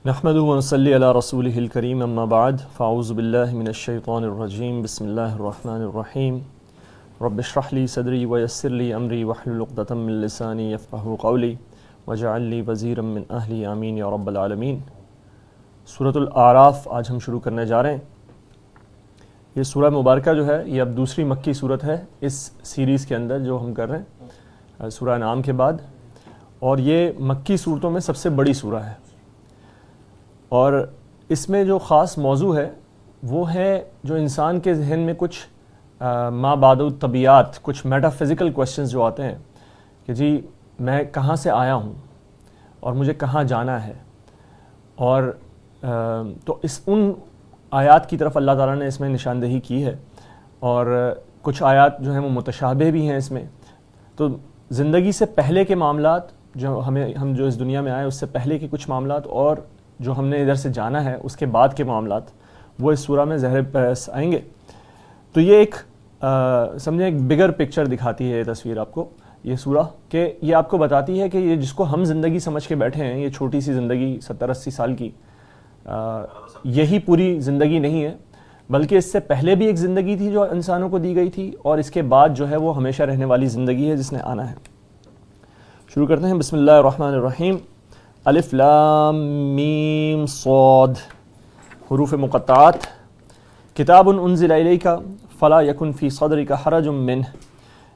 نحمده ونصلي على رسوله الكريم اما بعد فاعوذ بالله من الشيطان الرجيم بسم الله الرحمن الرحيم رب اشرح لي صدري ويسر لي امري واحلل عقدة من لساني يفقهوا قولي واجعل لي وزيرا من اهلي امين يا رب العالمين۔ سورۃ الاعراف آج ہم شروع کرنے جا رہے ہیں۔ یہ سورہ مبارکہ جو ہے یہ اب دوسری مکی صورت ہے اس سیریز کے اندر جو ہم کر رہے ہیں سورہ انعام کے بعد، اور یہ مکی صورتوں میں سب سے بڑی سورہ ہے، اور اس میں جو خاص موضوع ہے وہ ہے جو انسان کے ذہن میں کچھ ما بعد الطبیعات، کچھ میٹا فزیکل کویسچنز جو آتے ہیں کہ جی میں کہاں سے آیا ہوں اور مجھے کہاں جانا ہے، اور تو ان آیات کی طرف اللہ تعالیٰ نے اس میں نشاندہی کی ہے، اور کچھ آیات جو ہیں وہ متشابہ بھی ہیں اس میں۔ تو زندگی سے پہلے کے معاملات جو ہم جو اس دنیا میں آئے اس سے پہلے کے کچھ معاملات، اور جو ہم نے ادھر سے جانا ہے اس کے بعد کے معاملات، وہ اس سورہ میں زہر پیش آئیں گے۔ تو یہ ایک سمجھیں ایک بگر پکچر دکھاتی ہے یہ تصویر آپ کو، یہ سورہ، کہ یہ آپ کو بتاتی ہے کہ یہ جس کو ہم زندگی سمجھ کے بیٹھے ہیں، یہ چھوٹی سی زندگی 70-80 سال کی، یہی پوری زندگی نہیں ہے، بلکہ اس سے پہلے بھی ایک زندگی تھی جو انسانوں کو دی گئی تھی، اور اس کے بعد جو ہے وہ ہمیشہ رہنے والی زندگی ہے جس نے آنا ہے۔ شروع کرتے ہیں، بسم اللہ الرحمن الرحیم۔ الف لام میم صاد، حروف مقطعات۔ کتاب انزل الیک فلا یکن فی صدرک حرج منہ،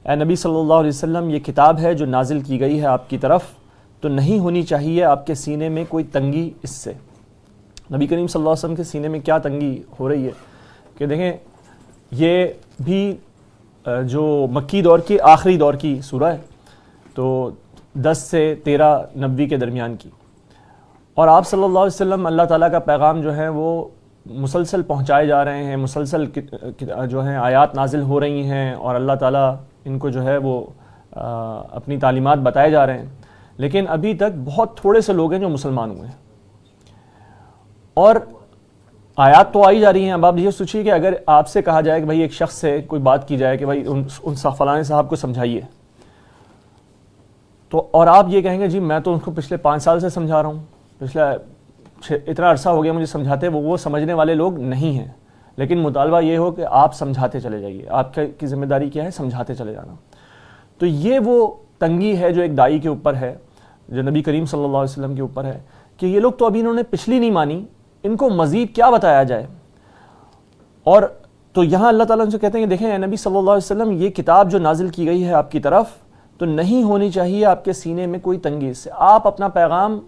اے نبی صلی اللہ علیہ وسلم یہ کتاب ہے جو نازل کی گئی ہے آپ کی طرف، تو نہیں ہونی چاہیے آپ کے سینے میں کوئی تنگی اس سے۔ نبی کریم صلی اللہ علیہ وسلم کے سینے میں کیا تنگی ہو رہی ہے کہ دیکھیں، یہ بھی جو مکی دور کی آخری دور کی سورہ ہے، تو 10 سے 13 نبوی کے درمیان کی، اور آپ صلی اللہ علیہ وسلم اللہ تعالیٰ کا پیغام جو ہے وہ مسلسل پہنچائے جا رہے ہیں، مسلسل جو ہیں آیات نازل ہو رہی ہیں، اور اللہ تعالیٰ ان کو جو ہے وہ اپنی تعلیمات بتائے جا رہے ہیں، لیکن ابھی تک بہت تھوڑے سے لوگ ہیں جو مسلمان ہوئے ہیں، اور آیات تو آئی جا رہی ہیں۔ اب آپ یہ سوچیے کہ اگر آپ سے کہا جائے کہ بھائی ایک شخص سے کوئی بات کی جائے کہ بھائی ان فلاں صاحب کو سمجھائیے، تو اور آپ یہ کہیں گے جی میں تو ان کو پچھلے 5 سال سے سمجھا رہا ہوں، پچھلے اتنا عرصہ ہو گیا مجھے سمجھاتے، وہ سمجھنے والے لوگ نہیں ہیں، لیکن مطالبہ یہ ہو کہ آپ سمجھاتے چلے جائیے، آپ کی ذمہ داری کیا ہے؟ سمجھاتے چلے جانا۔ تو یہ وہ تنگی ہے جو ایک داعی کے اوپر ہے، جو نبی کریم صلی اللہ علیہ وسلم کے اوپر ہے، کہ یہ لوگ تو ابھی انہوں نے پچھلی نہیں مانی، ان کو مزید کیا بتایا جائے۔ اور تو یہاں اللہ تعالیٰ ان سے کہتے ہیں کہ دیکھیں اے نبی صلی اللہ علیہ وسلم یہ کتاب جو نازل کی گئی ہے آپ کی طرف، تو نہیں ہونی چاہیے آپ کے سینے میں کوئی تنگی اس سے، آپ اپنا پیغام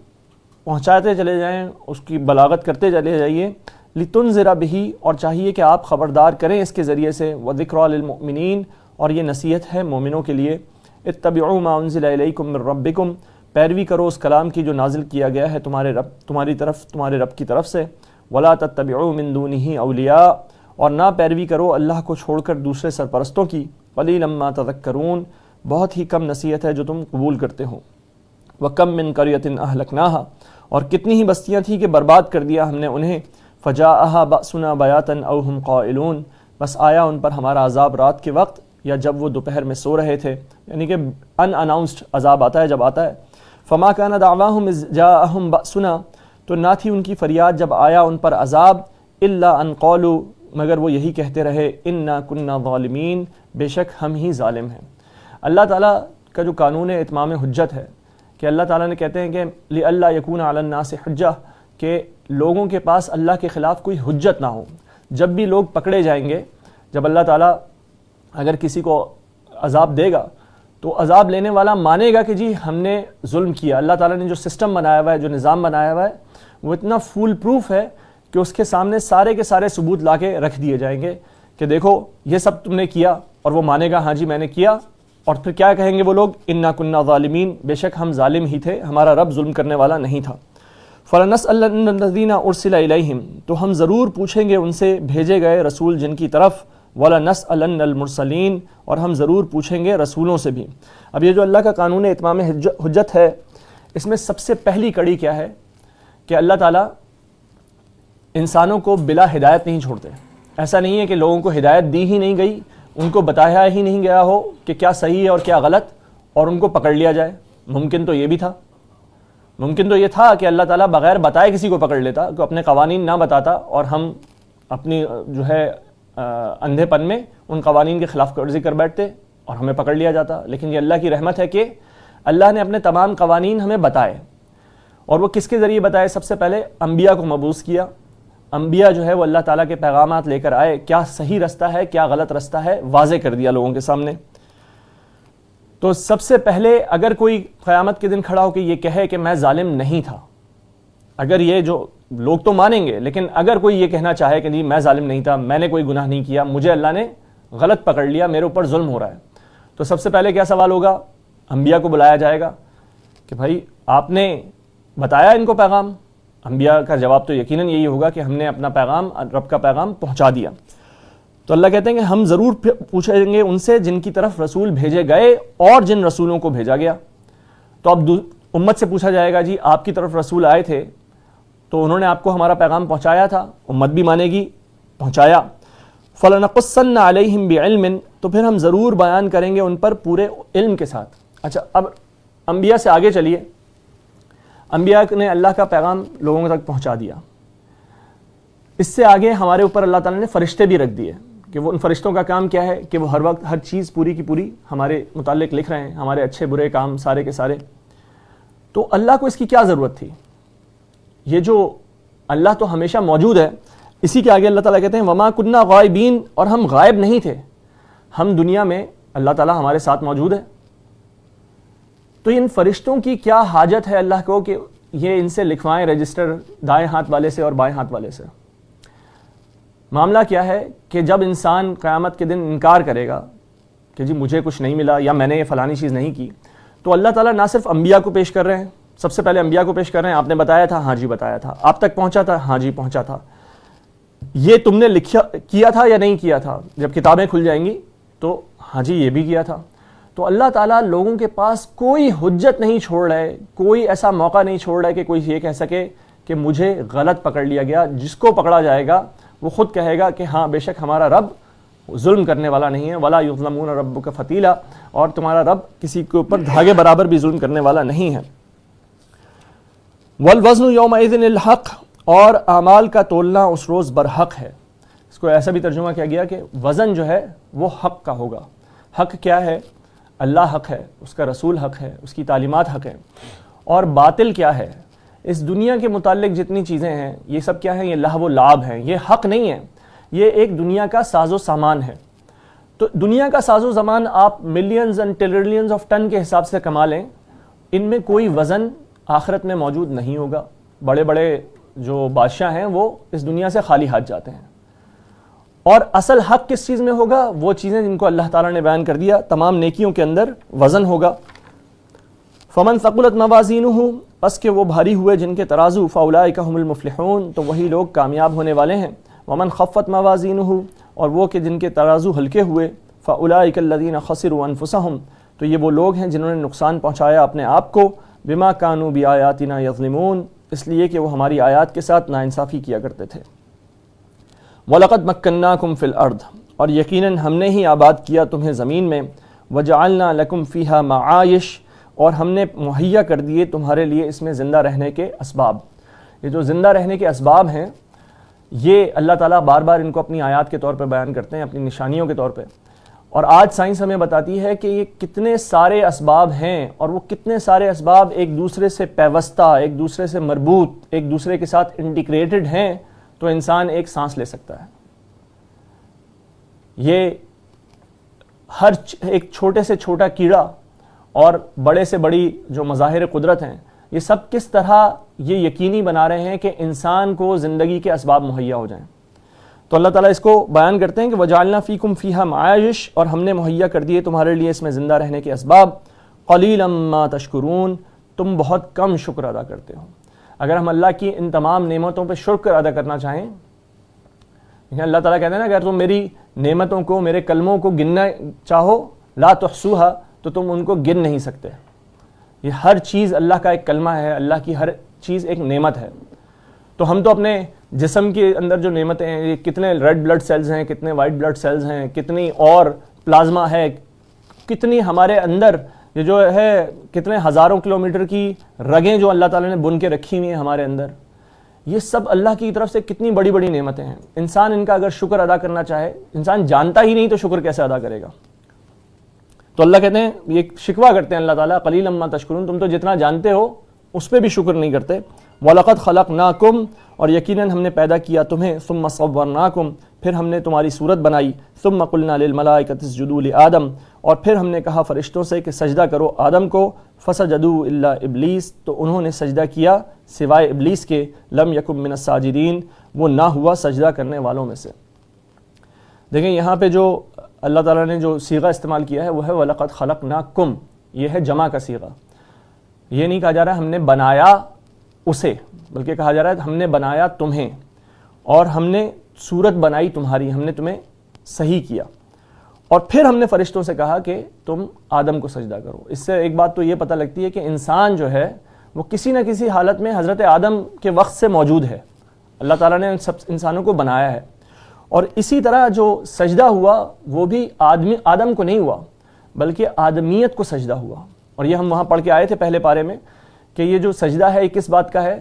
پہنچاتے چلے جائیں، اس کی بلاغت کرتے چلے جائیے، لتنذر بہ، اور چاہیے کہ آپ خبردار کریں اس کے ذریعے سے، وذکریٰ للمؤمنین، اور یہ نصیحت ہے مومنوں کے لیے، اتبعوا ما انزل الیکم من ربکم، پیروی کرو اس کلام کی جو نازل کیا گیا ہے تمہارے رب کی طرف سے، ولا تتبعوا من دونہ اولیاء، اور نہ پیروی کرو اللہ کو چھوڑ کر دوسرے سرپرستوں کی، قلیلا ما تذکرون، بہت ہی کم نصیحت ہے جو تم قبول کرتے ہو۔ وَكَم مِّن قَرْيَةٍ أَهْلَكْنَاهَا، اور کتنی ہی بستیاں تھیں کہ برباد کر دیا ہم نے انہیں، فَجَاءَهَا بَأْسُنَا بَيَاتًا أَوْ هُمْ قَائِلُونَ، بس آیا ان پر ہمارا عذاب رات کے وقت یا جب وہ دوپہر میں سو رہے تھے، یعنی کہ ان اناؤنسڈ عذاب آتا ہے جب آتا ہے۔ فَمَا كَانَ دَعْوَاهُمْ إِذْ جَاءَهُمْ بَأْسُنَا، تو نہ تھی ان کی فریاد جب آیا ان پر عذاب، إِلَّا أَن قَالُوا، مگر وہ یہی کہتے رہے، إِنَّا كُنَّا ظَالِمِينَ، بے شک ہم ہی ظالم ہیں۔ اللہ تعالیٰ کا جو قانون اتمام حجت ہے، کہ اللہ تعالیٰ نے کہتے ہیں کہ لِأَلَّا يَكُونَ عَلَى النَّاسِ حُجَّةٌ، کہ لوگوں کے پاس اللہ کے خلاف کوئی حجت نہ ہو۔ جب بھی لوگ پکڑے جائیں گے، جب اللہ تعالیٰ اگر کسی کو عذاب دے گا تو عذاب لینے والا مانے گا کہ جی ہم نے ظلم کیا۔ اللہ تعالیٰ نے جو سسٹم بنایا ہوا ہے، جو نظام بنایا ہوا ہے، وہ اتنا فول پروف ہے کہ اس کے سامنے سارے کے سارے ثبوت لا کے رکھ دیے جائیں گے کہ دیکھو یہ سب تم نے کیا، اور وہ مانے گا ہاں جی میں نے کیا، اور پھر کیا کہیں گے وہ لوگ؟ انا کننا ظالمین، بے شک ہم ظالم ہی تھے، ہمارا رب ظلم کرنے والا نہیں تھا۔ فَلَنَسْأَلَنَّ الَّذِينَ أُرْسِلَ إِلَيْهِمْ، تو ہم ضرور پوچھیں گے ان سے بھیجے گئے رسول جن کی طرف، وَلَنَسْأَلَنَّ الْمُرْسَلِينَ، اور ہم ضرور پوچھیں گے رسولوں سے بھی۔ اب یہ جو اللہ کا قانون اتمام حجت ہے، اس میں سب سے پہلی کڑی کیا ہے کہ اللہ تعالیٰ انسانوں کو بلا ہدایت نہیں چھوڑتے۔ ایسا نہیں ہے کہ لوگوں کو ہدایت دی ہی نہیں گئی، ان کو بتایا ہی نہیں گیا ہو کہ کیا صحیح ہے اور کیا غلط، اور ان کو پکڑ لیا جائے۔ ممکن تو یہ بھی تھا، ممکن تو یہ تھا کہ اللہ تعالیٰ بغیر بتائے کسی کو پکڑ لیتا، کہ اپنے قوانین نہ بتاتا اور ہم اپنی جو ہے اندھے پن میں ان قوانین کے خلاف ورزی کر بیٹھتے اور ہمیں پکڑ لیا جاتا. لیکن یہ اللہ کی رحمت ہے کہ اللہ نے اپنے تمام قوانین ہمیں بتائے. اور وہ کس کے ذریعے بتائے؟ سب سے پہلے انبیاء کو مبعوث کیا. انبیاء جو ہے وہ اللہ تعالیٰ کے پیغامات لے کر آئے، کیا صحیح رستہ ہے کیا غلط رستہ ہے واضح کر دیا لوگوں کے سامنے. تو سب سے پہلے اگر کوئی قیامت کے دن کھڑا ہو کے یہ کہے کہ میں ظالم نہیں تھا، اگر یہ جو لوگ تو مانیں گے، لیکن اگر کوئی یہ کہنا چاہے کہ نہیں میں ظالم نہیں تھا، میں نے کوئی گناہ نہیں کیا، مجھے اللہ نے غلط پکڑ لیا، میرے اوپر ظلم ہو رہا ہے، تو سب سے پہلے کیا سوال ہوگا؟ انبیاء کو بلایا جائے گا کہ بھائی آپ نے بتایا ان کو پیغام. انبیاء کا جواب تو یقیناً یہی ہوگا کہ ہم نے اپنا پیغام، رب کا پیغام پہنچا دیا. تو اللہ کہتے ہیں کہ ہم ضرور پوچھیں گے ان سے جن کی طرف رسول بھیجے گئے اور جن رسولوں کو بھیجا گیا. تو اب امت سے پوچھا جائے گا جی آپ کی طرف رسول آئے تھے تو انہوں نے آپ کو ہمارا پیغام پہنچایا تھا، امت بھی مانے گی پہنچایا. فَلَنَقُصَّنَّ عَلَيْهِمْ بِعِلْمٍ، تو پھر ہم ضرور بیان کریں گے ان پر پورے علم کے ساتھ. اچھا اب انبیاء سے آگے چلیے. انبیاء نے اللہ کا پیغام لوگوں تک پہنچا دیا. اس سے آگے ہمارے اوپر اللہ تعالیٰ نے فرشتے بھی رکھ دیے کہ وہ ان فرشتوں کا کام کیا ہے کہ وہ ہر وقت ہر چیز پوری کی پوری ہمارے متعلق لکھ رہے ہیں، ہمارے اچھے برے کام سارے کے سارے. تو اللہ کو اس کی کیا ضرورت تھی؟ یہ جو اللہ تو ہمیشہ موجود ہے. اسی کے آگے اللہ تعالیٰ کہتے ہیں وما کننا غائبین، اور ہم غائب نہیں تھے، ہم دنیا میں اللہ تعالیٰ ہمارے ساتھ موجود ہے. تو ان فرشتوں کی کیا حاجت ہے اللہ کو کہ یہ ان سے لکھوائیں رجسٹر دائیں ہاتھ والے سے اور بائیں ہاتھ والے سے؟ معاملہ کیا ہے کہ جب انسان قیامت کے دن انکار کرے گا کہ جی مجھے کچھ نہیں ملا یا میں نے یہ فلانی چیز نہیں کی، تو اللہ تعالیٰ نہ صرف انبیاء کو پیش کر رہے ہیں، سب سے پہلے انبیاء کو پیش کر رہے ہیں. آپ نے بتایا تھا، ہاں جی بتایا تھا. آپ تک پہنچا تھا، ہاں جی پہنچا تھا. یہ تم نے کیا تھا یا نہیں کیا تھا؟ جب کتابیں کھل جائیں گی تو ہاں جی یہ بھی کیا تھا. تو اللہ تعالیٰ لوگوں کے پاس کوئی حجت نہیں چھوڑ رہے، کوئی ایسا موقع نہیں چھوڑ رہے کہ کوئی یہ کہہ سکے کہ مجھے غلط پکڑ لیا گیا. جس کو پکڑا جائے گا وہ خود کہے گا کہ ہاں بے شک ہمارا رب ظلم کرنے والا نہیں ہے. ولا یظلمون ربک فتیلا، اور تمہارا رب کسی کے اوپر دھاگے برابر بھی ظلم کرنے والا نہیں ہے. والوزن یومئذ الحق، اور اعمال کا تولنا اس روز برحق ہے. اس کو ایسا بھی ترجمہ کیا گیا کہ وزن جو ہے وہ حق کا ہوگا. حق کیا ہے؟ اللہ حق ہے، اس کا رسول حق ہے، اس کی تعلیمات حق ہیں. اور باطل کیا ہے؟ اس دنیا کے متعلق جتنی چیزیں ہیں یہ سب کیا ہیں؟ یہ لہو و لعب ہیں، یہ حق نہیں ہے. یہ ایک دنیا کا ساز و سامان ہے. تو دنیا کا ساز و سامان آپ millions and trillions of ton کے حساب سے کما لیں، ان میں کوئی وزن آخرت میں موجود نہیں ہوگا. بڑے بڑے جو بادشاہ ہیں وہ اس دنیا سے خالی ہاتھ جاتے ہیں. اور اصل حق کس چیز میں ہوگا؟ وہ چیزیں جن کو اللہ تعالیٰ نے بیان کر دیا. تمام نیکیوں کے اندر وزن ہوگا. فمن ثقلت موازینہ، پس کہ وہ بھاری ہوئے جن کے ترازو، فاولئک هم المفلحون، تو وہی لوگ کامیاب ہونے والے ہیں. ومن خفت موازینہ، اور وہ کہ جن کے ترازو ہلکے ہوئے، فاولئک الذین خسروا انفسهم، تو یہ وہ لوگ ہیں جنہوں نے نقصان پہنچایا اپنے آپ کو، بما كانوا بآیاتنا یظلمون، اس لیے کہ وہ ہماری آیات کے ساتھ ناانصافی کیا کرتے تھے. وَلَقَدْ مَكَّنَّاكُمْ فِي الْأَرْضِ، اور یقیناً ہم نے ہی آباد کیا تمہیں زمین میں. وَجَعَلْنَا لَكُمْ فِيهَا مَعَائِشَ، اور ہم نے مہیا کر دیے تمہارے لیے اس میں زندہ رہنے کے اسباب. یہ جو زندہ رہنے کے اسباب ہیں یہ اللہ تعالیٰ بار بار ان کو اپنی آیات کے طور پہ بیان کرتے ہیں، اپنی نشانیوں کے طور پہ. اور آج سائنس ہمیں بتاتی ہے کہ یہ کتنے سارے اسباب ہیں، اور وہ کتنے سارے اسباب ایک دوسرے سے پیوستہ، ایک دوسرے سے مربوط، ایک دوسرے کے ساتھ انٹیگریٹڈ ہیں تو انسان ایک سانس لے سکتا ہے. یہ ہر ایک چھوٹے سے چھوٹا کیڑا اور بڑے سے بڑی جو مظاہر قدرت ہیں، یہ سب کس طرح یہ یقینی بنا رہے ہیں کہ انسان کو زندگی کے اسباب مہیا ہو جائیں. تو اللہ تعالیٰ اس کو بیان کرتے ہیں کہ وَجَعَلْنَا فِيكُمْ فِيهَا مَعَائِشَ، اور ہم نے مہیا کر دیے تمہارے لیے اس میں زندہ رہنے کے اسباب. قَلِيلًا مَا تَشْكُرُونَ، تم بہت کم شکر ادا کرتے ہو. اگر ہم اللہ کی ان تمام نعمتوں پہ شکر ادا کرنا چاہیں، اللہ تعالیٰ کہتے ہیں نا اگر تم میری نعمتوں کو، میرے کلموں کو گننا چاہو، لا تحصوها، تو تم ان کو گن نہیں سکتے. یہ ہر چیز اللہ کا ایک کلمہ ہے، اللہ کی ہر چیز ایک نعمت ہے. تو ہم تو اپنے جسم کے اندر جو نعمتیں ہیں، یہ کتنے ریڈ بلڈ سیلز ہیں، کتنے وائٹ بلڈ سیلز ہیں، کتنی اور پلازما ہے، کتنی ہمارے اندر یہ جو ہے کتنے ہزاروں کلومیٹر کی رگیں جو اللہ تعالیٰ نے بن کے رکھی ہوئی ہیں ہمارے اندر، یہ سب اللہ کی طرف سے کتنی بڑی بڑی نعمتیں ہیں. انسان ان کا اگر شکر ادا کرنا چاہے، انسان جانتا ہی نہیں تو شکر کیسے ادا کرے گا؟ تو اللہ کہتے ہیں، یہ شکوہ کرتے ہیں اللہ تعالیٰ، قلیلا ما تشکرون، تم تو جتنا جانتے ہو اس پہ بھی شکر نہیں کرتے. وَلَقَدْ خَلَقْنَاكُمْ، اور یقیناً ہم نے پیدا کیا تمہیں، ثُمَّ صَوَّرْنَاكُمْ، پھر ہم نے تمہاری صورت بنائی، ثُمَّ قُلْنَا لِلْمَلَائِكَةِ اسْجُدُوا لِآدَمَ، اور پھر ہم نے کہا فرشتوں سے کہ سجدہ کرو آدم کو، فَسَجَدُوا إِلَّا إِبْلِيسَ، تو انہوں نے سجدہ کیا سوائے ابلیس کے، لَمْ يَكُن مِّنَ السَّاجِدِينَ، وہ نہ ہوا سجدہ کرنے والوں میں سے. دیکھیں یہاں پہ جو اللہ تعالیٰ نے جو صیغہ استعمال کیا ہے وہ ہے وَلَقَدْ خَلَقْنَاكُمْ، یہ ہے جمع کا صیغہ. یہ نہیں کہا جا رہا ہے ہم نے بنایا اسے، بلکہ کہا جا رہا ہے ہم نے بنایا تمہیں، اور ہم نے صورت بنائی تمہاری، ہم نے تمہیں صحیح کیا، اور پھر ہم نے فرشتوں سے کہا کہ تم آدم کو سجدہ کرو. اس سے ایک بات تو یہ پتہ لگتی ہے کہ انسان جو ہے وہ کسی نہ کسی حالت میں حضرت آدم کے وقت سے موجود ہے. اللہ تعالیٰ نے ان سب انسانوں کو بنایا ہے، اور اسی طرح جو سجدہ ہوا وہ بھی آدم کو نہیں ہوا بلکہ آدمیت کو سجدہ ہوا. اور یہ ہم وہاں پڑھ کے آئے تھے پہلے پارے میں کہ یہ جو سجدہ ہے یہ کس بات کا ہے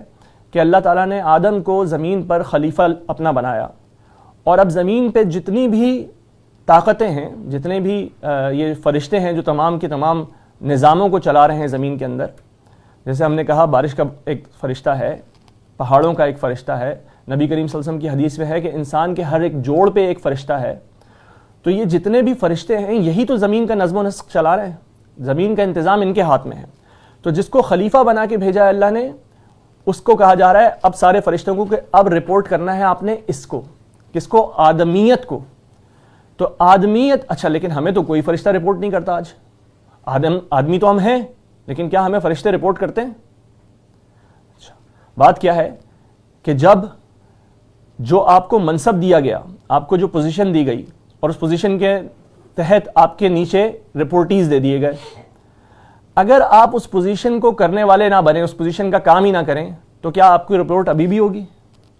کہ اللہ تعالیٰ نے آدم کو زمین پر خلیفہ اپنا بنایا، اور اب زمین پہ جتنی بھی طاقتیں ہیں، جتنے بھی یہ فرشتے ہیں جو تمام کے تمام نظاموں کو چلا رہے ہیں زمین کے اندر، جیسے ہم نے کہا بارش کا ایک فرشتہ ہے، پہاڑوں کا ایک فرشتہ ہے، نبی کریم صلی اللہ علیہ وسلم کی حدیث میں ہے کہ انسان کے ہر ایک جوڑ پہ ایک فرشتہ ہے. تو یہ جتنے بھی فرشتے ہیں یہی تو زمین کا نظم و نسق چلا رہے ہیں، زمین کا انتظام ان کے ہاتھ میں ہے. تو جس کو خلیفہ بنا کے بھیجا ہے اللہ نے، اس کو کہا جا رہا ہے اب سارے فرشتوں کو کہ اب رپورٹ کرنا ہے آپ نے اس کو، کس کو؟ آدمیت کو. تو آدمیت، اچھا لیکن ہمیں تو کوئی فرشتہ رپورٹ نہیں کرتا آج. آدمی تو ہم ہیں لیکن کیا ہمیں فرشتے رپورٹ کرتے ہیں؟ اچھا بات کیا ہے کہ جب جو آپ کو منصب دیا گیا، آپ کو جو پوزیشن دی گئی، اور اس پوزیشن کے تحت آپ کے نیچے رپورٹیز دے دیے گئے، اگر آپ اس پوزیشن کو کرنے والے نہ بنیں، اس پوزیشن کا کام ہی نہ کریں، تو کیا آپ کی رپورٹ ابھی بھی ہوگی؟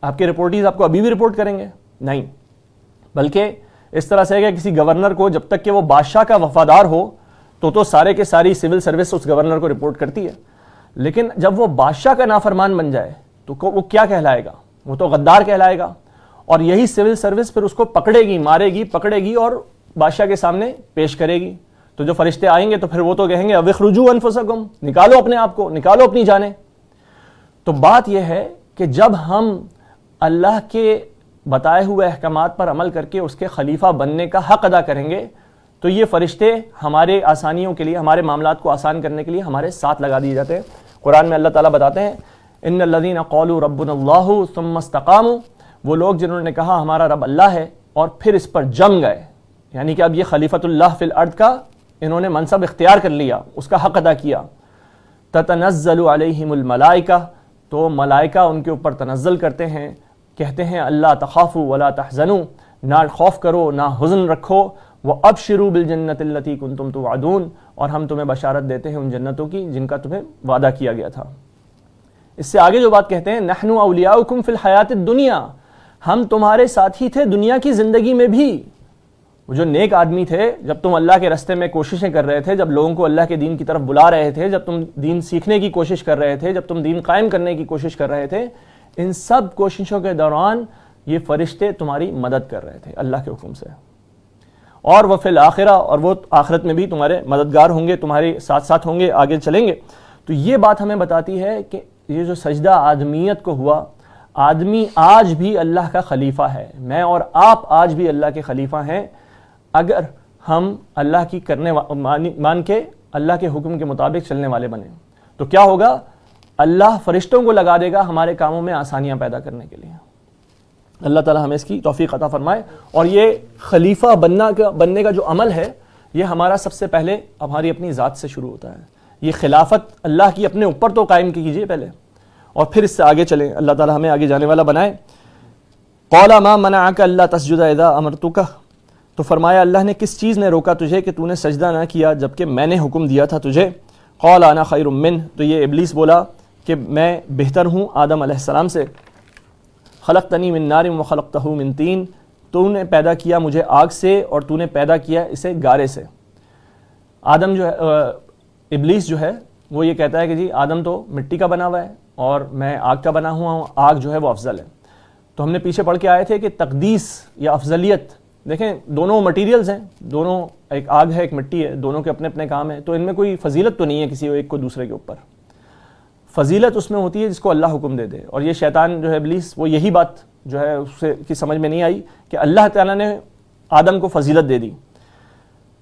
آپ کے رپورٹیز آپ کو ابھی بھی رپورٹ کریں گے؟ نہیں. بلکہ اس طرح سے ہے کہ کسی گورنر کو جب تک کہ وہ بادشاہ کا وفادار ہو تو سارے کے ساری سول سروس اس گورنر کو رپورٹ کرتی ہے، لیکن جب وہ بادشاہ کا نافرمان بن جائے تو وہ کیا کہلائے گا؟ وہ تو غدار کہلائے گا. اور یہی سول سروس پھر اس کو پکڑے گی، مارے گی، پکڑے گی اور بادشاہ کے سامنے پیش کرے گی. تو جو فرشتے آئیں گے تو پھر وہ تو کہیں گے اخرجوا انفسکم، نکالو اپنے آپ کو، نکالو اپنی جانیں. تو بات یہ ہے کہ جب ہم اللہ کے بتائے ہوئے احکامات پر عمل کر کے اس کے خلیفہ بننے کا حق ادا کریں گے تو یہ فرشتے ہمارے آسانیوں کے لیے، ہمارے معاملات کو آسان کرنے کے لیے ہمارے ساتھ لگا دیے جاتے ہیں. قرآن میں اللہ تعالیٰ بتاتے ہیں ان الذین قالوا ربنا اللہ ثم استقاموا، وہ لوگ جنہوں نے کہا ہمارا رب اللہ ہے اور پھر اس پر جم گئے، یعنی کہ اب یہ خلیفۃ اللہ فی الارض کا انہوں نے منصب اختیار کر لیا، اس کا حق ادا کیا. تتنزل علیہم الملائکہ، تو ملائکہ ان کے اوپر تنزل کرتے ہیں، کہتے ہیں اللہ تخافوا ولا تحزنوا، نہ خوف کرو نہ حزن رکھو، وابشروا بالجنۃ التی کنتم توعدون، اور ہم تمہیں بشارت دیتے ہیں ان جنتوں کی جن کا تمہیں وعدہ کیا گیا تھا. اس سے آگے جو بات کہتے ہیں نحن اولیاؤکم فی الحیات الدنیا، ہم تمہارے ساتھی تھے دنیا کی زندگی میں بھی. وہ جو نیک آدمی تھے، جب تم اللہ کے راستے میں کوششیں کر رہے تھے، جب لوگوں کو اللہ کے دین کی طرف بلا رہے تھے، جب تم دین سیکھنے کی کوشش کر رہے تھے، جب تم دین قائم کرنے کی کوشش کر رہے تھے، ان سب کوششوں کے دوران یہ فرشتے تمہاری مدد کر رہے تھے اللہ کے حکم سے. اور وہ فی الآخرہ، اور وہ آخرت میں بھی تمہارے مددگار ہوں گے، تمہارے ساتھ ساتھ ہوں گے، آگے چلیں گے. تو یہ بات ہمیں بتاتی ہے کہ یہ جو سجدہ آدمیت کو ہوا، آدمی آج بھی اللہ کا خلیفہ ہے. میں اور آپ آج بھی اللہ کے خلیفہ ہیں اگر ہم اللہ کی کرنے مان کے اللہ کے حکم کے مطابق چلنے والے بنیں. تو کیا ہوگا؟ اللہ فرشتوں کو لگا دے گا ہمارے کاموں میں آسانیاں پیدا کرنے کے لیے. اللہ تعالی ہمیں اس کی توفیق عطا فرمائے. اور یہ خلیفہ بننے کا جو عمل ہے یہ ہمارا سب سے پہلے ہماری اپنی ذات سے شروع ہوتا ہے. یہ خلافت اللہ کی اپنے اوپر تو قائم کیجئے پہلے، اور پھر اس سے آگے چلیں. اللہ تعالی ہمیں آگے جانے والا بنائے. قال ما منعك الا تسجد اذا امرتك، تو فرمایا اللہ نے کس چیز نے روکا تجھے کہ تو نے سجدہ نہ کیا جبکہ میں نے حکم دیا تھا تجھے. قال انا خیر منہ، تو یہ ابلیس بولا کہ میں بہتر ہوں آدم علیہ السلام سے. خلقتنی من نار وخلقتہ من طین، تو نے پیدا کیا مجھے آگ سے اور تو نے پیدا کیا اسے گارے سے. آدم جو ہے ابلیس جو ہے وہ یہ کہتا ہے کہ جی آدم تو مٹی کا بنا ہوا ہے اور میں آگ کا بنا ہوا ہوں، آگ جو ہے وہ افضل ہے. تو ہم نے پیچھے پڑھ کے آئے تھے کہ تقدیس یا افضلیت، دیکھیں دونوں مٹیریلز ہیں، دونوں ایک آگ ہے ایک مٹی ہے، دونوں کے اپنے اپنے کام ہیں، تو ان میں کوئی فضیلت تو نہیں ہے کسی ایک کو دوسرے کے اوپر. فضیلت اس میں ہوتی ہے جس کو اللہ حکم دے دے. اور یہ شیطان جو ہے ابلیس وہ یہی بات جو ہے اس سے کی سمجھ میں نہیں آئی کہ اللہ تعالیٰ نے آدم کو فضیلت دے دی،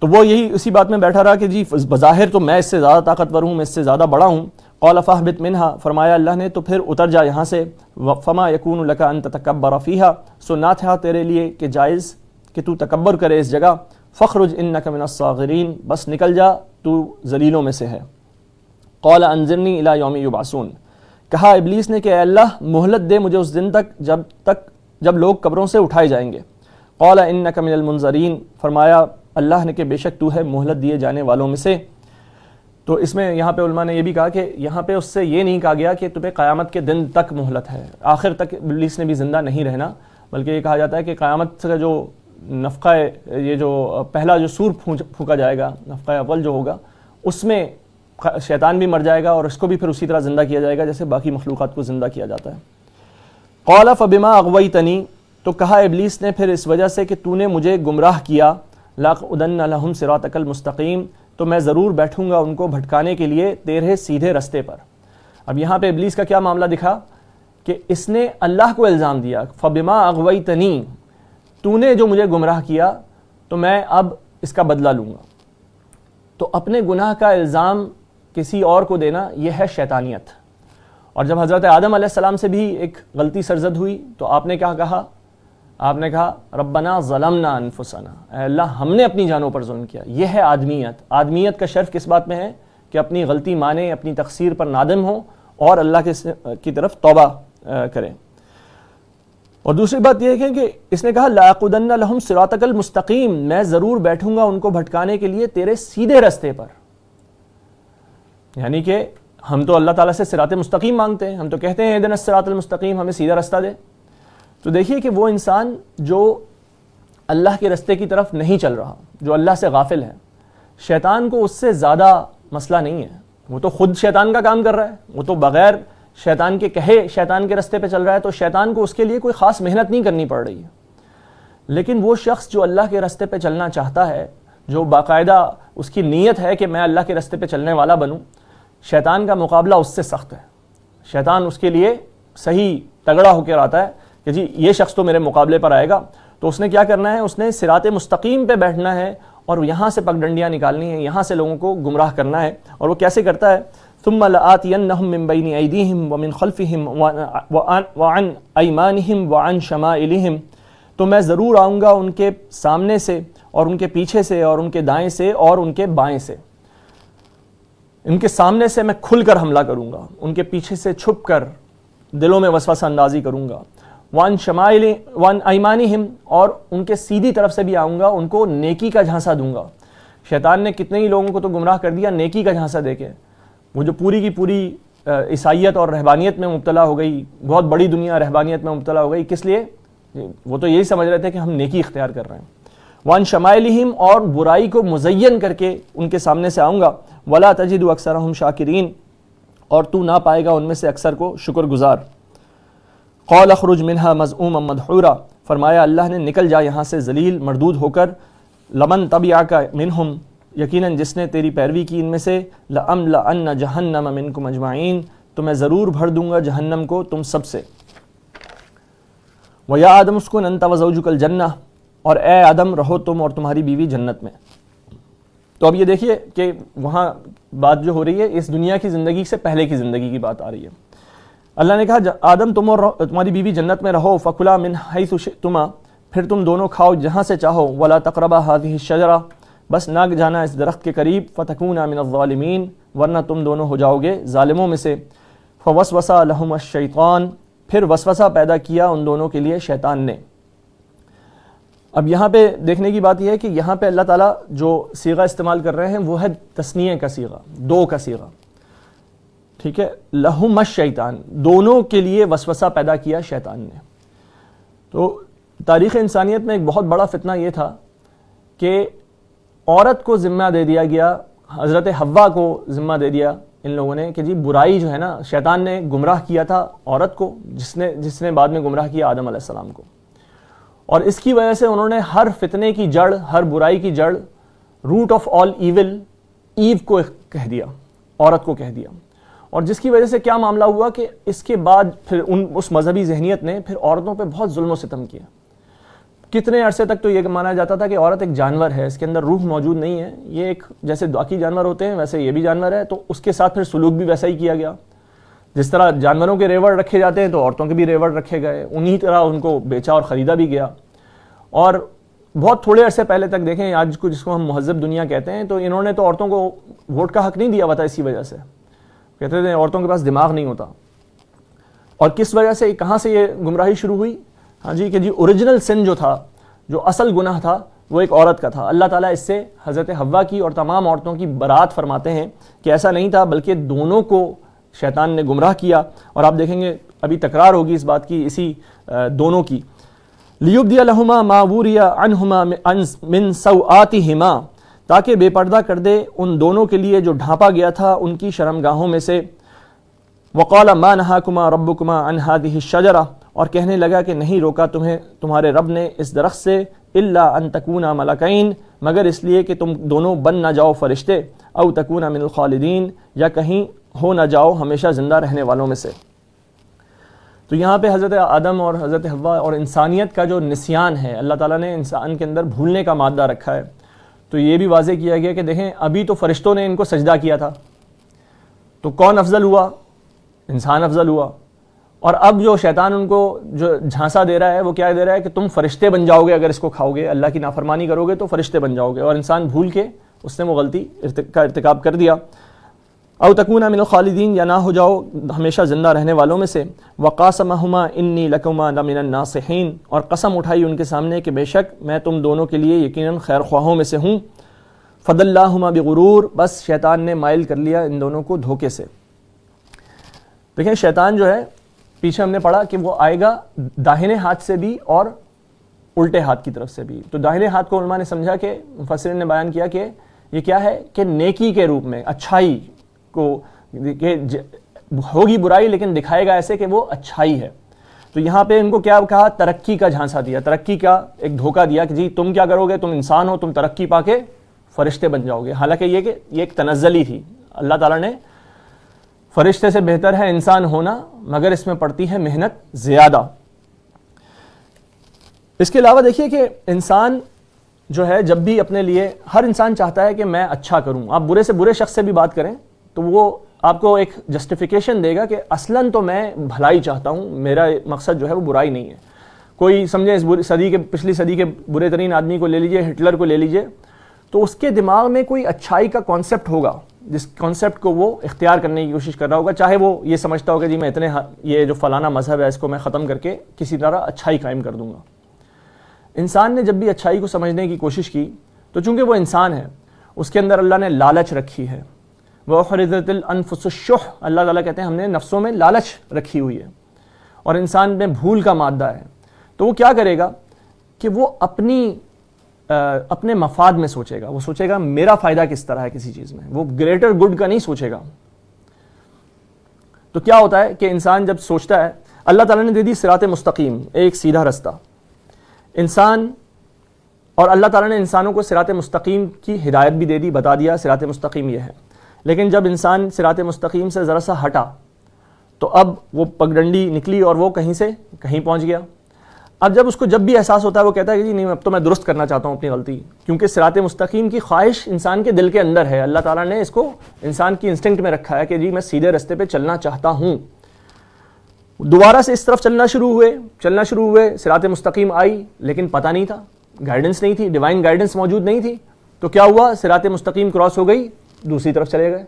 تو وہ یہی اسی بات میں بیٹھا رہا کہ جی بظاہر تو میں اس سے زیادہ طاقتور ہوں، میں اس سے زیادہ بڑا ہوں. قال فاہبط منہا، فرمایا اللہ نے تو پھر اتر جا یہاں سے. فما یکون لک ان تتکبر فیہا، سو نہ تھا تیرے لیے کہ جائز کہ تو تکبر کرے اس جگہ. فخرج انک من الصاغرین، بس نکل جا تو ذلیلوں میں سے ہے. قال انظرنی الی یوم یبعثون، کہا ابلیس نے کہ اے اللہ مہلت دے مجھے اس دن تک جب لوگ قبروں سے اٹھائے جائیں گے. قال انک من المنظرین، فرمایا اللہ نے کہ بے شک تو ہے مہلت دیے جانے والوں میں سے. تو اس میں یہاں پہ علماء نے یہ بھی کہا کہ یہاں پہ اس سے یہ نہیں کہا گیا کہ تمہیں قیامت کے دن تک مہلت ہے، آخر تک ابلیس نے بھی زندہ نہیں رہنا، بلکہ یہ کہا جاتا ہے کہ قیامت کا جو نفخہ، یہ جو پہلا جو سور پھونکا جائے گا، نفخہ اول جو ہوگا، اس میں شیطان بھی مر جائے گا اور اس کو بھی پھر اسی طرح زندہ کیا جائے گا جیسے باقی مخلوقات کو زندہ کیا جاتا ہے. قال فبما اغویتنی، تو کہا ابلیس نے پھر اس وجہ سے کہ تو نے مجھے گمراہ کیا، لاقعدن لہم صراطک المستقیم، تو میں ضرور بیٹھوں گا ان کو بھٹکانے کے لیے تیرے سیدھے رستے پر. اب یہاں پہ ابلیس کا کیا معاملہ دکھا کہ اس نے اللہ کو الزام دیا، فبما اغویتنی، تو نے جو مجھے گمراہ کیا تو میں اب اس کا بدلہ لوں گا. تو اپنے گناہ کا الزام کسی اور کو دینا یہ ہے شیطانیت. اور جب حضرت آدم علیہ السلام سے بھی ایک غلطی سرزد ہوئی تو آپ نے کیا کہا؟ آپ نے کہا ربنا ظلمنا انفسنا، اے اللہ ہم نے اپنی جانوں پر ظلم کیا. یہ ہے آدمیت. آدمیت کا شرف کس بات میں ہے کہ اپنی غلطی مانے، اپنی تقصیر پر نادم ہو اور اللہ کی طرف توبہ کریں. اور دوسری بات یہ ہے کہ اس نے کہا لاقعدن لہم صراطک المستقیم، میں ضرور بیٹھوں گا ان کو بھٹکانے کے لیے تیرے سیدھے رستے پر. یعنی کہ ہم تو اللہ تعالیٰ سے صراط مستقیم مانگتے ہیں، ہم تو کہتے ہیں اہدنا الصراط المستقیم، ہمیں سیدھا رستہ دے. تو دیکھیے کہ وہ انسان جو اللہ کے رستے کی طرف نہیں چل رہا، جو اللہ سے غافل ہے، شیطان کو اس سے زیادہ مسئلہ نہیں ہے. وہ تو خود شیطان کا کام کر رہا ہے، وہ تو بغیر شیطان کے کہے شیطان کے رستے پہ چل رہا ہے، تو شیطان کو اس کے لیے کوئی خاص محنت نہیں کرنی پڑ رہی ہے. لیکن وہ شخص جو اللہ کے رستے پہ چلنا چاہتا ہے، جو باقاعدہ اس کی نیت ہے کہ میں اللہ کے رستے پہ چلنے والا بنوں، شیطان کا مقابلہ اس سے سخت ہے. شیطان اس کے لیے صحیح تگڑا ہو کر آتا ہے کہ جی یہ شخص تو میرے مقابلے پر آئے گا. تو اس نے کیا کرنا ہے؟ اس نے صراط مستقیم پہ بیٹھنا ہے اور یہاں سے پگڈنڈیاں نکالنی ہیں، یہاں سے لوگوں کو گمراہ کرنا ہے. اور وہ کیسے کرتا ہے؟ ثم لآتینہم من بین ایدیہم ومن خلفہم وعن ایمانہم وعن شمائلہم، تو میں ضرور آؤں گا ان کے سامنے سے اور ان کے پیچھے سے اور ان کے دائیں سے اور ان کے بائیں سے. ان کے سامنے سے میں کھل کر حملہ کروں گا، ان کے پیچھے سے چھپ کر دلوں میں وسوسہ اندازی کروں گا. وَعَنْ أَيْمَانِهِمْ، اور ان کے سیدھی طرف سے بھی آؤں گا، ان کو نیکی کا جھانسا دوں گا. شیطان نے کتنے ہی لوگوں کو تو گمراہ کر دیا نیکی کا جھانسا دے کے. وہ جو پوری کی پوری عیسائیت اور رہبانیت میں مبتلا ہو گئی، بہت بڑی دنیا رہبانیت میں مبتلا ہو گئی، کس لیے؟ وہ تو یہی سمجھ رہے تھے کہ ہم نیکی اختیار کر رہے ہیں. وَعَنْ شَمَائِلِهِمْ، اور برائی کو مزین کر کے ان کے سامنے سے آؤں گا. وَلَا تَجِدُ أَكْثَرَهُمْ شَاكِرِينَ، اور تو نہ پائے گا ان میں سے اکثر کو شکر گزار. قَالَ اخْرُجْ مِنْهَا مَذْءُومًا مَدْحُورًا، فرمایا اللہ نے نکل جا یہاں سے ذلیل مردود ہو کر. لَمَن تَبِعَكَ مِنْهُمْ، یقیناً جس نے تیری پیروی کی ان میں سے. لَأَمْلَأَنَّ جَهَنَّمَ مِنْكُمْ أَجْمَعِينَ، تو میں ضرور بھر دوں گا جہنم کو تم سب سے. وَيَا آدَمُ اسْكُنْ أَنْتَ وَزَوْجُكَ الْجَنَّةَ، اور اے آدم رہو تم اور تمہاری بیوی جنت میں. تو اب یہ دیکھیے کہ وہاں بات جو ہو رہی ہے اس دنیا کی زندگی سے پہلے کی زندگی کی بات آ رہی ہے. اللہ نے کہا آدم تم اور تمہاری بیوی جنت میں رہو. فَكُلَا مِنْ حَيْثُ شِئْتُمَا، پھر تم دونوں کھاؤ جہاں سے چاہو. وَلَا تَقْرَبَا هَذِهِ الشَّجَرَةَ، بس نہ جانا اس درخت کے قریب. فَتَكُونَا مِنَ الظَّالِمِينَ، ورنہ تم دونوں ہو جاؤ گے ظالموں میں سے. فَوَسْوَسَ لَهُمَا الشَّيْطَانُ، پھر وسوسہ پیدا کیا ان دونوں کے لیے شیطان نے. اب یہاں پہ دیکھنے کی بات یہ ہے کہ یہاں پہ اللہ تعالیٰ جو صیغہ استعمال کر رہے ہیں وہ ہے تثنیہ کا صیغہ، دو کا صیغہ. ٹھیک ہے، لہم الشیطان، دونوں کے لیے وسوسہ پیدا کیا شیطان نے. تو تاریخ انسانیت میں ایک بہت بڑا فتنہ یہ تھا کہ عورت کو ذمہ دے دیا گیا حضرت حوا کو ذمہ دے دیا ان لوگوں نے کہ جی برائی جو ہے نا، شیطان نے گمراہ کیا تھا عورت کو، جس نے بعد میں گمراہ کیا آدم علیہ السلام کو، اور اس کی وجہ سے انہوں نے ہر فتنے کی جڑ، ہر برائی کی جڑ، روٹ آف آل ایول ایو کو کہہ دیا، عورت کو کہہ دیا، اور جس کی وجہ سے کیا معاملہ ہوا کہ اس کے بعد پھر اس مذہبی ذہنیت نے پھر عورتوں پہ بہت ظلم و ستم کیا۔ کتنے عرصے تک تو یہ مانا جاتا تھا کہ عورت ایک جانور ہے، اس کے اندر روح موجود نہیں ہے، یہ ایک جیسے باقی جانور ہوتے ہیں ویسے یہ بھی جانور ہے، تو اس کے ساتھ پھر سلوک بھی ویسا ہی کیا گیا، جس طرح جانوروں کے ریوڑ رکھے جاتے ہیں تو عورتوں کے بھی ریوڑ رکھے گئے، انہی طرح ان کو بیچا اور خریدا بھی گیا۔ اور بہت تھوڑے عرصے پہلے تک دیکھیں آج کو جس کو ہم مہذب دنیا کہتے ہیں، تو انہوں نے تو عورتوں کو ووٹ کا حق نہیں دیا ہوا تھا، اسی وجہ سے کہتے تھے عورتوں کے پاس دماغ نہیں ہوتا۔ اور کس وجہ سے، کہاں سے یہ گمراہی شروع ہوئی؟ ہاں جی کہ جی اوریجنل سن جو تھا، جو اصل گناہ تھا وہ ایک عورت کا تھا۔ اللہ تعالیٰ اس سے حضرت حوا کی اور تمام عورتوں کی برات فرماتے ہیں کہ ایسا نہیں تھا، بلکہ دونوں کو شیطان نے گمراہ کیا، اور آپ دیکھیں گے ابھی تکرار ہوگی اس بات کی، اسی دونوں کی۔ لِيُبْدِيَ لَهُمَا مَا وُرِيَ عَنْهُمَا مِنْ سَوْآتِهِمَا، تاکہ بے پردہ کر دے ان دونوں کے لیے جو ڈھانپا گیا تھا ان کی شرمگاہوں میں سے۔ وَقَالَ مَا نَهَاكُمَا رَبُّكُمَا عَنْ هَذِهِ الشَّجَرَةِ، اور کہنے لگا کہ نہیں روکا تمہارے رب نے اس درخت سے، إِلَّا أَن تَكُونَا مَلَكَيْنِ، مگر اس لیے کہ تم دونوں بن نہ جاؤ فرشتے، أَوْ تَكُونَا مِنَ الْخَالِدِينَ، یا کہیں ہو نہ جاؤ ہمیشہ زندہ رہنے والوں میں سے۔ تو یہاں پہ حضرت آدم اور حضرت حوا اور انسانیت کا جو نسیان ہے، اللہ تعالیٰ نے انسان کے اندر بھولنے کا مادہ رکھا ہے، تو یہ بھی واضح کیا گیا کہ دیکھیں ابھی تو فرشتوں نے ان کو سجدہ کیا تھا، تو کون افضل ہوا؟ انسان افضل ہوا۔ اور اب جو شیطان ان کو جو جھانسا دے رہا ہے وہ کیا دے رہا ہے کہ تم فرشتے بن جاؤ گے، اگر اس کو کھاؤ گے، اللہ کی نافرمانی کرو گے تو فرشتے بن جاؤ گے، اور انسان بھول کے اس نے وہ غلطی کا ارتکاب کر دیا۔ او تکونا من الخالدین، یا نہ ہو جاؤ ہمیشہ زندہ رہنے والوں میں سے۔ وقاسمہما انی لکما لمن الناصحین، اور قسم اٹھائی ان کے سامنے کہ بے شک میں تم دونوں کے لیے یقیناً خیر خواہوں میں سے ہوں۔ فدلاہما بغرور، بس شیطان نے مائل کر لیا ان دونوں کو دھوکے سے۔ دیکھیں شیطان جو ہے، پیچھے ہم نے پڑھا کہ وہ آئے گا داہنے ہاتھ سے بھی اور الٹے ہاتھ کی طرف سے بھی۔ تو داہنے ہاتھ کو علماء نے سمجھا کہ مفسرین نے بیان کیا کہ یہ کیا ہے کہ نیکی کے روپ میں، اچھائی کو، کہ ہوگی برائی لیکن دکھائے گا ایسے کہ وہ اچھائی ہے۔ تو یہاں پہ ان کو کیا کہا؟ ترقی کا جھانسا دیا، ترقی کا ایک دھوکہ دیا کہ جی تم کیا کرو گے، تم انسان ہو، تم ترقی پا کے فرشتے بن جاؤ گے۔ حالانکہ یہ ایک تنزلی تھی، اللہ تعالیٰ نے فرشتے سے بہتر ہے انسان ہونا، مگر اس میں پڑتی ہے محنت زیادہ۔ اس کے علاوہ دیکھیے کہ انسان جو ہے جب بھی اپنے لیے، ہر انسان چاہتا ہے کہ میں اچھا کروں۔ آپ برے سے برے شخص سے بھی بات کریں تو وہ آپ کو ایک جسٹیفیکیشن دے گا کہ اصلاً تو میں بھلائی چاہتا ہوں، میرا مقصد جو ہے وہ برائی نہیں ہے۔ کوئی سمجھے اس پچھلی صدی کے برے ترین آدمی کو لے لیجئے، ہٹلر کو لے لیجئے، تو اس کے دماغ میں کوئی اچھائی کا کانسیپٹ ہوگا، جس کانسیپٹ کو وہ اختیار کرنے کی کوشش کر رہا ہوگا، چاہے وہ یہ سمجھتا ہوگا جی میں یہ جو فلانا مذہب ہے اس کو میں ختم کر کے کسی طرح اچھائی قائم کر دوں گا۔ انسان نے جب بھی اچھائی کو سمجھنے کی کوشش کی تو چونکہ وہ انسان ہے، اس کے اندر اللہ نے لالچ رکھی ہے۔ وَأُحْرِزَتِ الْأَنفُسُ الشُّحَّ، اللہ تعالیٰ کہتے ہیں ہم نے نفسوں میں لالچ رکھی ہوئی ہے، اور انسان میں بھول کا مادہ ہے، تو وہ کیا کرے گا کہ وہ اپنے مفاد میں سوچے گا، وہ سوچے گا میرا فائدہ کس طرح ہے کسی چیز میں، وہ گریٹر گڈ کا نہیں سوچے گا۔ تو کیا ہوتا ہے کہ انسان جب سوچتا ہے، اللہ تعالیٰ نے دے دی صراط مستقیم، ایک سیدھا رستہ، انسان، اور اللہ تعالیٰ نے انسانوں کو صراط مستقیم کی ہدایت بھی دے دی، بتا دیا صراط مستقیم یہ ہے، لیکن جب انسان صراط مستقیم سے ذرا سا ہٹا تو اب وہ پگڈنڈی نکلی اور وہ کہیں سے کہیں پہنچ گیا۔ اب جب اس کو جب بھی احساس ہوتا ہے وہ کہتا ہے کہ جی نہیں اب تو میں درست کرنا چاہتا ہوں اپنی غلطی، کیونکہ صراط مستقیم کی خواہش انسان کے دل کے اندر ہے، اللہ تعالیٰ نے اس کو انسان کی انسٹنکٹ میں رکھا ہے کہ جی میں سیدھے رستے پہ چلنا چاہتا ہوں۔ دوبارہ سے اس طرف چلنا شروع ہوئے، صراط مستقیم آئی، لیکن پتہ نہیں تھا، گائیڈنس نہیں تھی، ڈیوائن گائیڈنس موجود نہیں تھی، تو کیا ہوا؟ صراط مستقیم کراس ہو گئی، دوسری طرف چلے گئے،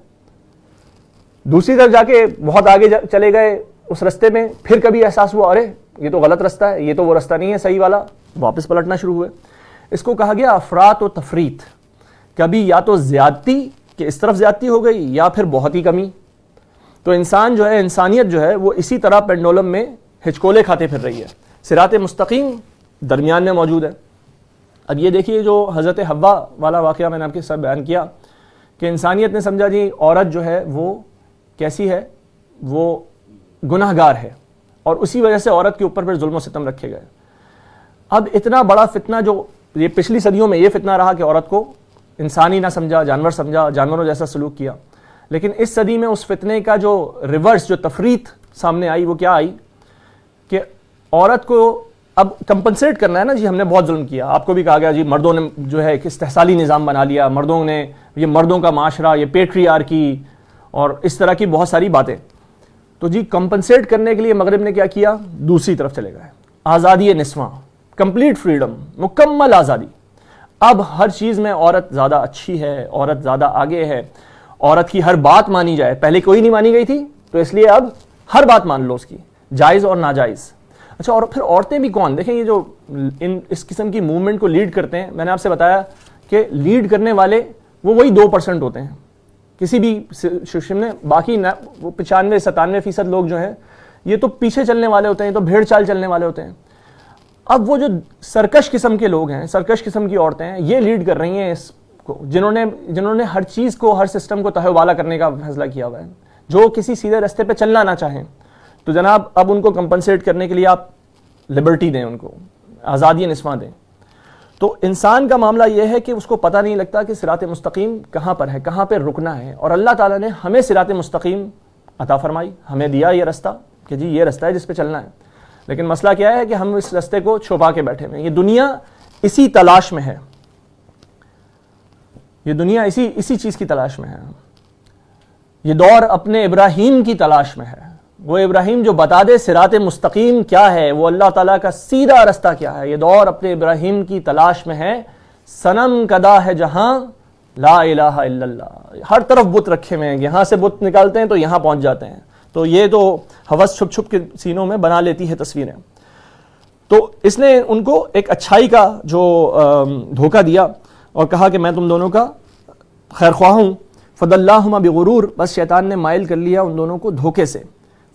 دوسری طرف جا کے بہت آگے چلے گئے اس رستے میں، پھر کبھی احساس ہوا ارے یہ تو غلط رستہ ہے، یہ تو وہ رستہ نہیں ہے صحیح والا، واپس پلٹنا شروع ہوئے۔ اس کو کہا گیا افراط و تفریط، کبھی یا تو زیادتی کہ اس طرف زیادتی ہو گئی، یا پھر بہت ہی کمی۔ تو انسان جو ہے، انسانیت جو ہے وہ اسی طرح پینڈولم میں ہچکولے کھاتے پھر رہی ہے، صراط مستقیم درمیان میں موجود ہے۔ اب یہ دیکھیے جو حضرت حوا والا واقعہ میں نے آپ کے ساتھ بیان کیا کہ انسانیت نے سمجھا جی عورت جو ہے وہ کیسی ہے، وہ گناہ گار ہے، اور اسی وجہ سے عورت کے اوپر پھر ظلم و ستم رکھے گئے۔ اب اتنا بڑا فتنہ جو یہ پچھلی صدیوں میں یہ فتنہ رہا کہ عورت کو انسانی نہ سمجھا، جانور سمجھا، جانوروں جیسا سلوک کیا، لیکن اس صدی میں اس فتنے کا جو ریورس، جو تفریط سامنے آئی، وہ کیا آئی کہ عورت کو اب کمپنسیٹ کرنا ہے نا جی، ہم نے بہت ظلم کیا، آپ کو بھی کہا گیا جی مردوں نے جو ہے ایک استحصالی نظام بنا لیا، مردوں نے، یہ مردوں کا معاشرہ، یہ پیٹریارکی اور اس طرح کی بہت ساری باتیں، تو جی کمپنسیٹ کرنے کے لیے مغرب نے کیا کیا، دوسری طرف چلے گئے، آزادی نسواں، کمپلیٹ فریڈم، مکمل آزادی۔ اب ہر چیز میں عورت زیادہ اچھی ہے، عورت زیادہ آگے ہے، عورت کی ہر بات مانی جائے، پہلے کوئی نہیں مانی گئی تھی تو اس لیے اب ہر بات مان لو اس کی، جائز اور ناجائز۔ اچھا، اور پھر عورتیں بھی کون؟ دیکھیں یہ جو اس قسم کی موومنٹ کو لیڈ کرتے ہیں، میں نے آپ سے بتایا کہ لیڈ کرنے والے وہ وہی 2% ہوتے ہیں کسی بھی سسٹم میں، باقی وہ 95-97% لوگ جو ہیں یہ تو پیچھے چلنے والے ہوتے ہیں، تو بھیڑ چال چلنے والے ہوتے ہیں۔ اب وہ جو سرکش قسم کے لوگ ہیں، سرکش قسم کی عورتیں ہیں، یہ لیڈ کر رہی ہیں اس کو، جنہوں نے ہر چیز کو، ہر سسٹم کو تہہ والا کرنے کا فیصلہ کیا ہوا ہے، جو کسی سیدھے راستے پہ چلنا نہ چاہیں، تو جناب اب ان کو کمپنسیٹ کرنے کے لیے آپ لبرٹی دیں، ان کو آزادی نسواں دیں۔ تو انسان کا معاملہ یہ ہے کہ اس کو پتہ نہیں لگتا کہ صراط مستقیم کہاں پر ہے، کہاں پہ رکنا ہے، اور اللہ تعالیٰ نے ہمیں صراط مستقیم عطا فرمائی، ہمیں دیا یہ راستہ کہ جی یہ راستہ ہے جس پہ چلنا ہے، لیکن مسئلہ کیا ہے کہ ہم اس راستے کو چھپا کے بیٹھے ہوئے ہیں۔ یہ دنیا اسی تلاش میں ہے، یہ دنیا اسی چیز کی تلاش میں ہے، یہ دور اپنے ابراہیم کی تلاش میں ہے، وہ ابراہیم جو بتا دے صراط مستقیم کیا ہے، وہ اللہ تعالیٰ کا سیدھا راستہ کیا ہے، یہ دور اپنے ابراہیم کی تلاش میں ہے۔ صنم کدا ہے جہاں لا الہ الا اللہ، ہر طرف بت رکھے ہوئے ہیں، یہاں سے بت نکالتے ہیں تو یہاں پہنچ جاتے ہیں، تو یہ تو ہوس چھپ چھپ کے سینوں میں بنا لیتی ہے تصویریں۔ تو اس نے ان کو ایک اچھائی کا جو دھوکہ دیا اور کہا کہ میں تم دونوں کا خیر خواہ ہوں، فَدَلَّاهُمَا بِغُرُورٍ، بس شیطان نے مائل کر لیا ان دونوں کو دھوکے سے۔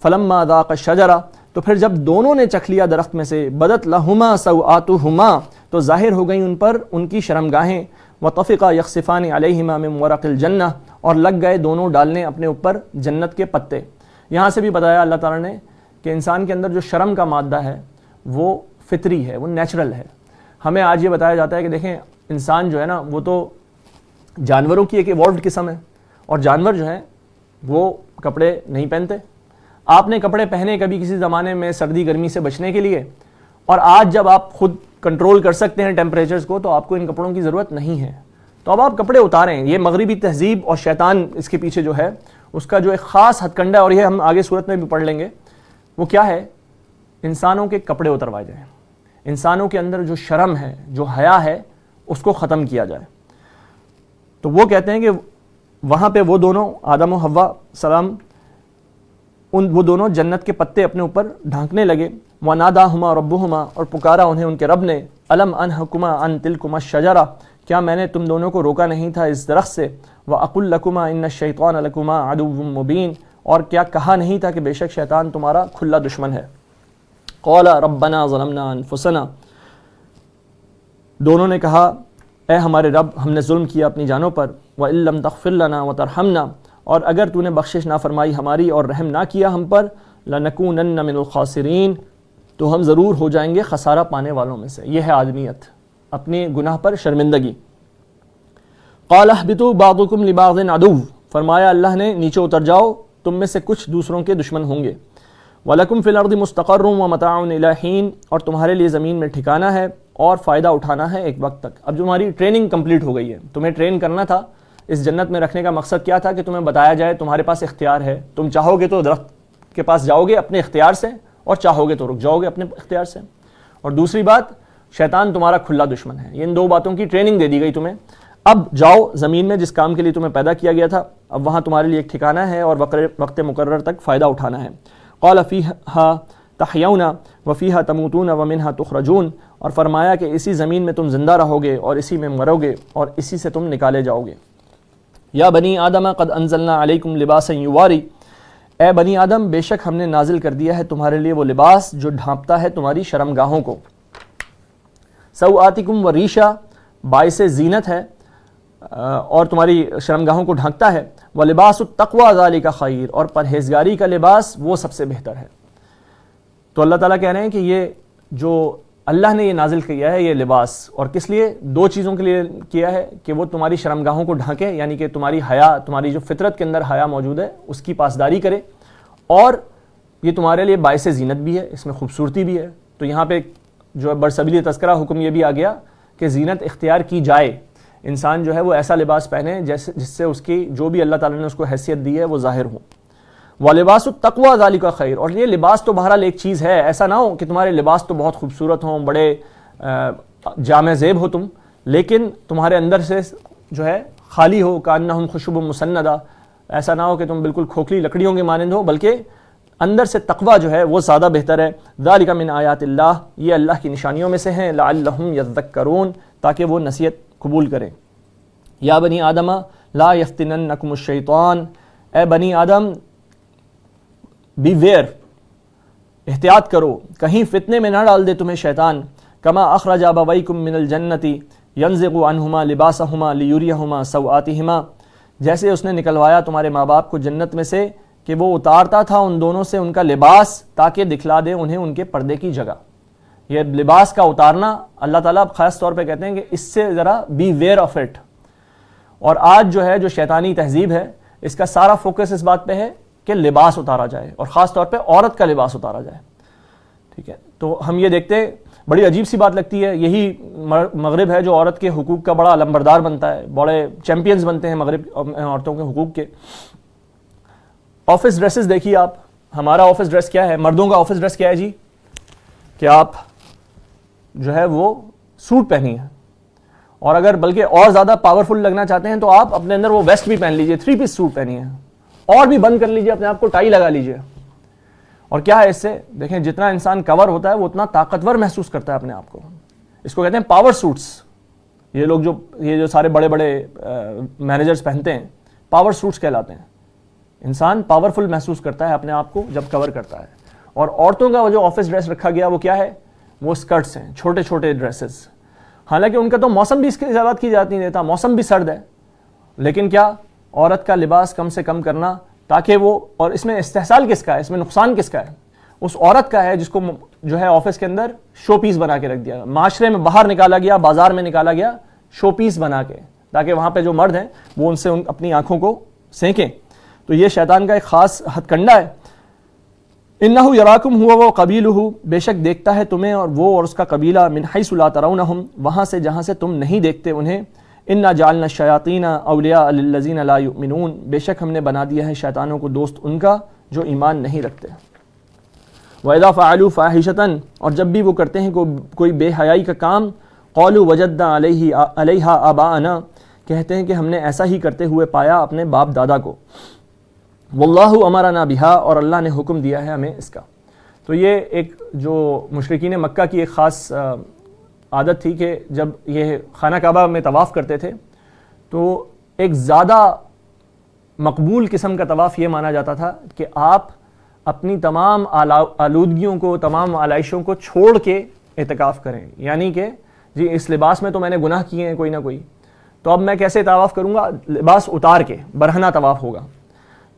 فَلَمَّا ذَاقَا الشَّجَرَةَ، تو پھر جب دونوں نے چکھ لیا درخت میں سے، بَدَتْ لَهُمَا سَوْآتُهُمَا، تو ظاہر ہو گئیں ان پر ان کی شرمگاہیں، وَطَفِقَا يَخْصِفَانِ عَلَيْهِمَا مِنْ وَرَقِ الْجَنَّةِ، اور لگ گئے دونوں ڈالنے اپنے اوپر جنت کے پتے۔ یہاں سے بھی بتایا اللہ تعالیٰ نے کہ انسان کے اندر جو شرم کا مادہ ہے وہ فطری ہے، وہ نیچرل ہے۔ ہمیں آج یہ بتایا جاتا ہے کہ دیکھیں انسان جو ہے نا وہ تو جانوروں کی ایک ایوالوڈ قسم ہے، اور جانور جو ہیں وہ کپڑے نہیں پہنتے۔ آپ نے کپڑے پہنے کبھی کسی زمانے میں سردی گرمی سے بچنے کے لیے، اور آج جب آپ خود کنٹرول کر سکتے ہیں ٹیمپریچرز کو تو آپ کو ان کپڑوں کی ضرورت نہیں ہے، تو اب آپ کپڑے اتاریں۔ یہ مغربی تہذیب اور شیطان اس کے پیچھے جو ہے اس کا جو ایک خاص ہتھ کنڈا ہے، اور یہ ہم آگے صورت میں بھی پڑھ لیں گے، وہ کیا ہے؟ انسانوں کے کپڑے اتروائے جائیں، انسانوں کے اندر جو شرم ہے، جو حیا ہے، اس کو ختم کیا جائے۔ تو وہ کہتے ہیں کہ وہاں پہ وہ دونوں آدم و حوا سلام، وہ دونوں جنت کے پتے اپنے اوپر ڈھانکنے لگے۔ وَنَادَاهُمَا رَبُّهُمَا، اور پکارا انہیں ان کے رب نے، أَلَمْ أَنْهَكُمَا عَنْ تِلْكُمَا الشَّجَرَةِ، کیا میں نے تم دونوں کو روکا نہیں تھا اس درخت سے؟ وَأَقُلْ لَكُمَا إِنَّ الشَّيْطَانَ لَكُمَا عَدُوٌّ مُّبِينٌ، اور کیا کہا نہیں تھا کہ بے شک شیطان تمہارا کھلا دشمن ہے؟ قَالَ رَبَّنَا ظَلَمْنَا أَنفُسَنَا، دونوں نے کہا اے ہمارے رب ہم نے ظلم کیا اپنی جانوں پر، وَإِن لَّمْ تَغْفِرْ لَنَا وَتَرْحَمْنَا، اور اگر تو نے بخشش نہ فرمائی ہماری اور رحم نہ کیا ہم پر، لَنَكُونَنَّ مِنَ الْخَاسِرِينَ، تو ہم ضرور ہو جائیں گے خسارہ پانے والوں میں سے۔ یہ ہے آدمیت، اپنے گناہ پر شرمندگی۔ قَالَ اهْبِطُوا بَعْضُكُمْ لِبَعْضٍ عَدُوٌّ، فرمایا اللہ نے نیچے اتر جاؤ، تم میں سے کچھ دوسروں کے دشمن ہوں گے۔ وَلَكُمْ فِي الْأَرْضِ مُسْتَقَرٌّ وَمَتَاعٌ إِلَىٰ حِينٍ، اور تمہارے لیے زمین میں ٹھکانہ ہے اور فائدہ اٹھانا ہے ایک وقت تک۔ اب جو ہماری ٹریننگ کمپلیٹ ہو گئی ہے، تمہیں ٹرین کرنا تھا، اس جنت میں رکھنے کا مقصد کیا تھا کہ تمہیں بتایا جائے تمہارے پاس اختیار ہے، تم چاہو گے تو درخت کے پاس جاؤ گے اپنے اختیار سے، اور چاہو گے تو رک جاؤ گے اپنے اختیار سے، اور دوسری بات شیطان تمہارا کھلا دشمن ہے۔ یہ ان دو باتوں کی ٹریننگ دے دی گئی تمہیں۔ اب جاؤ زمین میں جس کام کے لیے تمہیں پیدا کیا گیا تھا، اب وہاں تمہارے لیے ایک ٹھکانہ ہے اور وقت مقرر تک فائدہ اٹھانا ہے۔ قال فیہا تحیون وفیہا تموتون ومنہا تخرجون، اور فرمایا کہ اسی زمین میں تم زندہ رہو گے اور اسی میں مرو گے اور اسی سے تم نکالے جاؤ گے۔ یا بنی آدم قد انزلنا علیکم لباسا یواری، اے بنی آدم بے شک ہم نے نازل کر دیا ہے تمہارے لیے وہ لباس جو ڈھانپتا ہے تمہاری شرمگاہوں کو۔ سوآتکم وریشا، باعث زینت ہے، اور تمہاری شرمگاہوں کو ڈھانکتا ہے. وَلِبَاسُ التَّقْوَىٰ ذَٰلِکَ خَیْرٌ، اور پرہیزگاری کا لباس وہ سب سے بہتر ہے. تو اللہ تعالیٰ کہہ رہے ہیں کہ یہ جو اللہ نے یہ نازل کیا ہے یہ لباس، اور کس لیے؟ دو چیزوں کے لیے کیا ہے کہ وہ تمہاری شرمگاہوں کو ڈھانکے، یعنی کہ تمہاری حیا، تمہاری جو فطرت کے اندر حیا موجود ہے اس کی پاسداری کرے، اور یہ تمہارے لیے باعث زینت بھی ہے، اس میں خوبصورتی بھی ہے. تو یہاں پہ جو برسبیل تذکرہ حکم یہ بھی آ گیا کہ زینت اختیار کی جائے، انسان جو ہے وہ ایسا لباس پہنے جس سے اس کی جو بھی اللہ تعالیٰ نے اس کو حیثیت دی ہے وہ ظاہر ہو. وَلِبَاسُ التَّقْوَىٰ ذَٰلِکَ خَیْرٌ، اور یہ لباس تو بہرحال ایک چیز ہے، ایسا نہ ہو کہ تمہارے لباس تو بہت خوبصورت ہوں، بڑے جامع زیب ہو تم، لیکن تمہارے اندر سے جو ہے خالی ہو، کأنہم خشب مسندہ، ایسا نہ ہو کہ تم بالکل کھوکھلی لکڑیوں کے مانند ہو، بلکہ اندر سے تقویٰ جو ہے وہ زیادہ بہتر ہے. ذَلِکَ مِنْ آیاتِ اللہ، یہ اللہ کی نشانیوں میں سے ہیں. لَعَلَّهُمْ يَذَّکَّرُونَ، تاکہ وہ نصیحت قبول کریں. یا بنی آدم لا یفتننکم الشیطان، اے بنی آدم بی ویئر، احتیاط کرو، کہیں فتنے میں نہ ڈال دے تمہیں شیطان. کما اخرج ابویکم من الجنۃ ینزغ عنہما لباسہما لیریہما سوآتہما، جیسے اس نے نکلوایا تمہارے ماں باپ کو جنت میں سے کہ وہ اتارتا تھا ان دونوں سے ان کا لباس تاکہ دکھلا دے انہیں ان کے پردے کی جگہ. یہ لباس کا اتارنا اللہ تعالیٰ خاص طور پہ کہتے ہیں کہ اس سے ذرا بی ویئر آف اٹ. اور آج جو ہے جو شیطانی تہذیب ہے اس کا سارا فوکس اس بات پہ ہے کہ لباس اتارا جائے، اور خاص طور پہ عورت کا لباس اتارا جائے. ٹھیک ہے، تو ہم یہ دیکھتے ہیں، بڑی عجیب سی بات لگتی ہے. یہی مغرب ہے جو عورت کے حقوق کا بڑا علمبردار بنتا ہے، بڑے چیمپئنز بنتے ہیں مغرب عورتوں کے حقوق کے. آفس ڈریسز دیکھیے آپ، ہمارا آفس ڈریس کیا ہے، مردوں کا آفس ڈریس کیا ہے جی، کہ آپ جو ہے وہ سوٹ پہنی ہے، اور اگر بلکہ اور زیادہ پاورفل لگنا چاہتے ہیں تو آپ اپنے اندر وہ ویسٹ بھی پہن لیجئے، 3 پیس سوٹ پہنی ہے، اور بھی بند کر لیجئے اپنے آپ کو، ٹائی لگا لیجئے. اور کیا ہے اس سے؟ دیکھیں جتنا انسان کور ہوتا ہے وہ اتنا طاقتور محسوس کرتا ہے اپنے آپ کو. اس کو کہتے ہیں پاور سوٹس. یہ لوگ یہ جو سارے بڑے بڑے مینیجرز پہنتے ہیں پاور سوٹس کہلاتے ہیں. انسان پاورفل محسوس کرتا ہے اپنے آپ کو جب کور کرتا ہے. اور عورتوں کا جو آفس ڈریس رکھا گیا وہ کیا ہے؟ وہ اسکرٹس ہیں، چھوٹے چھوٹے ڈریسز. حالانکہ ان کا تو موسم بھی اس کی اجازت کی جاتی نہیں دیتا، موسم بھی سرد ہے، لیکن کیا عورت کا لباس کم سے کم کرنا تاکہ وہ، اور اس میں استحصال کس کا ہے، اس میں نقصان کس کا ہے؟ اس عورت کا ہے جس کو جو ہے آفس کے اندر شو پیس بنا کے رکھ دیا، معاشرے میں باہر نکالا گیا، بازار میں نکالا گیا شو پیس بنا کے، تاکہ وہاں پہ جو مرد ہیں وہ ان سے اپنی آنکھوں کو سینکیں. تو یہ شیطان کا ایک خاص ہتھ کنڈا ہے. انہو یراکم ہوا وقبیلہ، بے شک دیکھتا ہے تمہیں اور وہ اور اس کا قبیلہ، من حیث لا ترونہم، وہاں سے جہاں سے تم نہیں دیکھتے انہیں. انا جعلنا الشیاطین اولیاء للذین لا یؤمنون، بے شک ہم نے بنا دیا ہے شیطانوں کو دوست ان کا جو ایمان نہیں رکھتے. وَإِذَا فَعَلُوا فَاحِشَةً، اور جب بھی وہ کرتے ہیں کوئی بے حیائی کا کام، قَالُوا وَجَدْنَا عَلَيْهَا آبَاءَنَا، کہتے ہیں کہ ہم نے ایسا ہی کرتے ہوئے پایا اپنے باپ دادا کو. واللہ امرنا بہا، اور اللہ نے حکم دیا ہے ہمیں اس کا. تو یہ ایک جو مشرکین مکہ کی ایک خاص عادت تھی کہ جب یہ خانہ کعبہ میں طواف کرتے تھے تو ایک زیادہ مقبول قسم کا طواف یہ مانا جاتا تھا کہ آپ اپنی تمام آلودگیوں کو، تمام آلائشوں کو چھوڑ کے اعتکاف کریں. یعنی کہ جی اس لباس میں تو میں نے گناہ کیے ہیں کوئی نہ کوئی، تو اب میں کیسے طواف کروں گا؟ لباس اتار کے برہنہ طواف ہوگا.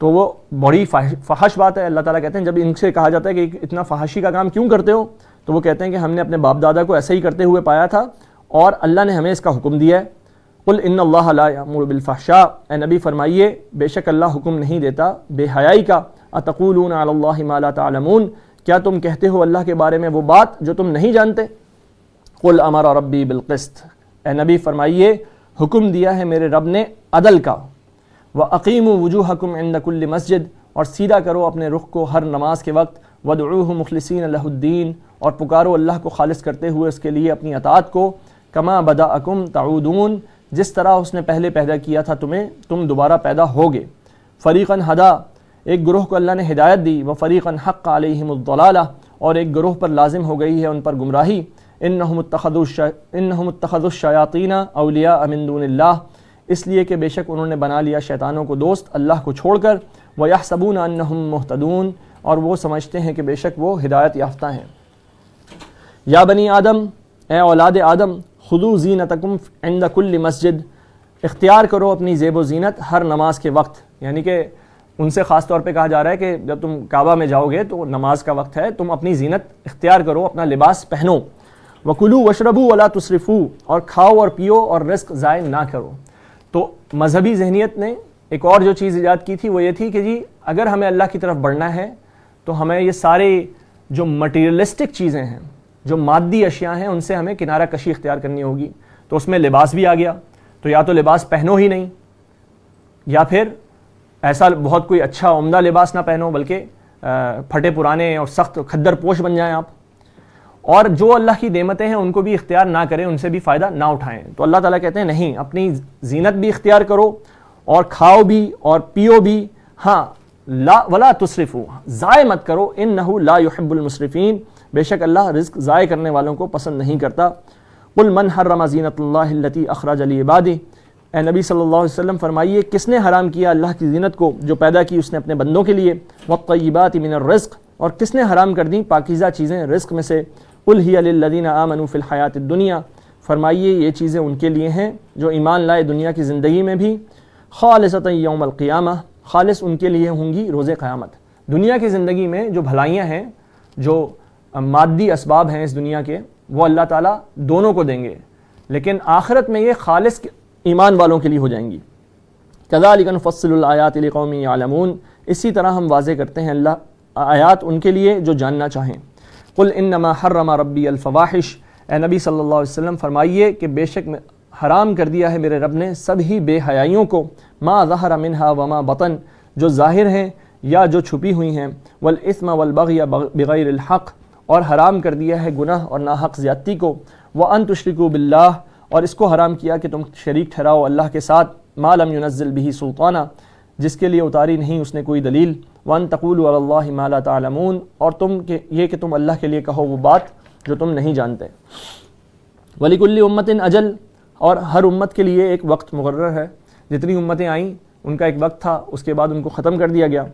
تو وہ بڑی فحش بات ہے. اللہ تعالیٰ کہتے ہیں جب ان سے کہا جاتا ہے کہ اتنا فحاشی کا کام کیوں کرتے ہو، تو وہ کہتے ہیں کہ ہم نے اپنے باپ دادا کو ایسے ہی کرتے ہوئے پایا تھا اور اللہ نے ہمیں اس کا حکم دیا ہے. قل ان اللہ لا یأمر بالفحشاء، اے نبی فرمائیے بے شک اللہ حکم نہیں دیتا بے حیائی کا. اتقولون علی اللہ ما لا تعلمون، کیا تم کہتے ہو اللہ کے بارے میں وہ بات جو تم نہیں جانتے. قل امر ربی بالقسط، اے نبی فرمائیے حکم دیا ہے میرے رب نے عدل کا. وَأَقِيمُوا وُجُوهَكُمْ عِنْدَ كُلِّ مسجد، اور سیدھا کرو اپنے رخ کو ہر نماز کے وقت. وَادْعُوهُ مُخْلِصِينَ لَهُ الدِّينَ، اور پکارو اللہ کو خالص کرتے ہوئے اس کے لیے اپنی اطاعت کو. كَمَا بَدَأَكُمْ تَعُودُونَ، جس طرح اس نے پہلے پیدا کیا تھا تمہیں تم دوبارہ پیدا ہوگے. فَرِيقًا هَدَىٰ، ایک گروہ کو اللہ نے ہدایت دی. وَفَرِيقًا حَقَّ عَلَيْهِمُ الضَّلَالَةُ، اور ایک گروہ پر لازم ہو گئی ہے ان پر گمراہی. إِنَّهُمُ اتَّخَذُوا الشَّيَاطِينَ أَوْلِيَاءَ مِن دُونِ اللَّهِ، اس لیے کہ بے شک انہوں نے بنا لیا شیطانوں کو دوست اللہ کو چھوڑ کر. وَيَحْسَبُونَ أَنَّهُمْ مُهْتَدُونَ، اور وہ سمجھتے ہیں کہ بے شک وہ ہدایت یافتہ ہیں. یا بنی آدم، اے اولاد آدم، خذوا زینتکم عند کل مسجد، اختیار کرو اپنی زیب و زینت ہر نماز کے وقت، یعنی کہ ان سے خاص طور پہ کہا جا رہا ہے کہ جب تم کعبہ میں جاؤ گے تو نماز کا وقت ہے، تم اپنی زینت اختیار کرو، اپنا لباس پہنو، وَكُلُوا وَاشْرَبُوا وَلَا تُسْرِفُوا، اور کھاؤ اور پیو اور رزق ضائع نہ کرو۔ تو مذہبی ذہنیت نے ایک اور جو چیز ایجاد کی تھی وہ یہ تھی کہ جی اگر ہمیں اللہ کی طرف بڑھنا ہے تو ہمیں یہ سارے جو مٹیریلسٹک چیزیں ہیں، جو مادی اشیاء ہیں، ان سے ہمیں کنارہ کشی اختیار کرنی ہوگی۔ تو اس میں لباس بھی آ گیا، تو یا تو لباس پہنو ہی نہیں، یا پھر ایسا بہت کوئی اچھا عمدہ لباس نہ پہنو بلکہ پھٹے پرانے اور سخت کھدر پوش بن جائیں آپ، اور جو اللہ کی نعمتیں ہیں ان کو بھی اختیار نہ کریں، ان سے بھی فائدہ نہ اٹھائیں۔ تو اللہ تعالیٰ کہتے ہیں نہیں، اپنی زینت بھی اختیار کرو اور کھاؤ بھی اور پیو بھی، ہاں لا ولا تسرفوا، ضائع مت کرو، انہ لا يحب المسرفین، بے شک اللہ رزق ضائع کرنے والوں کو پسند نہیں کرتا۔ قل من حرم زینت اللہ التی اخرج لعبادہ، اے نبی صلی اللہ علیہ وسلم فرمائیے کس نے حرام کیا اللہ کی زینت کو جو پیدا کی اس نے اپنے بندوں کے لیے، والطیبات من الرزق، اور کس نے حرام کر دی پاکیزہ چیزیں رزق میں سے، قل ہی للذین آمنوا فی الحیات الدنیا، فرمائیے یہ چیزیں ان کے لیے ہیں جو ایمان لائے دنیا کی زندگی میں بھی، خالصۃ یوم القیامہ، خالص ان کے لیے ہوں گی روز قیامت۔ دنیا کی زندگی میں جو بھلائیاں ہیں، جو مادی اسباب ہیں اس دنیا کے، وہ اللہ تعالیٰ دونوں کو دیں گے، لیکن آخرت میں یہ خالص ایمان والوں کے لیے ہو جائیں گی۔ کذالک نفصل الآیات لقوم یعلمون، اسی طرح ہم واضح کرتے ہیں اللہ آیات ان کے لیے جو جاننا چاہیں۔ قل انما حرم ربی الفواحش، اے نبی صلی اللہ علیہ وسلم فرمائیے کہ بے شک حرام کر دیا ہے میرے رب نے سب ہی بے حیائیوں کو، ما ظہر منہا وما بطن، جو ظاہر ہیں یا جو چھپی ہوئی ہیں، والاثم والبغی بغیر الحق، اور حرام کر دیا ہے گناہ اور ناحق زیادتی کو، وان تشرکوا باللہ، اور اس کو حرام کیا کہ تم شریک ٹھہراؤ اللہ کے ساتھ، ما لم ينزل به سلطانہ، جس کے لیے اتاری نہیں اس نے کوئی دلیل، وان تقولوا علی اللہ ما لا تعلمون، اور تم یہ کہ تم اللہ کے لیے کہو وہ بات جو تم نہیں جانتے۔ ولکل امۃ اجل، اور ہر امت کے لیے ایک وقت مقرر ہے، جتنی امتیں آئیں ان کا ایک وقت تھا، اس کے بعد ان کو ختم کر دیا گیا۔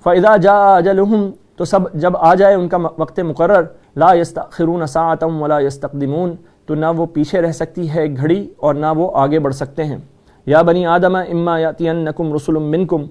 فاذا جاء اجلهم، تو جب آ جائے ان کا وقت مقرر، لا یستأخرون ساعۃ ولا یستقدمون، تو نہ وہ پیچھے رہ سکتی ہے ایک گھڑی اور نہ وہ آگے بڑھ سکتے ہیں۔ یا بنی آدم اما یأتینکم رسل منکم،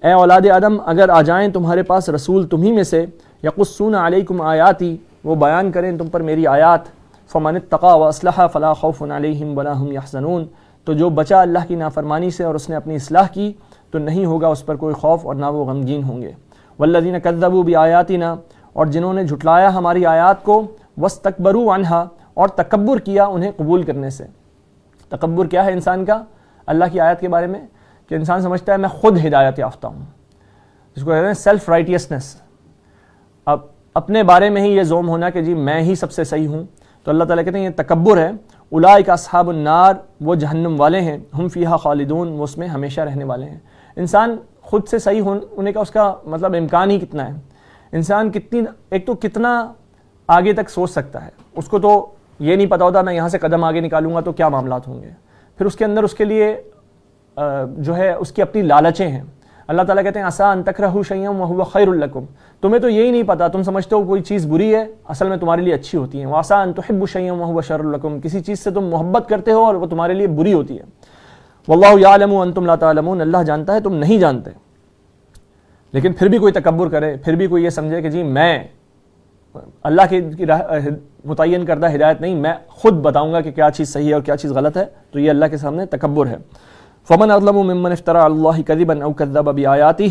اے اولاد آدم اگر آ جائیں تمہارے پاس رسول تمہیں میں سے، یقصون علیکم آیاتی، وہ بیان کریں تم پر میری آیات، فمن اتقى واصلح فلا خوف علیہم ولا هم یحزنون، تو جو بچا اللہ کی نافرمانی سے اور اس نے اپنی اصلاح کی تو نہیں ہوگا اس پر کوئی خوف اور نہ وہ غمگین ہوں گے۔ والذین کذبوا بآیاتنا، اور جنہوں نے جھٹلایا ہماری آیات کو، واستکبروا عنہا، اور تکبر کیا انہیں قبول کرنے سے۔ تکبر کیا ہے انسان کا اللہ کی آیت کے بارے میں؟ کہ انسان سمجھتا ہے میں خود ہدایت یافتہ ہوں، جس کو کہتے ہیں سیلف رائٹیسنس، اب اپنے بارے میں ہی یہ زوم ہونا کہ جی میں ہی سب سے صحیح ہوں۔ تو اللہ تعالیٰ کہتے ہیں یہ تکبر ہے۔ اولئک اصحاب النار، وہ جہنم والے ہیں، ہم فیہا خالدون، وہ اس میں ہمیشہ رہنے والے ہیں۔ انسان خود سے صحیح ہونے کا اس کا مطلب امکان ہی کتنا ہے؟ انسان کتنا آگے تک سوچ سکتا ہے، اس کو تو یہ نہیں پتا ہوتا میں یہاں سے قدم آگے نکالوں گا تو کیا معاملات ہوں گے، پھر اس کے اندر اس کے لیے جو ہے اس کی اپنی لالچیں ہیں۔ اللہ تعالیٰ کہتے ہیں عسیٰ ان تکرہوا شیئا وہو خیر لکم، تمہیں تو یہی نہیں پتا، تم سمجھتے ہو کوئی چیز بری ہے، اصل میں تمہارے لیے اچھی ہوتی ہے۔ وعسیٰ ان تحبوا شیئا وہو شر لکم، کسی چیز سے تم محبت کرتے ہو اور وہ تمہارے لیے بری ہوتی ہے۔ واللہ یعلم وانتم لا تعلمون، اللہ جانتا ہے تم نہیں جانتے۔ لیکن پھر بھی کوئی تکبر کرے، پھر بھی کوئی یہ سمجھے کہ جی میں اللہ کی متعین کردہ ہدایت نہیں، میں خود بتاؤں گا کہ کیا چیز صحیح ہے اور کیا چیز غلط ہے، تو یہ اللہ کے سامنے تکبر ہے۔ فمن اظلم ممن افترى على الله كذبا او كذب بآياته،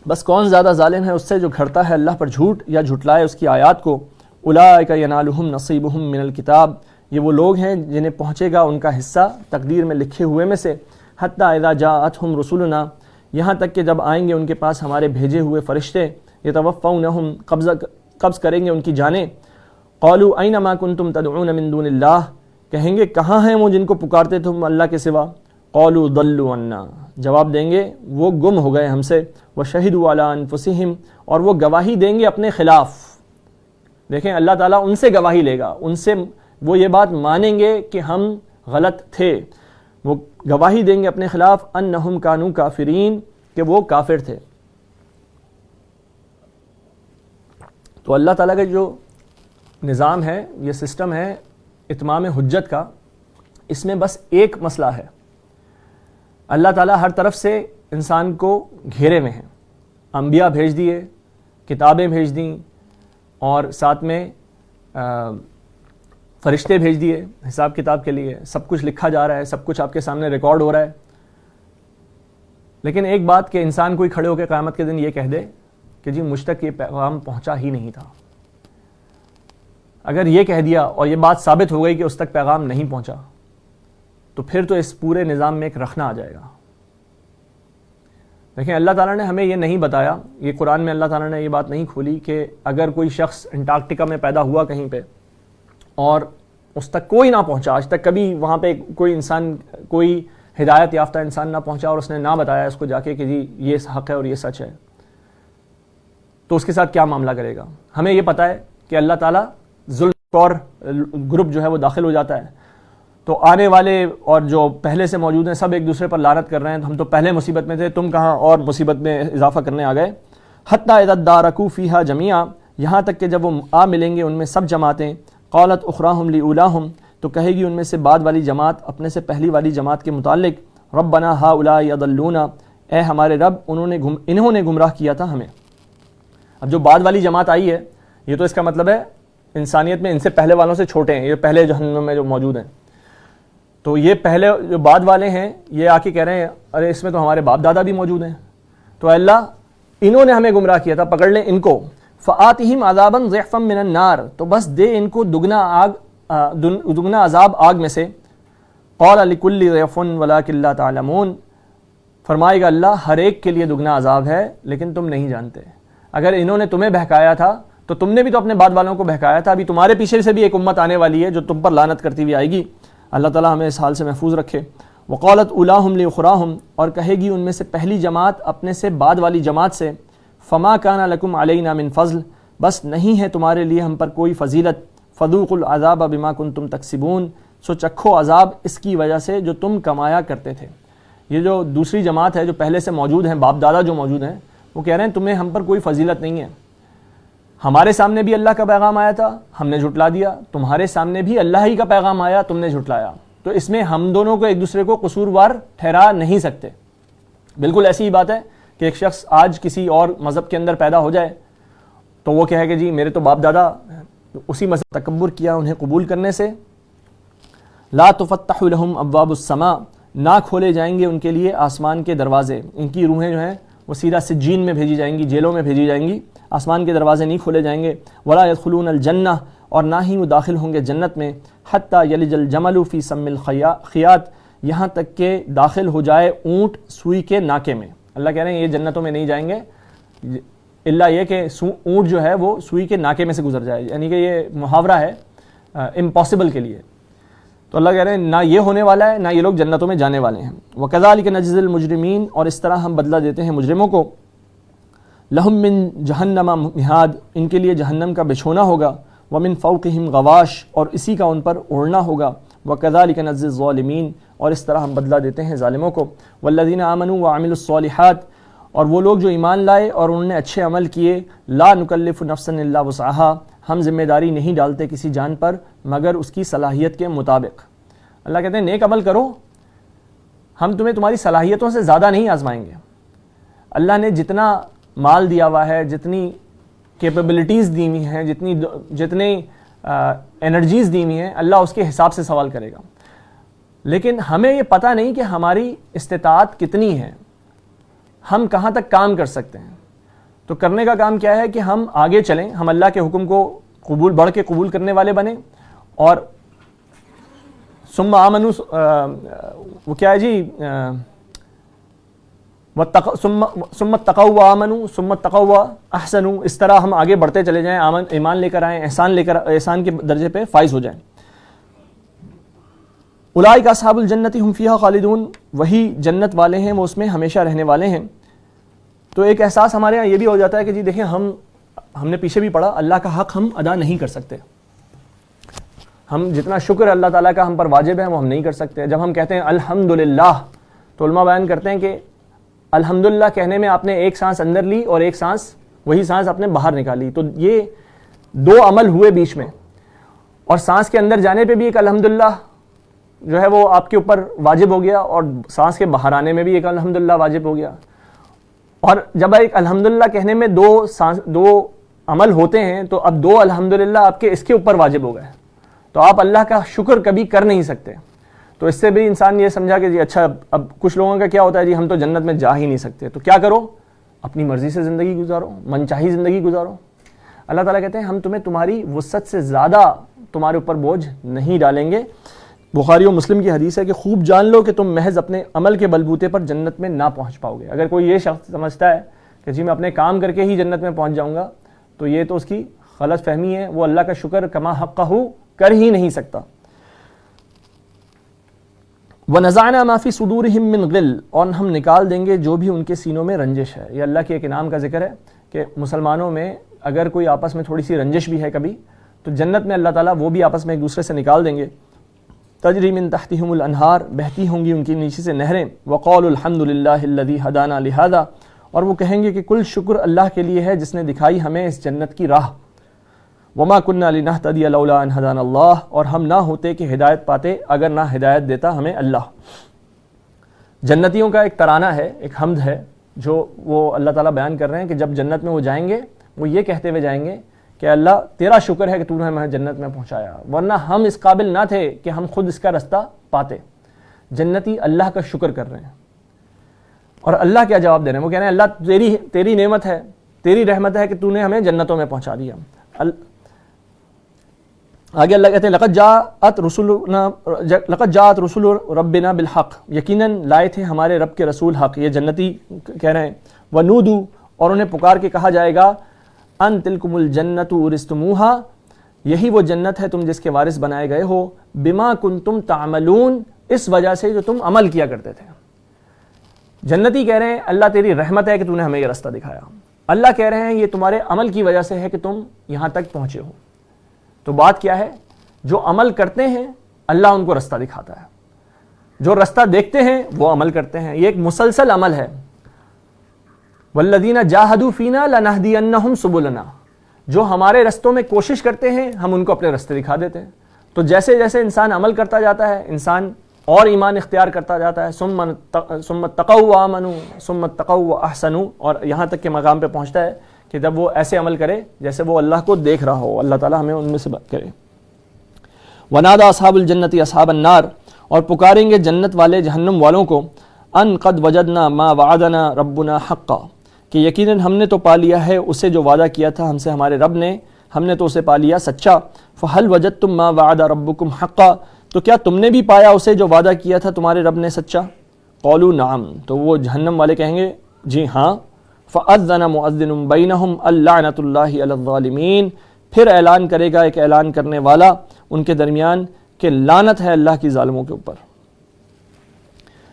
بس کون زیادہ ظالم ہے اس سے جو گھڑتا ہے اللہ پر جھوٹ یا جھٹلائے اس کی آیات کو۔ اولئک ینالهم نصیبهم من الکتاب، یہ وہ لوگ ہیں جنہیں پہنچے گا ان کا حصہ تقدیر میں لکھے ہوئے میں سے، حتی اذا جاءتهم رسلنا، یہاں تک کہ جب آئیں گے ان کے پاس ہمارے بھیجے ہوئے فرشتے، یتوفونہم، قبض کریں گے ان کی جانیں، قالوا این ما کنتم تدعون من دون اللہ، کہیں گے کہاں ہیں وہ جن کو پکارتے تم اللہ کے سوا، قالوا ضلوا عنا، جواب دیں گے وہ گم ہو گئے ہم سے، وشہدوا علی انفسہم، اور وہ گواہی دیں گے اپنے خلاف۔ دیکھیں اللہ تعالیٰ ان سے گواہی لے گا، ان سے وہ یہ بات مانیں گے کہ ہم غلط تھے، وہ گواہی دیں گے اپنے خلاف، انہم کانوا کافرین، کہ وہ کافر تھے۔ تو اللہ تعالیٰ کا جو نظام ہے، یہ سسٹم ہے اتمام حجت کا، اس میں بس ایک مسئلہ ہے اللہ تعالیٰ ہر طرف سے انسان کو گھیرے میں ہیں. انبیاء بھیج دیے, کتابیں بھیج دیں, اور ساتھ میں فرشتے بھیج دیے حساب کتاب کے لیے. سب کچھ لکھا جا رہا ہے, سب کچھ آپ کے سامنے ریکارڈ ہو رہا ہے. لیکن ایک بات کہ انسان کوئی کھڑے ہو کے قیامت کے دن یہ کہہ دے کہ جی مجھ تک یہ پیغام پہنچا ہی نہیں تھا. اگر یہ کہہ دیا اور یہ بات ثابت ہو گئی کہ اس تک پیغام نہیں پہنچا, تو پھر تو اس پورے نظام میں ایک رخنا آ جائے گا. دیکھیں, اللہ تعالیٰ نے ہمیں یہ نہیں بتایا, یہ قرآن میں اللہ تعالیٰ نے یہ بات نہیں کھولی کہ اگر کوئی شخص انٹارکٹیکا میں پیدا ہوا کہیں پہ اور اس تک کوئی نہ پہنچا, آج تک کبھی وہاں پہ کوئی انسان, کوئی ہدایت یافتہ انسان نہ پہنچا اور اس نے نہ بتایا اس کو جا کے کہ جی یہ حق ہے اور یہ سچ ہے, تو اس کے ساتھ کیا معاملہ کرے گا. ہمیں یہ پتہ ہے کہ اللہ تعالیٰ ظلم اور گروپ جو ہے وہ داخل ہو جاتا ہے, تو آنے والے اور جو پہلے سے موجود ہیں سب ایک دوسرے پر لعنت کر رہے ہیں, ہم تو پہلے مصیبت میں تھے, تم کہاں اور مصیبت میں اضافہ کرنے آ گئے. حتی اذا ادارکوا فیہا جمیعا, یہاں تک کہ جب وہ آ ملیں گے ان میں سب جماعتیں. قالت اخراہم لاولاہم, تو کہے گی ان میں سے بعد والی جماعت اپنے سے پہلی والی جماعت کے متعلق, ربنا ہؤلاء یضلونا, اے ہمارے رب انہوں نے گمراہ کیا تھا ہمیں. اب جو بعد والی جماعت آئی ہے, یہ تو اس کا مطلب ہے انسانیت میں ان سے پہلے والوں سے چھوٹے ہیں, یہ پہلے جہنم میں جو موجود ہیں. تو یہ پہلے جو بعد والے ہیں یہ آ کے کہہ رہے ہیں ارے اس میں تو ہمارے باپ دادا بھی موجود ہیں, تو اللہ انہوں نے ہمیں گمراہ کیا تھا, پکڑ لیں ان کو. فآتہم عذابا ضعفا من النار, تو بس دے ان کو دگنا عذاب آگ میں سے. قال لکل ضعف ولکن لا تعلمون, فرمائے گا اللہ ہر ایک کے لیے دگنا عذاب ہے لیکن تم نہیں جانتے. اگر انہوں نے تمہیں بہکایا تھا تو تم نے بھی تو اپنے بعد والوں کو بہکایا تھا, ابھی تمہارے پیچھے سے بھی ایک امت آنے والی ہے جو تم پر لعنت کرتی ہوئی آئے گی. اللہ تعالیٰ ہمیں اس حال سے محفوظ رکھے. وقالت اولاہم لاخراہم, اور کہے گی ان میں سے پہلی جماعت اپنے سے بعد والی جماعت سے, فما کان لکم علینا من فضل, بس نہیں ہے تمہارے لیے ہم پر کوئی فضیلت. فذوقوا العذاب بما کنتم تکسبون, سو چکھو عذاب اس کی وجہ سے جو تم کمایا کرتے تھے. یہ جو دوسری جماعت ہے جو پہلے سے موجود ہیں, باپ دادا جو موجود ہیں, وہ کہہ رہے ہیں تمہیں ہم پر کوئی فضیلت نہیں ہے. ہمارے سامنے بھی اللہ کا پیغام آیا تھا, ہم نے جھٹلا دیا, تمہارے سامنے بھی اللہ ہی کا پیغام آیا, تم نے جھٹلایا. تو اس میں ہم دونوں کو ایک دوسرے کو قصوروار ٹھہرا نہیں سکتے. بالکل ایسی ہی بات ہے کہ ایک شخص آج کسی اور مذہب کے اندر پیدا ہو جائے تو وہ کہے کہ جی میرے تو باپ دادا اسی مذہب, تکبر کیا انہیں قبول کرنے سے. لا تفتح لهم ابواب السماء, نہ کھولے جائیں گے ان کے لیے آسمان کے دروازے. ان کی روحیں جو ہیں وہ سیدھا سجین میں بھیجی جائیں گی, جیلوں میں بھیجی جائیں گی, آسمان کے دروازے نہیں کھولے جائیں گے. ولا يدخلون الجنہ, اور نہ ہی وہ داخل ہوں گے جنت میں. حتی یلج الجمل فی سم الخیاط, یہاں تک کہ داخل ہو جائے اونٹ سوئی کے ناکے میں. اللہ کہہ رہے ہیں یہ جنتوں میں نہیں جائیں گے الا یہ کہ اونٹ جو ہے وہ سوئی کے ناکے میں سے گزر جائے, یعنی کہ یہ محاورہ ہے امپاسبل کے لیے. تو اللہ کہہ رہے ہیں نہ یہ ہونے والا ہے, نہ یہ لوگ جنتوں میں جانے والے ہیں. وَكَذَلِكَ نَجْزِي الْمُجْرِمِينَ, اور اس طرح ہم بدلہ دیتے ہیں مجرموں کو. لَهُم مِّن جَهَنَّمَ مِہَادٌ, ان کے لیے جہنم کا بچھونا ہوگا. وَمِن فَوْقِهِمْ غَوَاشٌ, اور اسی کا ان پر اڑنا ہوگا. وَكَذَلِكَ نَجْزِي الظَّالِمِينَ, اور اس طرح ہم بدلہ دیتے ہیں ظالموں کو. وَالَّذِينَ آمَنُوا وَعَمِلُوا الصَّالِحَاتِ, اور وہ لوگ جو ایمان لائے اور انہوں نے اچھے عمل کیے. لا نکلف نفسا الا وسعها, ہم ذمہ داری نہیں ڈالتے کسی جان پر مگر اس کی صلاحیت کے مطابق. اللہ کہتے ہیں نیک عمل کرو, ہم تمہیں تمہاری صلاحیتوں سے زیادہ نہیں آزمائیں گے. اللہ نے جتنا مال دیا ہوا ہے, جتنی کیپیبلٹیز دی ہوئی ہیں, جتنی انرجیز دی ہوئی ہیں, اللہ اس کے حساب سے سوال کرے گا. لیکن ہمیں یہ پتہ نہیں کہ ہماری استطاعت کتنی ہے, ہم کہاں تک کام کر سکتے ہیں. تو کرنے کا کام کیا ہے کہ ہم آگے چلیں, ہم اللہ کے حکم کو بڑھ کے قبول کرنے والے بنیں. اور ثم آمنوا, وہ کیا ہے جی, ثم اتقوا وآمنوا ثم اتقوا واحسنوا, اس طرح ہم آگے بڑھتے چلے جائیں, ایمان لے کر آئیں, احسان کے درجے پہ فائز ہو جائیں. اولئک اصحاب الجنۃ هم فیہا خالدون, وہی جنت والے ہیں وہ اس میں ہمیشہ رہنے والے ہیں. تو ایک احساس ہمارے یہاں یہ بھی ہو جاتا ہے کہ جی دیکھیں ہم نے پیچھے بھی پڑھا, اللہ کا حق ہم ادا نہیں کر سکتے. ہم جتنا شکر اللہ تعالیٰ کا ہم پر واجب ہے وہ ہم نہیں کر سکتے. جب ہم کہتے ہیں الحمدللہ, تو علماء بیان کرتے ہیں کہ الحمدللہ کہنے میں آپ نے ایک سانس اندر لی اور ایک سانس, وہی سانس آپ نے باہر نکالی, تو یہ دو عمل ہوئے بیچ میں. اور سانس کے اندر جانے پہ بھی ایک الحمدللہ جو ہے وہ آپ کے اوپر واجب ہو گیا, اور سانس کے باہر آنے میں بھی ایک الحمدللہ واجب ہو گیا. اور جب ایک الحمدللہ کہنے میں دو عمل ہوتے ہیں تو اب 2 الحمدللہ آپ کے اس کے اوپر واجب ہو گئے, تو آپ اللہ کا شکر کبھی کر نہیں سکتے. تو اس سے بھی انسان یہ سمجھا کہ جی اچھا, اب کچھ لوگوں کا کیا ہوتا ہے جی ہم تو جنت میں جا ہی نہیں سکتے, تو کیا کرو, اپنی مرضی سے زندگی گزارو, من چاہی زندگی گزارو. اللہ تعالیٰ کہتے ہیں ہم تمہیں تمہاری وسعت سے زیادہ تمہارے اوپر بوجھ نہیں ڈالیں گے. بخاری و مسلم کی حدیث ہے کہ خوب جان لو کہ تم محض اپنے عمل کے بلبوتے پر جنت میں نہ پہنچ پاؤ گے. اگر کوئی یہ شخص سمجھتا ہے کہ جی میں اپنے کام کر کے ہی جنت میں پہنچ جاؤں گا, تو یہ تو اس کی غلط فہمی ہے, وہ اللہ کا شکر کما حقہ کر ہی نہیں سکتا. وَنَزَعْنَا مَا فِي صُدُورِهِم مِّن غِلٍّ, اور ہم نکال دیں گے جو بھی ان کے سینوں میں رنجش ہے. یہ اللہ کے ایک انعام کا ذکر ہے کہ مسلمانوں میں اگر کوئی آپس میں تھوڑی سی رنجش بھی ہے کبھی, تو جنت میں اللہ تعالیٰ وہ بھی آپس میں ایک دوسرے سے نکال دیں گے. تجری من تحتہم الانہار, بہتی ہوں گی ان کی نیچے سے نہریں. وقالوا الحمد للہ الذی ہدانا لہذا, اور وہ کہیں گے کہ کل شکر اللہ کے لیے ہے جس نے دکھائی ہمیں اس جنت کی راہ. وما کننا لنہتدی لولا ان ہدانا اللہ, اور ہم نہ ہوتے کہ ہدایت پاتے اگر نہ ہدایت دیتا ہمیں اللہ. جنتیوں کا ایک ترانہ ہے, ایک حمد ہے جو وہ اللہ تعالیٰ بیان کر رہے ہیں کہ جب جنت میں وہ جائیں گے وہ یہ کہتے ہوئے جائیں گے کہ اللہ تیرا شکر ہے کہ تو نے ہمیں جنت میں پہنچایا, ورنہ ہم اس قابل نہ تھے کہ ہم خود اس کا رستہ پاتے. جنتی اللہ کا شکر کر رہے ہیں, اور اللہ کیا جواب دے رہے ہیں, وہ کہہ رہے ہیں اللہ تیری نعمت ہے, تیری رحمت ہے کہ تو نے ہمیں جنتوں میں پہنچا دیا. آگے اللہ کہتے ہیں لقد جاءت رسول ربنا بالحق, یقیناً لائے تھے ہمارے رب کے رسول حق. یہ جنتی کہہ رہے ہیں. ونودو, اور انہیں پکار کے کہا جائے گا ان تلکم الجنت ورثتموہا, یہی وہ جنت ہے تم جس کے وارث بنائے گئے ہو. بما کنتم تعملون, اس وجہ سے جو تم عمل کیا کرتے تھے. جنتی کہہ رہے ہیں اللہ تیری رحمت ہے کہ تو نے ہمیں یہ رستہ دکھایا. اللہ کہہ رہے ہیں یہ تمہارے عمل کی وجہ سے ہے کہ تم یہاں تک پہنچے ہو. تو بات کیا ہے, جو عمل کرتے ہیں اللہ ان کو رستہ دکھاتا ہے, جو رستہ دیکھتے ہیں وہ عمل کرتے ہیں. یہ ایک مسلسل عمل ہے. والذین جاہدوا فینا لنہدینہم سبلنا, جو ہمارے رستوں میں کوشش کرتے ہیں ہم ان کو اپنے رستے دکھا دیتے ہیں. تو جیسے جیسے انسان عمل کرتا جاتا ہے انسان اور ایمان اختیار کرتا جاتا ہے. ثم اتقوا وآمنوا ثم اتقوا واحسنوا, اور یہاں تک کے مقام پہ پہنچتا ہے کہ جب وہ ایسے عمل کرے جیسے وہ اللہ کو دیکھ رہا ہو. اللہ تعالیٰ ہمیں ان میں سے بات کرے. ونادى اصحاب الجنت اصحاب النار, اور پکاریں گے جنت والے جہنم والوں کو ان قد وجدنا ما وعدنا ربنا حقا, کہ یقیناً ہم نے تو پا لیا ہے اسے جو وعدہ کیا تھا ہم سے ہمارے رب نے, ہم نے تو اسے پا لیا سچا. فہل وجدتم ما وعد ربکم حقا, تو کیا تم نے بھی پایا اسے جو وعدہ کیا تھا تمہارے رب نے سچا. قالوا نعم, تو وہ جہنم والے کہیں گے جی ہاں. فأذن مؤذن بینہم اللعنۃ اللہ علی الظالمین, پھر اعلان کرے گا ایک اعلان کرنے والا ان کے درمیان کہ لعنت ہے اللہ کی ظالموں کے اوپر.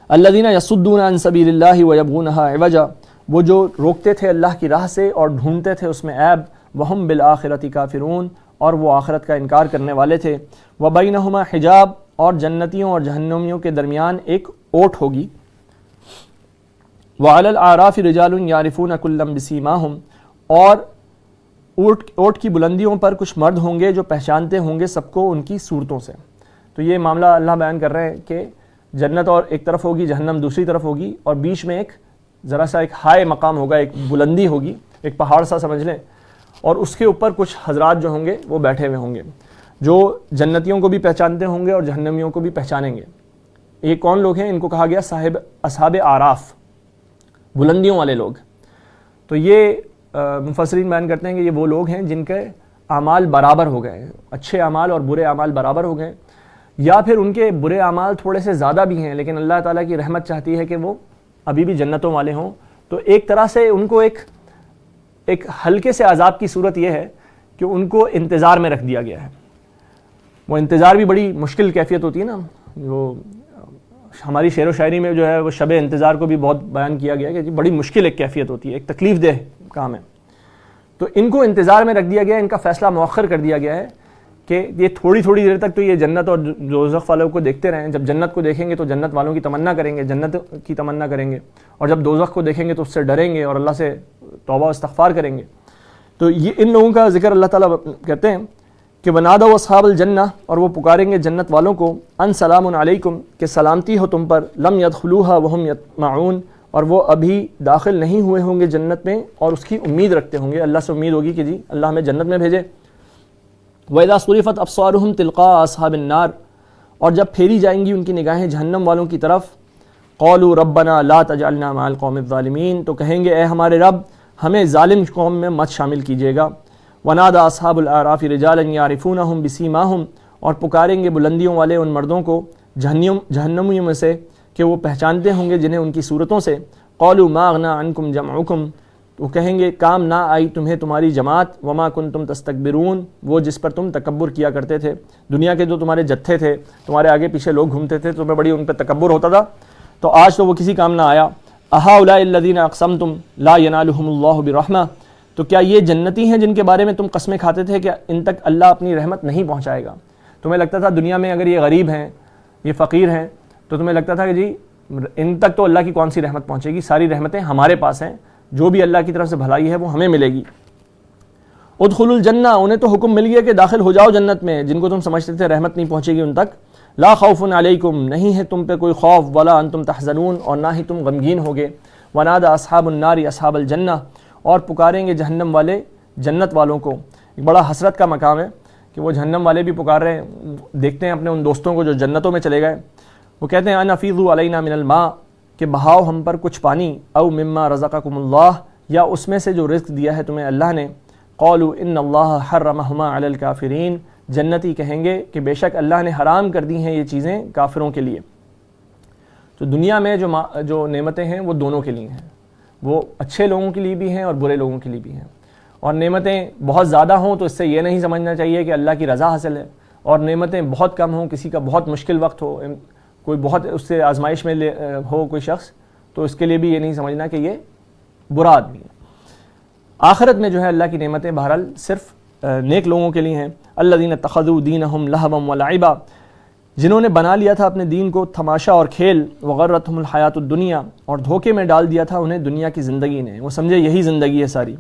الذین یصدون عن سبیل اللہ ویبغونہا عوجا, وہ جو روکتے تھے اللہ کی راہ سے اور ڈھونڈتے تھے اس میں عیب. وہم بالآخرۃ کافرون, اور وہ آخرت کا انکار کرنے والے تھے. وبینہما حجاب, اور جنتیوں اور جہنمیوں کے درمیان ایک اوٹ ہوگی. وعلی الاعراف رجال یعرفون کلا بسیماہم, اور اوٹ کی بلندیوں پر کچھ مرد ہوں گے جو پہچانتے ہوں گے سب کو ان کی صورتوں سے. تو یہ معاملہ اللہ بیان کر رہے ہیں کہ جنت اور ایک طرف ہوگی, جہنم دوسری طرف ہوگی, اور بیچ میں ایک ذرا سا ایک ہائی مقام ہوگا, ایک بلندی ہوگی, ایک پہاڑ سا سمجھ لیں, اور اس کے اوپر کچھ حضرات جو ہوں گے وہ بیٹھے ہوئے ہوں گے جو جنتیوں کو بھی پہچانتے ہوں گے اور جہنمیوں کو بھی پہچانیں گے. یہ کون لوگ ہیں؟ ان کو کہا گیا اصحاب اعراف, بلندیوں والے لوگ. تو یہ مفسرین بیان کرتے ہیں کہ یہ وہ لوگ ہیں جن کے اعمال برابر ہو گئے, اچھے اعمال اور برے اعمال برابر ہو گئے, یا پھر ان کے برے اعمال تھوڑے سے زیادہ بھی ہیں لیکن اللہ تعالیٰ کی رحمت چاہتی ہے کہ وہ ابھی بھی جنتوں والے ہوں. تو ایک طرح سے ان کو ایک ہلکے سے عذاب کی صورت یہ ہے کہ ان کو انتظار میں رکھ دیا گیا ہے. وہ انتظار بھی بڑی مشکل کیفیت ہوتی ہے نا, جو ہماری شعر و شاعری میں جو ہے وہ شب انتظار کو بھی بہت بیان کیا گیا ہے کہ بڑی مشکل ایک کیفیت ہوتی ہے, ایک تکلیف دہ کام ہے. تو ان کو انتظار میں رکھ دیا گیا ہے, ان کا فیصلہ مؤخر کر دیا گیا ہے کہ یہ تھوڑی دیر تک تو یہ جنت اور دوزخ والوں کو دیکھتے رہیں. جب جنت کو دیکھیں گے تو جنت والوں کی تمنا کریں گے, جنت کی تمنا کریں گے, اور جب دوزخ کو دیکھیں گے تو اس سے ڈریں گے اور اللہ سے توبہ و استغفار کریں گے. تو یہ ان لوگوں کا ذکر اللہ تعالیٰ کہتے ہیں کہ ونادوا اصحاب الجنہ، اور وہ پکاریں گے جنت والوں کو، ان سلام علیکم، کہ سلامتی ہو تم پر، لم يدخلوها وهم يطمعون، اور وہ ابھی داخل نہیں ہوئے ہوں گے جنت میں اور اس کی امید رکھتے ہوں گے، اللہ سے امید ہوگی کہ جی اللہ ہمیں جنت میں بھیجے۔ وَإِذَا صُرِفَتْ أَبْصَارُهُمْ تِلْقَاءَ أَصْحَابِ النَّارِ، اور جب پھیری جائیں گی ان کی نگاہیں جہنم والوں کی طرف، قَالُوا رَبَّنَا لَا تَجْعَلْنَا مَعَ الْقَوْمِ الظَّالِمِينَ، تو کہیں گے اے ہمارے رب ہمیں ظالم قوم میں مت شامل کیجیے گا۔ وَنَادَى أَصْحَابُ الْأَعْرَافِ رِجَالًا يَعْرِفُونَهُمْ بِسِيمَاهُمْ، اور پکاریں گے بلندیوں والے ان مردوں کو جہنمیوں میں سے کہ وہ پہچانتے ہوں گے جنہیں ان کی صورتوں سے۔ قَالُوا مَا أَغْنَىٰ عَنْكُمْ جَمْعُكُمْ، وہ کہیں گے کام نہ آئی تمہیں تمہاری جماعت، وما کنتم تستکبرون، وہ جس پر تم تکبر کیا کرتے تھے، دنیا کے جو تمہارے جتھے تھے، تمہارے آگے پیچھے لوگ گھومتے تھے، تمہیں بڑی ان پہ تکبر ہوتا تھا، تو آج تو وہ کسی کام نہ آیا۔ اہؤلاء الذین اقسمتم لا ینالهم اللہ برحمہ، تو کیا یہ جنتی ہیں جن کے بارے میں تم قسمیں کھاتے تھے کہ ان تک اللہ اپنی رحمت نہیں پہنچائے گا؟ تمہیں لگتا تھا دنیا میں اگر یہ غریب ہیں، یہ فقیر ہیں، تو تمہیں لگتا تھا کہ جی ان تک تو اللہ کی کون سی رحمت پہنچے گی، ساری رحمتیں ہمارے پاس ہیں، جو بھی اللہ کی طرف سے بھلائی ہے وہ ہمیں ملے گی۔ ادخلوا الجنہ، انہیں تو حکم مل گیا کہ داخل ہو جاؤ جنت میں، جن کو تم سمجھتے تھے رحمت نہیں پہنچے گی ان تک۔ لا خوف علیکم، نہیں ہے تم پہ کوئی خوف، ولا انتم تحزنون، اور نہ ہی تم غمگین ہوگے۔ ونادى اصحاب النار اصحاب الجنہ، اور پکاریں گے جہنم والے جنت والوں کو۔ ایک بڑا حسرت کا مقام ہے کہ وہ جہنم والے بھی پکار رہے ہیں، دیکھتے ہیں اپنے ان دوستوں کو جو جنتوں میں چلے گئے، وہ کہتے ہیں ان افیضوا علینا من الماء، کہ بہاؤ ہم پر کچھ پانی، او مما رزقکم اللہ، یا اس میں سے جو رزق دیا ہے تمہیں اللہ نے۔ قالوا ان اللہ حرمہما علی الکافرین، جنتی کہیں گے کہ بے شک اللہ نے حرام کر دی ہیں یہ چیزیں کافروں کے لیے۔ تو دنیا میں جو نعمتیں ہیں وہ دونوں کے لیے ہیں، وہ اچھے لوگوں کے لیے بھی ہیں اور برے لوگوں کے لیے بھی ہیں، اور نعمتیں بہت زیادہ ہوں تو اس سے یہ نہیں سمجھنا چاہیے کہ اللہ کی رضا حاصل ہے، اور نعمتیں بہت کم ہوں، کسی کا بہت مشکل وقت ہو، کوئی بہت اس سے آزمائش میں ہو کوئی شخص، تو اس کے لیے بھی یہ نہیں سمجھنا کہ یہ برا آدمی ہے۔ آخرت میں جو ہے اللہ کی نعمتیں بہرحال صرف نیک لوگوں کے لیے ہیں۔ الذین اتخذوا دینہم لہوا ولعبا، جنہوں نے بنا لیا تھا اپنے دین کو تماشا اور کھیل، وغرتہم الحیات الدنیا، اور دھوکے میں ڈال دیا تھا انہیں دنیا کی زندگی نے، وہ سمجھے یہی زندگی ہے ساری۔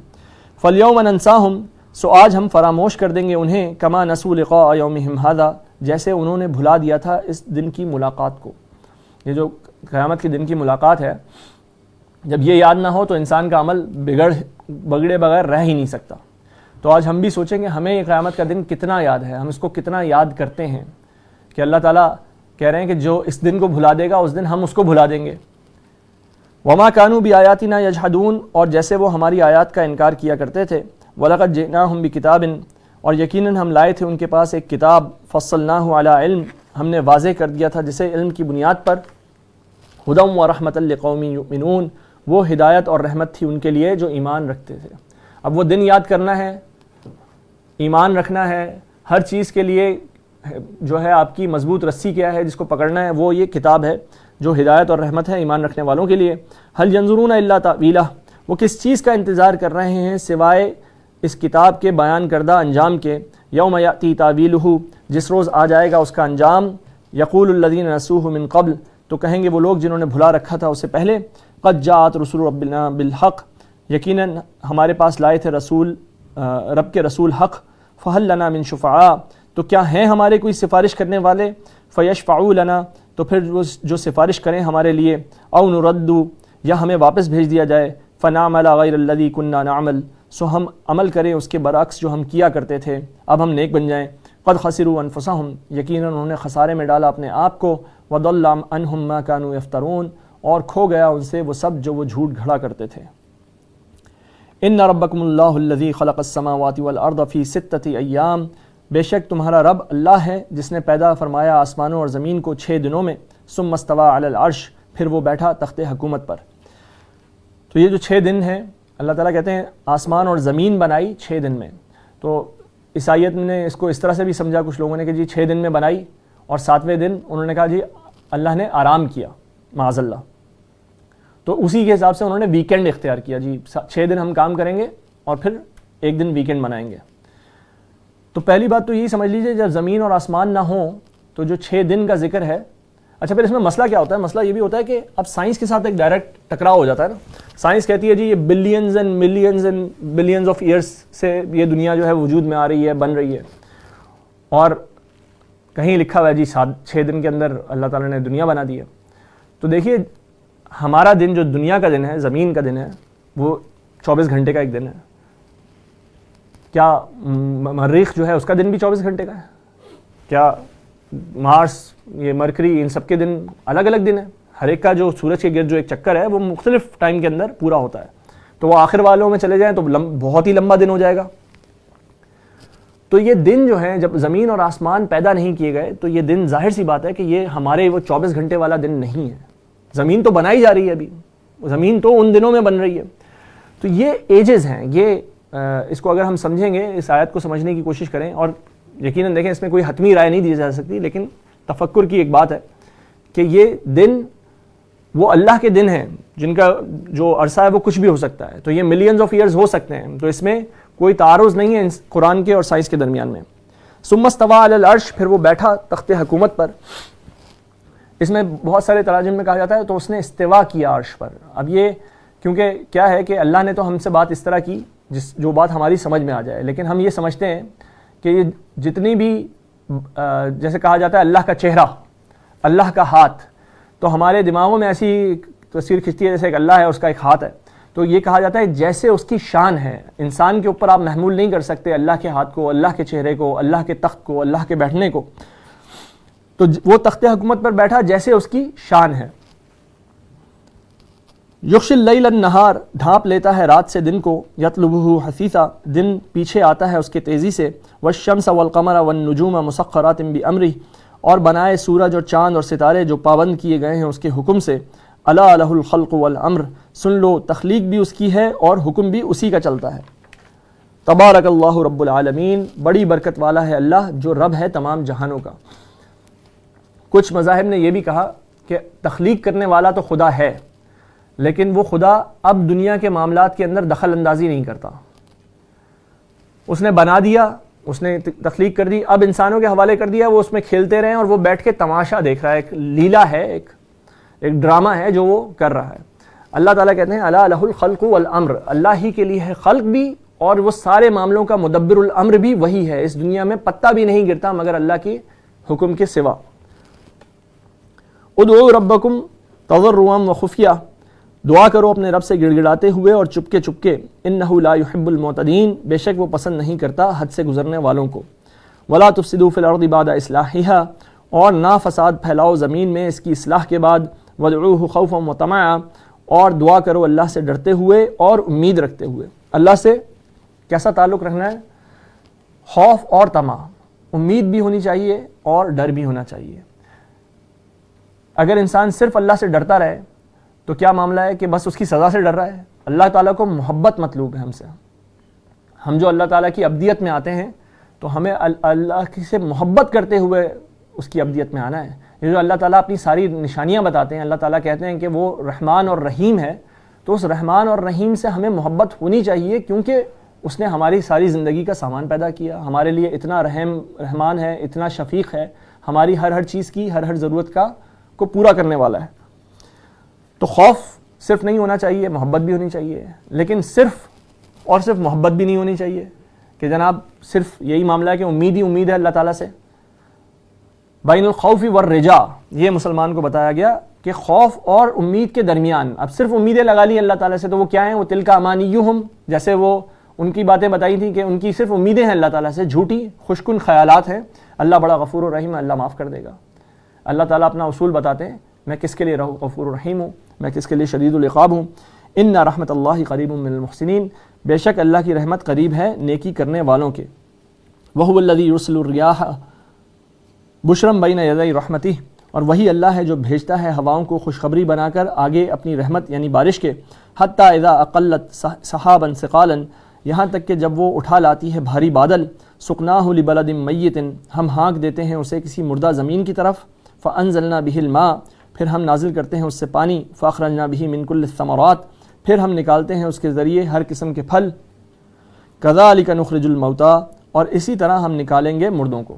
فالیوم ننساہم، سو آج ہم فراموش کر دیں گے انہیں، کما نسوا لقاء یومہم ھذا، جیسے انہوں نے بھلا دیا تھا اس دن کی ملاقات کو۔ یہ جو قیامت کے دن کی ملاقات ہے، جب یہ یاد نہ ہو تو انسان کا عمل بگڑے بغیر رہ ہی نہیں سکتا۔ تو آج ہم بھی سوچیں کہ ہمیں یہ قیامت کا دن کتنا یاد ہے، ہم اس کو کتنا یاد کرتے ہیں، کہ اللہ تعالیٰ کہہ رہے ہیں کہ جو اس دن کو بھلا دے گا اس دن ہم اس کو بھلا دیں گے۔ وما كانوا بآیاتنا یجحدون، اور جیسے وہ ہماری آیات کا انکار کیا کرتے تھے۔ وَلَقَدْ جِئْنَاهُمْ بِكِتَابٍ، اور یقیناً ہم لائے تھے ان کے پاس ایک کتاب، فصلناہ علی علم، ہم نے واضح کر دیا تھا جسے علم کی بنیاد پر، ہدی ورحمۃ لقوم یؤمنون، وہ ہدایت اور رحمت تھی ان کے لیے جو ایمان رکھتے تھے۔ اب وہ دن یاد کرنا ہے، ایمان رکھنا ہے، ہر چیز کے لیے جو ہے آپ کی مضبوط رسی کیا ہے جس کو پکڑنا ہے، وہ یہ کتاب ہے جو ہدایت اور رحمت ہے ایمان رکھنے والوں کے لیے۔ هل ينظرون الا تاویلہ، وہ کس چیز کا انتظار کر رہے ہیں سوائے اس کتاب کے بیان کردہ انجام کے۔ یوم یاتی تاویلہ، جس روز آ جائے گا اس کا انجام۔ یقول الذین نسوہ من قبل، تو کہیں گے وہ لوگ جنہوں نے بھلا رکھا تھا اس سے پہلے، قد جاءت رسول ربنا بالحق، یقیناً ہمارے پاس لائے تھے رب کے رسول حق۔ فہل لنا من شفعاء، تو کیا ہیں ہمارے کوئی سفارش کرنے والے؟ فیشفعوا لنا، تو پھر وہ جو سفارش کریں ہمارے لیے۔ او نرد، یا ہمیں واپس بھیج دیا جائے۔ فنعمل غیر الذی کنا نعمل، سو ہم عمل کریں اس کے برعکس جو ہم کیا کرتے تھے، اب ہم نیک بن جائیں۔ قد خسروا انفسہم، یقیناً انہوں نے خسارے میں ڈالا اپنے آپ کو۔ وضل عنہم ما كانوا یفترون، اور کھو گیا ان سے وہ سب جو وہ جھوٹ گھڑا کرتے تھے۔ ان ربکم اللہ الذی خلق السماوات والارض فی 6 ایام، بے شک تمہارا رب اللہ ہے جس نے پیدا فرمایا آسمانوں اور زمین کو 6 دنوں میں۔ ثم استوى علی العرش، پھر وہ بیٹھا تخت حکومت پر۔ تو یہ جو 6 دن ہیں، اللہ تعالیٰ کہتے ہیں آسمان اور زمین بنائی 6 دن میں۔ تو اس آیت نے اس کو اس طرح سے بھی سمجھا کچھ لوگوں نے کہ جی 6 دن میں بنائی، اور 7ویں دن انہوں نے کہا جی اللہ نے آرام کیا، معاذ اللہ، تو اسی کے حساب سے انہوں نے ویکینڈ اختیار کیا، جی 6 دن ہم کام کریں گے اور پھر ایک دن ویکینڈ بنائیں گے۔ تو پہلی بات تو یہی سمجھ لیجئے، جب زمین اور آسمان نہ ہوں تو جو 6 دن کا ذکر ہے، اچھا پھر اس میں مسئلہ کیا ہوتا ہے؟ مسئلہ یہ بھی ہوتا ہے کہ اب سائنس کے ساتھ ایک ڈائریکٹ ٹکراؤ ہو جاتا ہے نا۔ سائنس کہتی ہے جی یہ billions and millions and billions of years سے یہ دنیا جو ہے وجود میں آ رہی ہے، بن رہی ہے، اور کہیں لکھا ہوا ہے جی 6 دن کے اندر اللہ تعالیٰ نے دنیا بنا دی ہے. تو دیکھیے ہمارا دن جو دنیا کا دن ہے, زمین کا دن ہے, وہ 24 گھنٹے کا ایک دن ہے. کیا مریخ جو ہے اس کا دن بھی 24 گھنٹے کا ہے؟ کیا مارس, یہ مرکری, ان سب کے دن الگ الگ دن ہیں؟ ہر ایک کا جو سورج کے گرد جو ایک چکر ہے وہ مختلف ٹائم کے اندر پورا ہوتا ہے. تو وہ آخر والوں میں چلے جائیں تو بہت ہی لمبا دن ہو جائے گا. تو یہ دن جو ہیں جب زمین اور آسمان پیدا نہیں کیے گئے تو یہ دن ظاہر سی بات ہے کہ یہ ہمارے وہ 24 گھنٹے والا دن نہیں ہے. زمین تو بنائی جا رہی ہے, ابھی زمین تو ان دنوں میں بن رہی ہے. تو یہ ایجز ہیں, یہ اس کو اگر ہم سمجھیں گے, اس آیت کو سمجھنے کی کوشش کریں, اور یقیناً دیکھیں اس میں کوئی حتمی رائے نہیں دی جا سکتی, لیکن تفکر کی ایک بات ہے کہ یہ دن وہ اللہ کے دن ہیں جن کا جو عرصہ ہے وہ کچھ بھی ہو سکتا ہے. تو یہ ملینز آف ایئرز ہو سکتے ہیں, تو اس میں کوئی تعارض نہیں ہے قرآن کے اور سائنس کے درمیان میں. ثم استوى علی العرش, پھر وہ بیٹھا تخت حکومت پر. اس میں بہت سارے تراجم میں کہا جاتا ہے تو اس نے استوا کیا عرش پر. اب یہ کیونکہ کیا ہے کہ اللہ نے تو ہم سے بات اس طرح کی جو بات ہماری سمجھ میں آ جائے, لیکن ہم یہ سمجھتے ہیں کہ یہ جتنی بھی جیسے کہا جاتا ہے اللہ کا چہرہ, اللہ کا ہاتھ, تو ہمارے دماغوں میں ایسی تصویر کھنچتی ہے جیسے ایک اللہ ہے, اس کا ایک ہاتھ ہے. تو یہ کہا جاتا ہے جیسے اس کی شان ہے, انسان کے اوپر آپ محمول نہیں کر سکتے اللہ کے ہاتھ کو, اللہ کے چہرے کو, اللہ کے تخت کو, اللہ کے بیٹھنے کو. تو وہ تخت حکومت پر بیٹھا جیسے اس کی شان ہے. یغشی اللیل النہار, ڈھانپ لیتا ہے رات سے دن کو, یطلبہ حثیثا, دن پیچھے آتا ہے اس کے تیزی سے, والشمس والقمر والنجوم مسخرات بامرہ, اور بنائے سورج اور چاند اور ستارے جو پابند کیے گئے ہیں اس کے حکم سے. الا لہ الخلق والامر, سن لو تخلیق بھی اس کی ہے اور حکم بھی اسی کا چلتا ہے. تبارک اللہ رب العالمین, بڑی برکت والا ہے اللہ جو رب ہے تمام جہانوں کا. کچھ مذاہب نے یہ بھی کہا کہ تخلیق کرنے والا تو خدا ہے, لیکن وہ خدا اب دنیا کے معاملات کے اندر دخل اندازی نہیں کرتا. اس نے بنا دیا, اس نے تخلیق کر دی, اب انسانوں کے حوالے کر دیا, وہ اس میں کھیلتے رہیں اور وہ بیٹھ کے تماشا دیکھ رہا ہے. ایک لیلا ہے, ایک ڈرامہ ہے جو وہ کر رہا ہے. اللہ تعالیٰ کہتے ہیں الا لہ الخلق والامر, اللہ ہی کے لیے ہے خلق بھی اور وہ سارے معاملوں کا مدبر الامر بھی وہی ہے. اس دنیا میں پتہ بھی نہیں گرتا مگر اللہ کے حکم کے سوا. ادعوا ربکم تضرعا وخفیہ, دعا کرو اپنے رب سے گڑ گڑاتے ہوئے اور چپکے چپکے. انہ لا یحب المعتدین, بے شک وہ پسند نہیں کرتا حد سے گزرنے والوں کو. ولا تفسدوا فی الارض بعد اصلاحها, اور نہ فساد پھیلاؤ زمین میں اس کی اصلاح کے بعد. وادعوہ خوفا وطمعا, اور دعا کرو اللہ سے ڈرتے ہوئے اور امید رکھتے ہوئے. اللہ سے کیسا تعلق رکھنا ہے؟ خوف اور طمع, امید بھی ہونی چاہیے اور ڈر بھی ہونا چاہیے. اگر انسان صرف اللہ سے ڈرتا رہے تو کیا معاملہ ہے کہ بس اس کی سزا سے ڈر رہا ہے. اللہ تعالیٰ کو محبت مطلوب ہے ہم سے. ہم جو اللہ تعالیٰ کی ابدیت میں آتے ہیں تو ہمیں اللہ سے محبت کرتے ہوئے اس کی ابدیت میں آنا ہے. یہ جو اللہ تعالیٰ اپنی ساری نشانیاں بتاتے ہیں, اللہ تعالیٰ کہتے ہیں کہ وہ رحمان اور رحیم ہے, تو اس رحمان اور رحیم سے ہمیں محبت ہونی چاہیے کیونکہ اس نے ہماری ساری زندگی کا سامان پیدا کیا, ہمارے لیے اتنا رحمان ہے, اتنا شفیق ہے, ہماری ہر چیز کی ہر ضرورت کو پورا کرنے والا ہے. تو خوف صرف نہیں ہونا چاہیے, محبت بھی ہونی چاہیے. لیکن صرف محبت بھی نہیں ہونی چاہیے کہ جناب صرف یہی معاملہ ہے کہ امید ہی امید ہے اللہ تعالیٰ سے. بین الخوف والرجاء, یہ مسلمان کو بتایا گیا کہ خوف اور امید کے درمیان اب صرف امیدیں لگا لی اللہ تعالیٰ سے, تو وہ کیا ہیں؟ وہ تلک امانیہم, جیسے وہ ان کی باتیں بتائی تھیں کہ ان کی صرف امیدیں ہیں اللہ تعالیٰ سے, جھوٹی خوشکن خیالات ہیں. اللہ بڑا غفور و رحیم ہے, اللہ معاف کر دے گا. اللہ تعالیٰ اپنا اصول بتاتے ہیں, میں کس کے لیے غفور الرحیم ہوں, میں کس کے لیے شدید العقاب ہوں. ان رحمت اللہ قریب من المحسنین, بے شک اللہ کی رحمت قریب ہے نیکی کرنے والوں کے. وہو الذی یرسل الریاح بشرا بین یدی رحمتہ, اور وہی اللہ ہے جو بھیجتا ہے ہواؤں کو خوشخبری بنا کر آگے اپنی رحمت یعنی بارش کے. حتی اذا اقلت سحابا ثقالا, یہاں تک کہ جب وہ اٹھا لاتی ہے بھاری بادل. سقناہ لبلد میت, ہم ہانک دیتے ہیں اسے کسی مردہ زمین کی طرف. فانزلنا به الماء, پھر ہم نازل کرتے ہیں اس سے پانی. فاخرجنا به من كل الثمرات, پھر ہم نکالتے ہیں اس کے ذریعے ہر قسم کے پھل. کذالک نخرج الموتى, اور اسی طرح ہم نکالیں گے مردوں کو.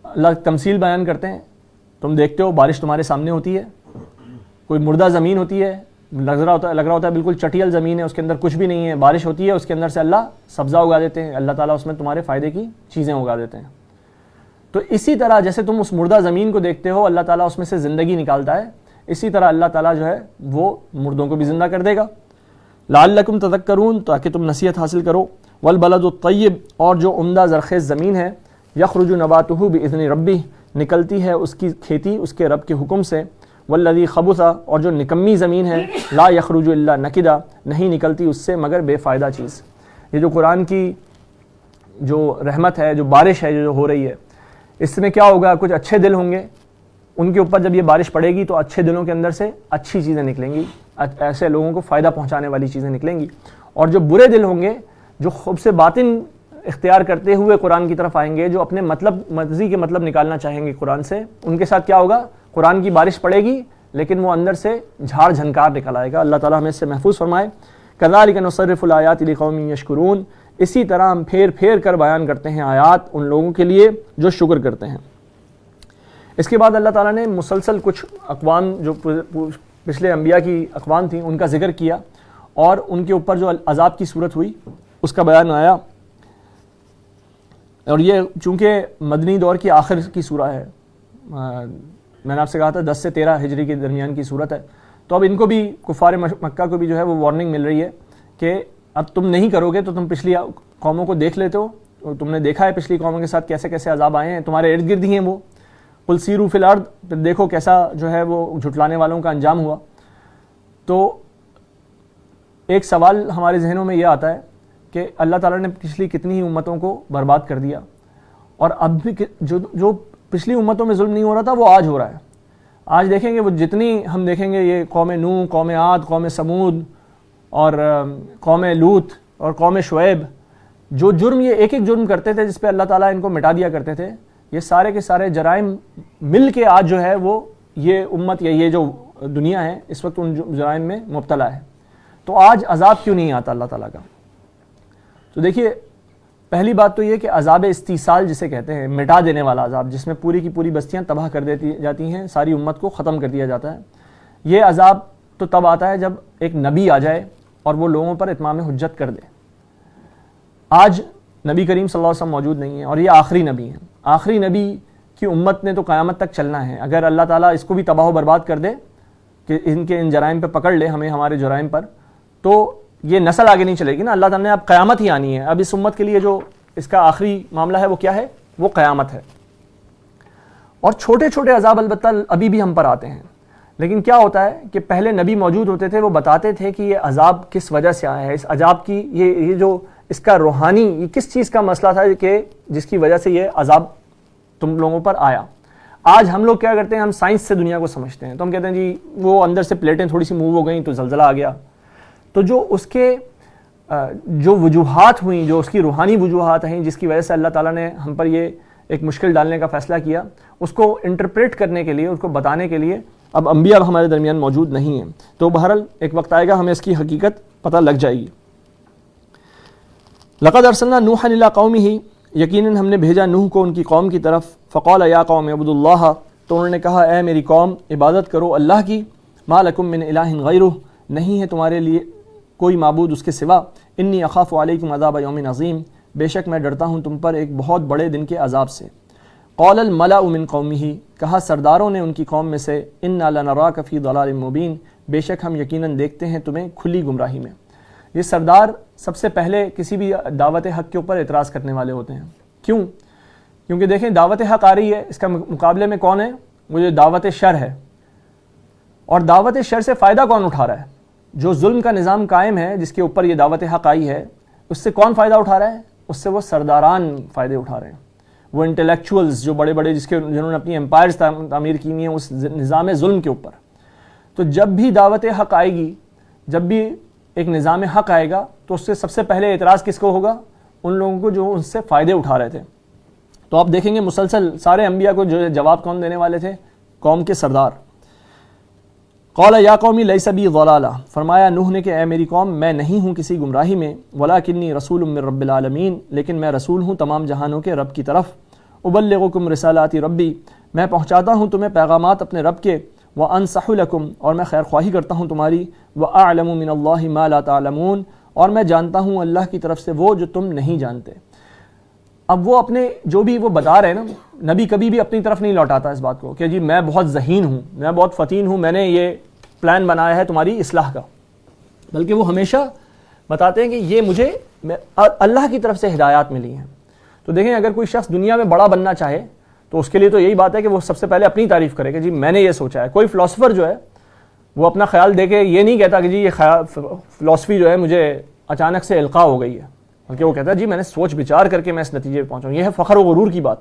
اللہ تمثیل بیان کرتے ہیں, تم دیکھتے ہو بارش تمہارے سامنے ہوتی ہے, کوئی مردہ زمین ہوتی ہے, لگ رہا ہوتا ہے بالکل چٹیل زمین ہے، اس کے اندر کچھ بھی نہیں ہے، بارش ہوتی ہے اس کے اندر سے اللہ سبزہ اگا دیتے ہیں، اللہ تعالیٰ اس میں تمہارے فائدے کی چیزیں اگا دیتے ہیں۔ تو اسی طرح جیسے تم اس مردہ زمین کو دیکھتے ہو، اللہ تعالیٰ اس میں سے زندگی نکالتا ہے، اسی طرح اللہ تعالیٰ جو ہے وہ مردوں کو بھی زندہ کر دے گا۔ لعلکم تذکرون، تاکہ تم نصیحت حاصل کرو۔ والبلد الطیب، اور جو عمدہ زرخیز زمین ہے، یخرج نباتہ باذن ربہ، نکلتی ہے اس کی کھیتی اس کے رب کے حکم سے۔ والذی خبث، اور جو نکمی زمین ہے، لا یخرج الا نکدا، نہیں نکلتی اس سے مگر بے فائدہ چیز۔ یہ جو قرآن کی جو رحمت ہے، جو بارش ہے جو ہو رہی ہے، اس میں کیا ہوگا؟ کچھ اچھے دل ہوں گے، ان کے اوپر جب یہ بارش پڑے گی تو اچھے دلوں کے اندر سے اچھی چیزیں نکلیں گی، ایسے لوگوں کو فائدہ پہنچانے والی چیزیں نکلیں گی۔ اور جو برے دل ہوں گے، جو خوب سے باطن اختیار کرتے ہوئے قرآن کی طرف آئیں گے، جو اپنے مرضی کے مطلب نکالنا چاہیں گے قرآن سے، ان کے ساتھ کیا ہوگا؟ قرآن کی بارش پڑے گی لیکن وہ اندر سے جھاڑ جھنکار نکل آئے گا۔ اللہ تعالیٰ ہمیں اس سے محفوظ فرمائے۔ کذالک نصرف الآیات لقوم یشکرون، اسی طرح ہم پھیر پھیر کر بیان کرتے ہیں آیات ان لوگوں کے لیے جو شکر کرتے ہیں۔ اس کے بعد اللہ تعالیٰ نے مسلسل کچھ اقوام جو پچھلے انبیاء کی اقوام تھیں ان کا ذکر کیا، اور ان کے اوپر جو عذاب کی صورت ہوئی اس کا بیان آیا۔ اور یہ چونکہ مدنی دور کی آخر کی سورہ ہے، میں نے آپ سے کہا تھا 10 سے 13 ہجری کے درمیان کی صورت ہے، تو اب ان کو بھی کفار مکہ کو بھی جو ہے وہ وارننگ مل رہی ہے کہ اب تم نہیں کرو گے تو تم پچھلی قوموں کو دیکھ لیتے ہو، تم نے دیکھا ہے پچھلی قوموں کے ساتھ کیسے کیسے عذاب آئے ہیں، تمہارے ارد گرد ہی ہیں وہ۔ قل سیروا فی الارض، پھر دیکھو کیسا جو ہے وہ جھٹلانے والوں کا انجام ہوا۔ تو ایک سوال ہمارے ذہنوں میں یہ آتا ہے کہ اللہ تعالیٰ نے پچھلی کتنی ہی امتوں کو برباد کر دیا، اور اب بھی جو پچھلی امتوں میں ظلم نہیں ہو رہا تھا وہ آج ہو رہا ہے۔ آج دیکھیں گے وہ جتنی ہم دیکھیں گے یہ قوم نوح، قوم عاد، قوم سمود اور قوم لوط اور قوم شعیب، جو جرم یہ ایک ایک جرم کرتے تھے جس پہ اللہ تعالیٰ ان کو مٹا دیا کرتے تھے، یہ سارے کے سارے جرائم مل کے آج جو ہے وہ یہ امت یا یہ جو دنیا ہے اس وقت ان جرائم میں مبتلا ہے۔ تو آج عذاب کیوں نہیں آتا اللہ تعالیٰ کا؟ تو دیکھیے، پہلی بات تو یہ کہ عذاب استیصال جسے کہتے ہیں، مٹا دینے والا عذاب، جس میں پوری کی پوری بستیاں تباہ کر دیتی جاتی ہیں، ساری امت کو ختم کر دیا جاتا ہے، یہ عذاب تو تب آتا ہے جب ایک نبی آ جائے اور وہ لوگوں پر اتمام حجت کر دے۔ آج نبی کریم صلی اللہ علیہ وسلم موجود نہیں ہے اور یہ آخری نبی ہیں۔ آخری نبی کی امت نے تو قیامت تک چلنا ہے۔ اگر اللہ تعالیٰ اس کو بھی تباہ و برباد کر دے کہ ان کے ان جرائم پہ پکڑ لے ہمیں ہمارے جرائم پر، تو یہ نسل آگے نہیں چلے گی نا۔ اللہ تعالیٰ نے اب قیامت ہی آنی ہے۔ اب اس امت کے لیے جو اس کا آخری معاملہ ہے وہ کیا ہے؟ وہ قیامت ہے۔ اور چھوٹے چھوٹے عذاب البتہ ابھی بھی ہم پر آتے ہیں، لیکن کیا ہوتا ہے کہ پہلے نبی موجود ہوتے تھے، وہ بتاتے تھے کہ یہ عذاب کس وجہ سے آیا ہے، اس عذاب کی یہ جو اس کا روحانی یہ کس چیز کا مسئلہ تھا کہ جس کی وجہ سے یہ عذاب تم لوگوں پر آیا۔ آج ہم لوگ کیا کرتے ہیں؟ ہم سائنس سے دنیا کو سمجھتے ہیں، تو ہم کہتے ہیں جی وہ اندر سے پلیٹیں تھوڑی سی موو ہو گئیں تو زلزلہ آ گیا۔ تو جو اس کے جو وجوہات ہوئیں، جو اس کی روحانی وجوہات ہیں جس کی وجہ سے اللہ تعالیٰ نے ہم پر یہ ایک مشکل ڈالنے کا فیصلہ کیا، اس کو انٹرپریٹ کرنے کے لیے، اس کو بتانے کے لیے اب انبیاء ہمارے درمیان موجود نہیں ہیں۔ تو بہرحال ایک وقت آئے گا ہمیں اس کی حقیقت پتہ لگ جائے گی۔ لقد ارسلنا نوحا الی قومہ، یقیناً ہم نے بھیجا نوح کو ان کی قوم کی طرف۔ فقال یا قوم اعبدوا اللہ، تو انہوں نے کہا اے میری قوم عبادت کرو اللہ کی۔ ما لکم من الہ غیرہ، نہیں ہے تمہارے لیے کوئی معبود اس کے سوا۔ انی اخاف علیکم عذاب یوم عظیم، بے شک میں ڈرتا ہوں تم پر ایک بہت بڑے دن کے عذاب سے۔ قال الملأ من قومہ، کہا سرداروں نے ان کی قوم میں سے، انا لنراک فی ضلال مبین، بے شک ہم یقیناً دیکھتے ہیں تمہیں کھلی گمراہی میں۔ یہ سردار سب سے پہلے کسی بھی دعوت حق کے اوپر اعتراض کرنے والے ہوتے ہیں۔ کیوں؟ کیونکہ دیکھیں دعوت حق آ رہی ہے، اس کا مقابلے میں کون ہے؟ وہ جو دعوت شر ہے، اور دعوت شر سے فائدہ کون اٹھا رہا ہے؟ جو ظلم کا نظام قائم ہے جس کے اوپر یہ دعوت حق آئی ہے، اس سے کون فائدہ اٹھا رہا ہے؟ اس سے وہ سرداران فائدے اٹھا رہے ہیں، وہ انٹلیکچوئلز جو بڑے بڑے جنہوں نے اپنی امپائرز تعمیر کی ہیں اس نظام ظلم کے اوپر۔ تو جب بھی دعوت حق آئے گی، جب بھی ایک نظام حق آئے گا، تو اس سے سب سے پہلے اعتراض کس کو ہوگا؟ ان لوگوں کو جو ان سے فائدے اٹھا رہے تھے۔ تو آپ دیکھیں گے مسلسل سارے انبیاء کو جو جواب کون دینے والے تھے؟ قوم کے سردار۔ قال یا قومی لیس بی ضلالہ، فرمایا نوح نے کہ اے میری قوم میں نہیں ہوں کسی گمراہی میں، ولکنی رسول من رب العالمین، لیکن میں رسول ہوں تمام جہانوں کے رب کی طرف۔ ابلغکم رسالات ربی، میں پہنچاتا ہوں تمہیں پیغامات اپنے رب کے، وَأَنصَحُ لَكُمْ اور میں خیر خواہی کرتا ہوں تمہاری، وَأَعْلَمُ مِنَ اللَّهِ مَا لَا تَعْلَمُونَ اور میں جانتا ہوں اللہ کی طرف سے وہ جو تم نہیں جانتے۔ اب وہ اپنے جو بھی وہ بتا رہے ہیں نا، نبی کبھی بھی اپنی طرف نہیں لوٹاتا اس بات کو کہ جی میں بہت ذہین ہوں، میں بہت فتین ہوں، میں نے یہ پلان بنایا ہے تمہاری اصلاح کا، بلکہ وہ ہمیشہ بتاتے ہیں کہ یہ مجھے اللہ کی طرف سے ہدایات ملی ہیں۔ تو دیکھیں اگر کوئی شخص دنیا میں بڑا بننا چاہے تو اس کے لیے تو یہی بات ہے کہ وہ سب سے پہلے اپنی تعریف کرے کہ جی میں نے یہ سوچا ہے۔ کوئی فلاسفر جو ہے وہ اپنا خیال دے کے یہ نہیں کہتا کہ جی یہ فلاسفی جو ہے مجھے اچانک سے القاء ہو گئی ہے، بلکہ وہ کہتا ہے جی میں نے سوچ بچار کر کے میں اس نتیجے پہ پہنچا ہوں۔ یہ ہے فخر و غرور کی بات۔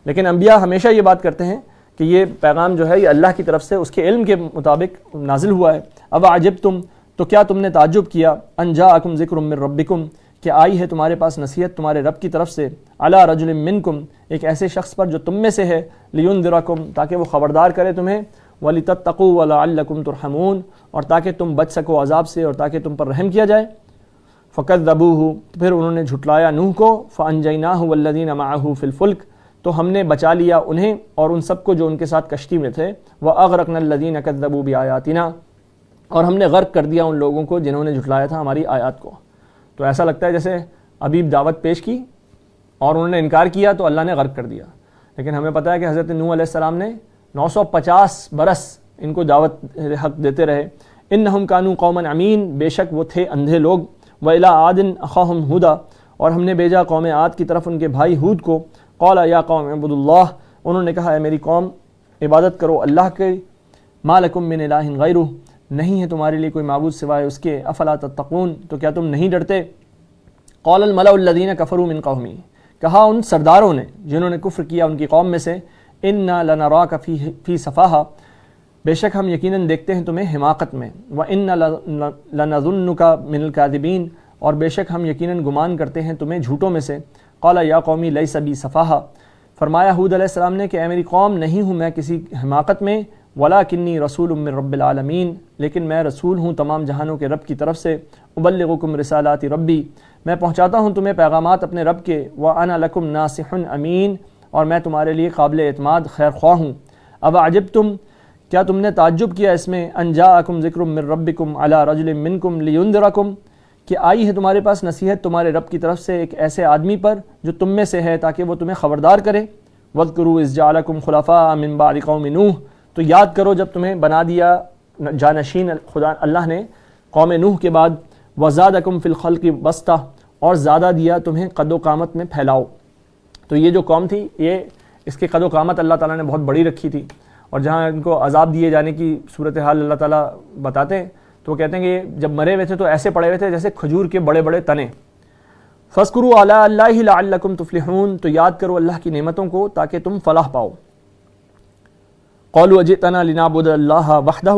لیکن انبیاء ہمیشہ یہ بات کرتے ہیں کہ یہ پیغام جو ہے یہ اللہ کی طرف سے اس کے علم کے مطابق نازل ہوا ہے۔ اب عجبتم تو کیا تم نے تعجب کیا، ان جاءکم ذکر من ربکم کہ آئی ہے تمہارے پاس نصیحت تمہارے رب کی طرف سے، علی رجل منکم ایک ایسے شخص پر جو تم میں سے ہے، لینذرکم تاکہ وہ خبردار کرے تمہیں، ولتتقوا ولعلکم ترحمون اور تاکہ تم بچ سکو عذاب سے اور تاکہ تم پر رحم کیا جائے۔ فکذبوہ پھر انہوں نے جھٹلایا نوح کو، فانجیناہ والذین معہ فی الفلک تو ہم نے بچا لیا انہیں اور ان سب کو جو ان کے ساتھ کشتی میں تھے، واغرقنا الذین کذبوا بآیاتنا اور ہم نے غرق کر دیا ان لوگوں کو جنہوں نے جھٹلایا تھا ہماری آیات کو۔ تو ایسا لگتا ہے جیسے ابھی دعوت پیش کی اور انہوں نے انکار کیا تو اللہ نے غرق کر دیا، لیکن ہمیں پتہ ہے کہ حضرت نوح علیہ السلام نے 950 برس ان کو دعوت حق دیتے رہے۔ انہم کانوا قوما عمین بے شک وہ تھے اندھے لوگ، وإلی عاد اخاہم ھودا اور ہم نے بھیجا قوم عاد کی طرف ان کے بھائی ہود کو، قال یا قوم اعبدوا اللہ انہوں نے کہا اے میری قوم عبادت کرو اللہ کے، ما لکم من الہ غیرہ نہیں ہے تمہارے لیے کوئی معبود سوائے اس کے، افلا تتقون تو کیا تم نہیں ڈرتے۔ قال الملأ الذین کفروا من قومی کہا ان سرداروں نے جنہوں نے کفر کیا ان کی قوم میں سے، انا لنراک فی سفاہہ بے شک ہم یقیناً دیکھتے ہیں تمہیں حماقت میں، وَإِنَّ لَنَظُنُّكَ مِنَ الْكَاذِبِينَ اور بے شک ہم یقیناً گمان کرتے ہیں تمہیں جھوٹوں میں سے۔ قال یا قومی لیس بی سفاہہ فرمایا ہود علیہ السلام نے کہ اے میری قوم نہیں ہوں میں کسی حماقت میں، وَلَكِنِّي رَسُولٌ مِّن رَبِّ الْعَالَمِينَ لیکن میں رسول ہوں تمام جہانوں کے رب کی طرف سے، أُبَلِّغُكُمْ رِسَالَاتِ رَبِّي میں پہنچاتا ہوں تمہیں پیغامات اپنے رب کے، وَأَنَا لَكُمْ نَاصِحٌ أَمِينٌ اور میں تمہارے لیے قابل اعتماد خیر خواہ ہوں۔ اب عجبتم کیا تم نے تعجب کیا اس میں، ان جاءکم ذکر من ربکم علی رجل منکم لینذرکم کہ آئی ہے تمہارے پاس نصیحت تمہارے رب کی طرف سے ایک ایسے آدمی پر جو تم میں سے ہے تاکہ وہ تمہیں خبردار کرے۔ واذکروا اذ جعلکم خلفاء من بعد قوم نوح تو یاد کرو جب تمہیں بنا دیا جانشین خدا اللہ نے قوم نوح کے بعد، وزادکم فی الخلق بسطہ اور زیادہ دیا تمہیں قد و قامت میں پھیلاؤ۔ تو یہ جو قوم تھی یہ اس کی قد و قامت اللہ تعالیٰ نے بہت بڑی رکھی تھی، اور جہاں ان کو عذاب دیے جانے کی صورتحال اللہ تعالیٰ بتاتے ہیں تو وہ کہتے ہیں کہ جب مرے ہوئے تھے تو ایسے پڑے ہوئے تھے جیسے کھجور کے بڑے بڑے تنے۔ فاذکروا آلاء اللہ لعلکم تفلحون تو یاد کرو اللہ کی نعمتوں کو تاکہ تم فلاح پاؤ۔ قالوا اجئتنا لنعبد اللہ وحدہ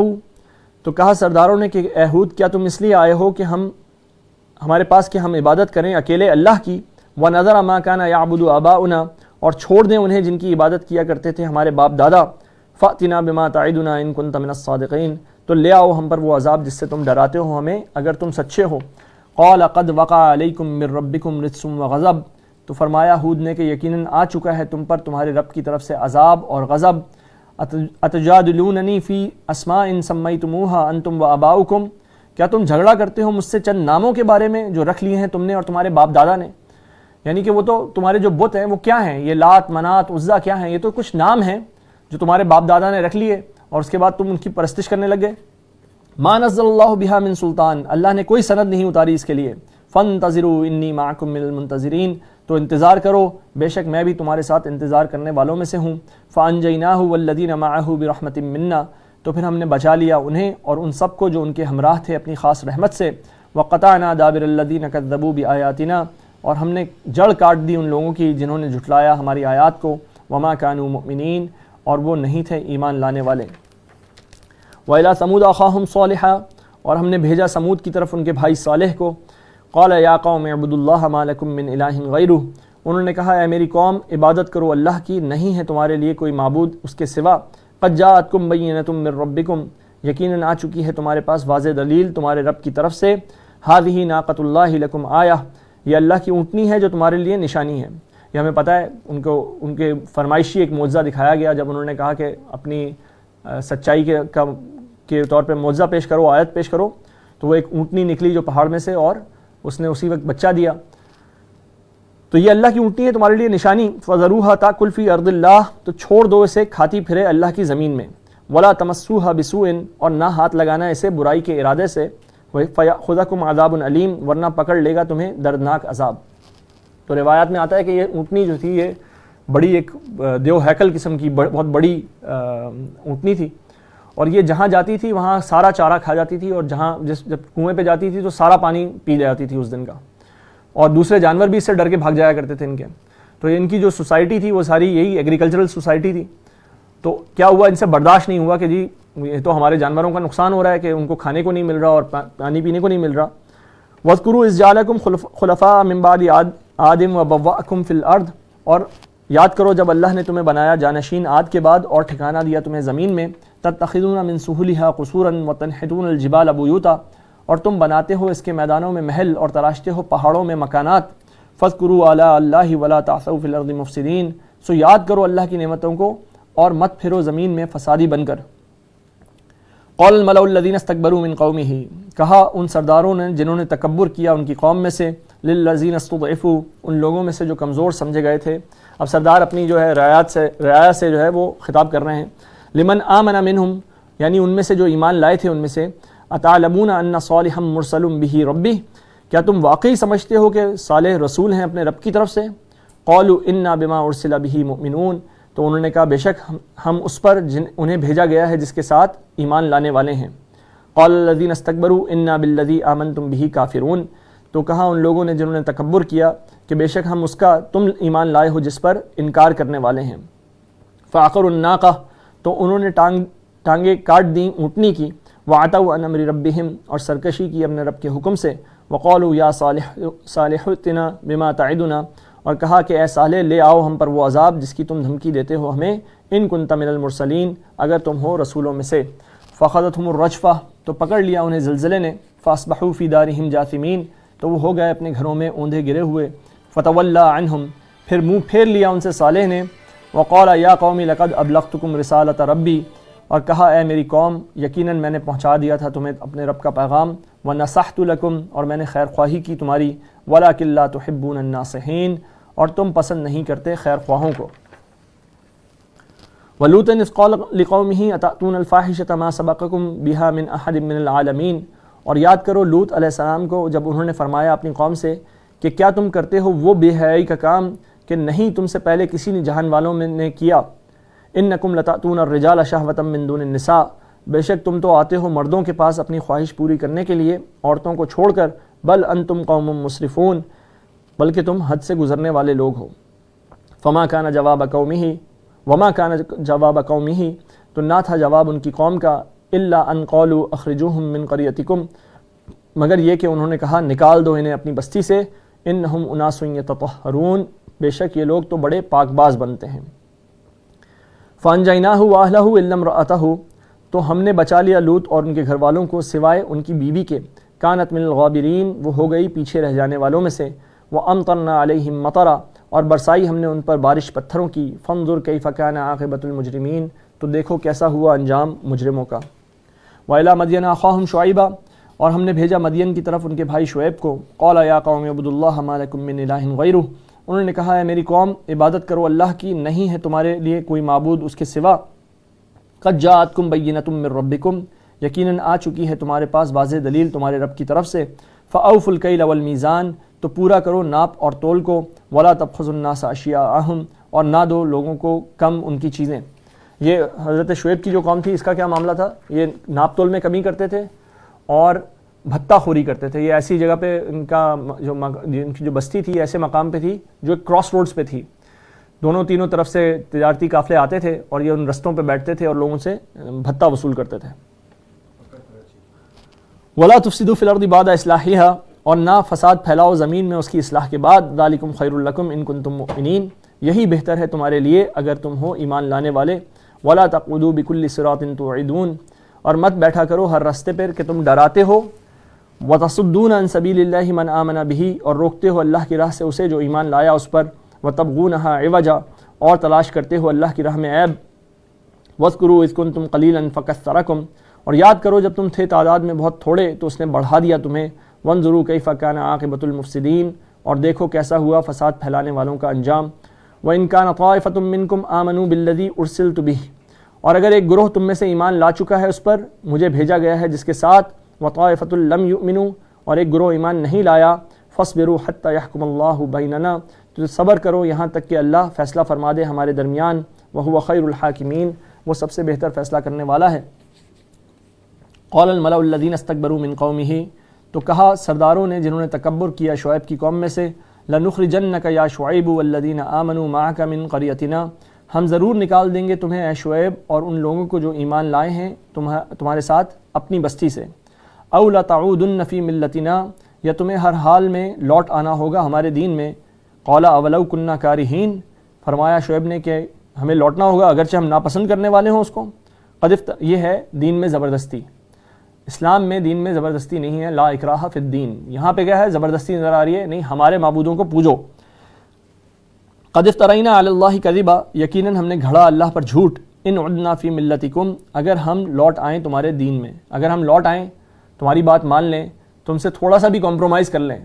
تو کہا سرداروں نے کہ اے ہود کیا تم اس لیے آئے ہو کہ ہمارے پاس کہ ہم عبادت کریں اکیلے اللہ کی، ونذر ما کان یعبد آباؤنا اور چھوڑ دیں انہیں جن کی عبادت کیا کرتے تھے ہمارے باپ دادا، فأتنا بما تعدنا ان كنت من الصادقین تو لے آؤ ہم پر وہ عذاب جس سے تم ڈراتے ہو ہمیں اگر تم سچے ہو۔ قال قد وقع علیکم من ربکم رجس وغضب تو فرمایا ہود نے کہ یقیناً آ چکا ہے تم پر تمہارے رب کی طرف سے عذاب اور غضب۔ اتجادلوننی فی اسماء سمیتموہا انتم وآباؤکم کیا تم جھگڑا کرتے ہو مجھ سے چند ناموں کے بارے میں جو رکھ لیے ہیں تم نے اور تمہارے باپ دادا نے، یعنی کہ وہ تو تمہارے جو بت ہیں وہ کیا ہیں، یہ لات منات عزا کیا ہیں، یہ تو کچھ نام ہیں جو تمہارے باپ دادا نے رکھ لیے اور اس کے بعد تم ان کی پرستش کرنے لگے۔ ما نزل اللہ بہا من سلطان اللہ نے کوئی سند نہیں اتاری اس کے لیے۔ فانتظروا انی معکم من المنتظرین تو انتظار کرو بے شک میں بھی تمہارے ساتھ انتظار کرنے والوں میں سے ہوں۔ فانجیناہ والذین معہ برحمت منا تو پھر ہم نے بچا لیا انہیں اور ان سب کو جو ان کے ہمراہ تھے اپنی خاص رحمت سے۔ وقطعنا دابر الذین کذبوا بآیاتنا اور ہم نے جڑ کاٹ دی ان لوگوں کی جنہوں نے جھٹلایا ہماری آیات کو۔ وما کانوا مؤمنین اور وہ نہیں تھے ایمان لانے والے۔ وإلی ثمود اخاہم صالحا اور ہم نے بھیجا سمود کی طرف ان کے بھائی صالح کو۔ قال یا قوم اعبدوا اللہ ما لکم من الہ غیرہ انہوں نے کہا اے میری قوم عبادت کرو اللہ کی نہیں ہے تمہارے لیے کوئی معبود اس کے سوا۔ قد جاءتکم بینۃ من ربکم یقیناً آ چکی ہے تمہارے پاس واضح دلیل تمہارے رب کی طرف سے۔ ھذہ ناقۃ اللہ لکم آیہ یہ اللہ کی اونٹنی ہے جو تمہارے لیے نشانی ہے۔ یہ ہمیں پتہ ہے ان کے فرمائشی ایک معجزہ دکھایا گیا جب انہوں نے کہا کہ اپنی سچائی کے طور پہ معجزہ پیش کرو، آیت پیش کرو، تو وہ ایک اونٹنی نکلی جو پہاڑ میں سے، اور اس نے اسی وقت بچہ دیا. تو یہ اللہ کی اونٹنی ہے تمہارے لیے نشانی. فَذَرُوهَا تَأْكُلْ فِي أَرْضِ اللَّهِ، تو چھوڑ دو اسے کھاتی پھرے اللہ کی زمین میں. وَلَا تَمَسُّوهَا بِسُوءٍ، اور نہ ہاتھ لگانا اسے برائی کے ارادے سے. فَيَأْخُذَكُمْ عَذَابٌ أَلِيمٌ، ورنہ پکڑ لے گا تمہیں دردناک عذاب. تو روایات میں آتا ہے کہ یہ اونٹنی جو تھی یہ بڑی ایک دیو ہیکل قسم کی بہت بڑی اونٹنی تھی، اور یہ جہاں جاتی تھی وہاں سارا چارہ کھا جاتی تھی، اور جب کنویں پہ جاتی تھی تو سارا پانی پی جاتی تھی اس دن کا، اور دوسرے جانور بھی اس سے ڈر کے بھاگ جایا کرتے تھے ان کے. تو ان کی جو سوسائٹی تھی وہ ساری یہی ایگریکلچرل سوسائٹی تھی. تو کیا ہوا، ان سے برداشت نہیں ہوا کہ جی یہ تو ہمارے جانوروں کا نقصان ہو رہا ہے کہ ان کو کھانے کو نہیں مل رہا اور پانی پینے کو نہیں مل رہا. وَاذْكُرُوا إِذْ جَعَلَكُمْ خُلَفَاءَ مِن بَعْدِ عَادٍ وَبَوَّأَكُمْ فِي الْأَرْضِ، اور یاد کرو جب اللہ نے تمہیں بنایا جانشین عاد کے بعد اور ٹھکانہ دیا تمہیں زمین میں. تَتَّخِذُونَ مِن سُهُولِهَا قُصُورًا وَتَنْحِتُونَ الْجِبَالَ بُيُوتًا، اور تم بناتے ہو اس کے میدانوں میں محل اور تراشتے ہو پہاڑوں میں مکانات. فَاذْكُرُوا آلَاءَ اللَّهِ وَلَا تَعْثَوْا فِي الْأَرْضِ مُفْسِدِينَ، سو یاد کرو اللہ کی نعمتوں کو اور مت پھرو زمین میں فسادی بن کر. قال الملأ الذين استكبروا من قومه، کہا ان سرداروں نے جنہوں نے تکبر کیا ان کی قوم میں سے. للذین استضعفوا، ان لوگوں میں سے جو کمزور سمجھے گئے تھے. اب سردار اپنی جو ہے رعایا سے جو ہے وہ خطاب کر رہے ہیں. لمن آمن منہم، یعنی ان میں سے جو ایمان لائے تھے ان میں سے. اتعلمون ان صالحا مرسل به ربہ، کیا تم واقعی سمجھتے ہو کہ صالح رسول ہیں اپنے رب کی طرف سے. قالوا انا بما ارسل به مؤمنون، تو انہوں نے کہا بے شک ہم اس پر انہیں بھیجا گیا ہے جس کے ساتھ ایمان لانے والے ہیں. قال الذين استكبروا انا بالذي آمنتم به کافرون، تو کہا ان لوگوں نے جنہوں نے تکبر کیا کہ بے شک ہم اس کا تم ایمان لائے ہو جس پر انکار کرنے والے ہیں. فعقروا الناقہ، تو انہوں نے ٹانگیں کاٹ دیں اونٹنی کی. وعتوا عن امر ربهم، اور سرکشی کی اپنے رب کے حکم سے. وقالوا یا صالح ائتنا بما تعدنا، اور کہا کہ اے صالح لے آؤ ہم پر وہ عذاب جس کی تم دھمکی دیتے ہو ہمیں. ان کنت من المرسلین، اگر تم ہو رسولوں میں سے. فاخذتهم الرجفہ، تو پکڑ لیا انہیں زلزلے نے. فاصبحوا فی دارہم جاثمین، تو وہ ہو گئے اپنے گھروں میں اوندھے گرے ہوئے. فتولی عنہم، پھر منہ پھیر لیا ان سے صالح نے. وقال یا قوم لقد ابلغتکم رسالۃ ربی، اور کہا اے میری قوم یقیناً میں نے پہنچا دیا تھا تمہیں اپنے رب کا پیغام. ونصحت لکم، اور میں نے خیر خواہی کی تمہاری. ولکن لا تحبون الناصحین، اور تم پسند نہیں کرتے خیر خواہوں کو. ولوطا اذ قال لقومه اتأتون الفاحشۃ ما سبقکم بها من احد من العالمین، اور یاد کرو لوط علیہ السلام کو جب انہوں نے فرمایا اپنی قوم سے کہ کیا تم کرتے ہو وہ بے حیائی کا کام کہ نہیں تم سے پہلے کسی نے جہان والوں میں نے کیا. انکم لتأتون الرجال شہوۃ من دون النساء، بے شک تم تو آتے ہو مردوں کے پاس اپنی خواہش پوری کرنے کے لیے عورتوں کو چھوڑ کر. بل انتم قوم مسرفون، بلکہ تم حد سے گزرنے والے لوگ ہو. وما کان جواب قومہ، تو نہ تھا جواب ان کی قوم کا. الا ان قالوا اخرجوہم من قریتکم، مگر یہ کہ انہوں نے کہا نکال دو انہیں اپنی بستی سے. انہم اناس یتطہرون، بے شک یہ لوگ تو بڑے پاک باز بنتے ہیں. فانجیناہ واہلہ الا امرأتہ، تو ہم نے بچا لیا لوط اور ان کے گھر والوں کو سوائے ان کی بیوی کے. کانت من الغابرین، وہ ہو گئی پیچھے رہ جانے والوں میں سے. وامطرنا علیہم مطرا، اور برسائی ہم نے ان پر بارش پتھروں کی. فانظر کیف کان عاقبۃ المجرمین، تو دیکھو کیسا ہوا انجام مجرموں کا. وإلی مدین اخاہم شعیبا، اور ہم نے بھیجا مدین کی طرف ان کے بھائی شعیب کو. قال یا قوم اعبدوا اللہ ما لکم من الہ غیرہ، انہوں نے کہا ہے میری قوم عبادت کرو اللہ کی، نہیں ہے تمہارے لیے کوئی معبود اس کے سوا. قد جاءتکم بینۃ من ربکم، یقیناً آ چکی ہے تمہارے پاس واضح دلیل تمہارے رب کی طرف سے. فاوفوا الکیل والمیزان، تو پورا کرو ناپ اور تول کو. ولا تبخسوا الناس اشیاءہم، اور نہ دو لوگوں کو کم ان کی چیزیں. یہ حضرت شعیب کی جو قوم تھی اس کا کیا معاملہ تھا، یہ ناپ تول میں کمی کرتے تھے اور بھتہ خوری کرتے تھے. یہ ایسی جگہ پہ ان کی جو بستی تھی ایسے مقام پہ تھی جو کراس روڈز پہ تھی. دونوں تینوں طرف سے تجارتی قافلے آتے تھے اور یہ ان رستوں پہ بیٹھتے تھے اور لوگوں سے بھتہ وصول کرتے تھے. ولا تفسدوا فی الارض بعد اصلاحها، اور نہ فساد پھیلاؤ زمین میں اس کی اصلاح کے بعد. ذالکم خیر لکم ان کنتم مؤمنین، یہی بہتر ہے تمہارے لیے اگر تم ہو ایمان لانے والے. ولا تقعدوا بكل صراط توعدون، اور مت بیٹھا کرو ہر راستے پر کہ تم ڈراتے ہو. وتصدون عن سبیل اللہ من آمن به، اور روکتے ہو اللہ کی راہ سے اسے جو ایمان لایا اس پر. وتبغونها عوجا، اور تلاش کرتے ہو اللہ کی راہ میں عیب. وَاذْكُرُوا إِذْ كُنْتُمْ قَلِيلًا فَكَثَّرَكُمْ، اور یاد کرو جب تم تھے تعداد میں بہت تھوڑے تو اس نے بڑھا دیا تمہیں. وَانظُرُوا كَيْفَ كَانَ عَاقِبَةُ الْمُفْسِدِينَ، اور دیکھو کیسا ہوا فساد پھیلانے والوں کا انجام. وَإِنْ كَانَ طَائِفَةٌ مِّنْكُمْ آمَنُوا بِالَّذِي أُرْسِلْتُ بِهِ، اور اگر ایک گروہ تم میں سے ایمان لا چکا ہے اس پر مجھے بھیجا گیا ہے جس کے ساتھ، وَطَائِفَةٌ لَمْ يُؤْمِنُوا، اور ایک گروہ ایمان نہیں لایا، فَاصْبِرُوا حَتَّى يَحْكُمَ اللَّهُ بَيْنَنَا، تو صبر کرو یہاں تک کہ اللہ فیصلہ فرما دے ہمارے درمیان. وَهُوَ خَيْرُ الْحَاكِمِينَ، وہ سب سے بہتر فیصلہ کرنے والا ہے. قَالَ الْمَلَأُ الَّذِينَ اسْتَكْبَرُوا مِنْ قَوْمِهِ، تو کہا سرداروں نے جنہوں نے تکبر کیا شعیب کی قوم میں سے، لَنُخْرِجَنَّكَ يَا شُعَيْبُ وَالَّذِينَ آمَنُوا مَعَكَ مِنْ قَرْيَتِنَا، ہم ضرور نکال دیں گے تمہیں اے شعیب اور ان لوگوں کو جو ایمان لائے ہیں تمہارے ساتھ اپنی بستی سے. أَوْ لَتَعُودُنَّ فِي مِلَّتِنَا، یا تمہیں ہر حال میں لوٹ آنا ہوگا ہمارے دین میں. قَالَ أَوَلَوْ كُنَّا كَارِهِينَ، فرمایا شعیب نے کہ ہمیں لوٹنا ہوگا اگرچہ ہم ناپسند کرنے والے ہوں اس کو. یہ ہے دین میں زبردستی. اسلام میں دین میں زبردستی نہیں ہے، لا اکراہ فی الدین. یہاں پہ کیا ہے؟ زبردستی نظر آ رہی ہے، نہیں ہمارے معبودوں کو پوجو. قد افترینا علی اللہ کذبا، یقیناً ہم نے گھڑا اللہ پر جھوٹ. ان عدنا فی ملتکم، اگر ہم لوٹ آئیں تمہارے دین میں، اگر ہم لوٹ آئیں تمہاری بات مان لیں، تم سے تھوڑا سا بھی کمپرومائز کر لیں،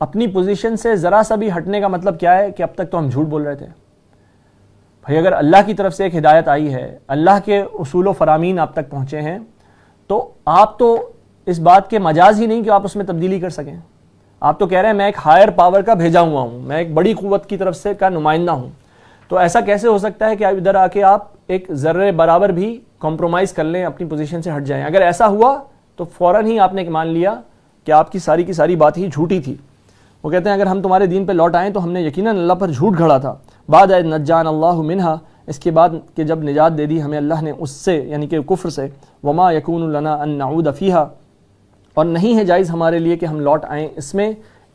اپنی پوزیشن سے ذرا سا بھی ہٹنے کا مطلب کیا ہے کہ اب تک تو ہم جھوٹ بول رہے تھے. بھائی اگر اللہ کی طرف سے ایک ہدایت آئی ہے، اللہ کے اصول و فرامین آپ تک پہنچے ہیں، تو آپ تو اس بات کے مجاز ہی نہیں کہ آپ اس میں تبدیلی کر سکیں. آپ تو کہہ رہے ہیں میں ایک ہائر پاور کا بھیجا ہوا ہوں، میں ایک بڑی قوت کی طرف سے کا نمائندہ ہوں. تو ایسا کیسے ہو سکتا ہے کہ آپ ادھر آ کے آپ ایک ذرے برابر بھی کمپرومائز کر لیں، اپنی پوزیشن سے ہٹ جائیں؟ اگر ایسا ہوا تو فوراً ہی آپ نے مان لیا کہ آپ کی ساری بات ہی جھوٹی تھی. وہ کہتے ہیں اگر ہم تمہارے دین پہ لوٹ آئیں تو ہم نے یقیناً اللہ پر جھوٹ گھڑا تھا. بعد اذ نجانا اللہ منہا، اس کے بعد کہ جب نجات دے دی ہمیں اللہ نے اس سے، یعنی کہ کفر سے. وما یکون لنا ان نعود فیہا، اور نہیں ہے جائز ہمارے لیے کہ ہم لوٹ آئیں اس میں،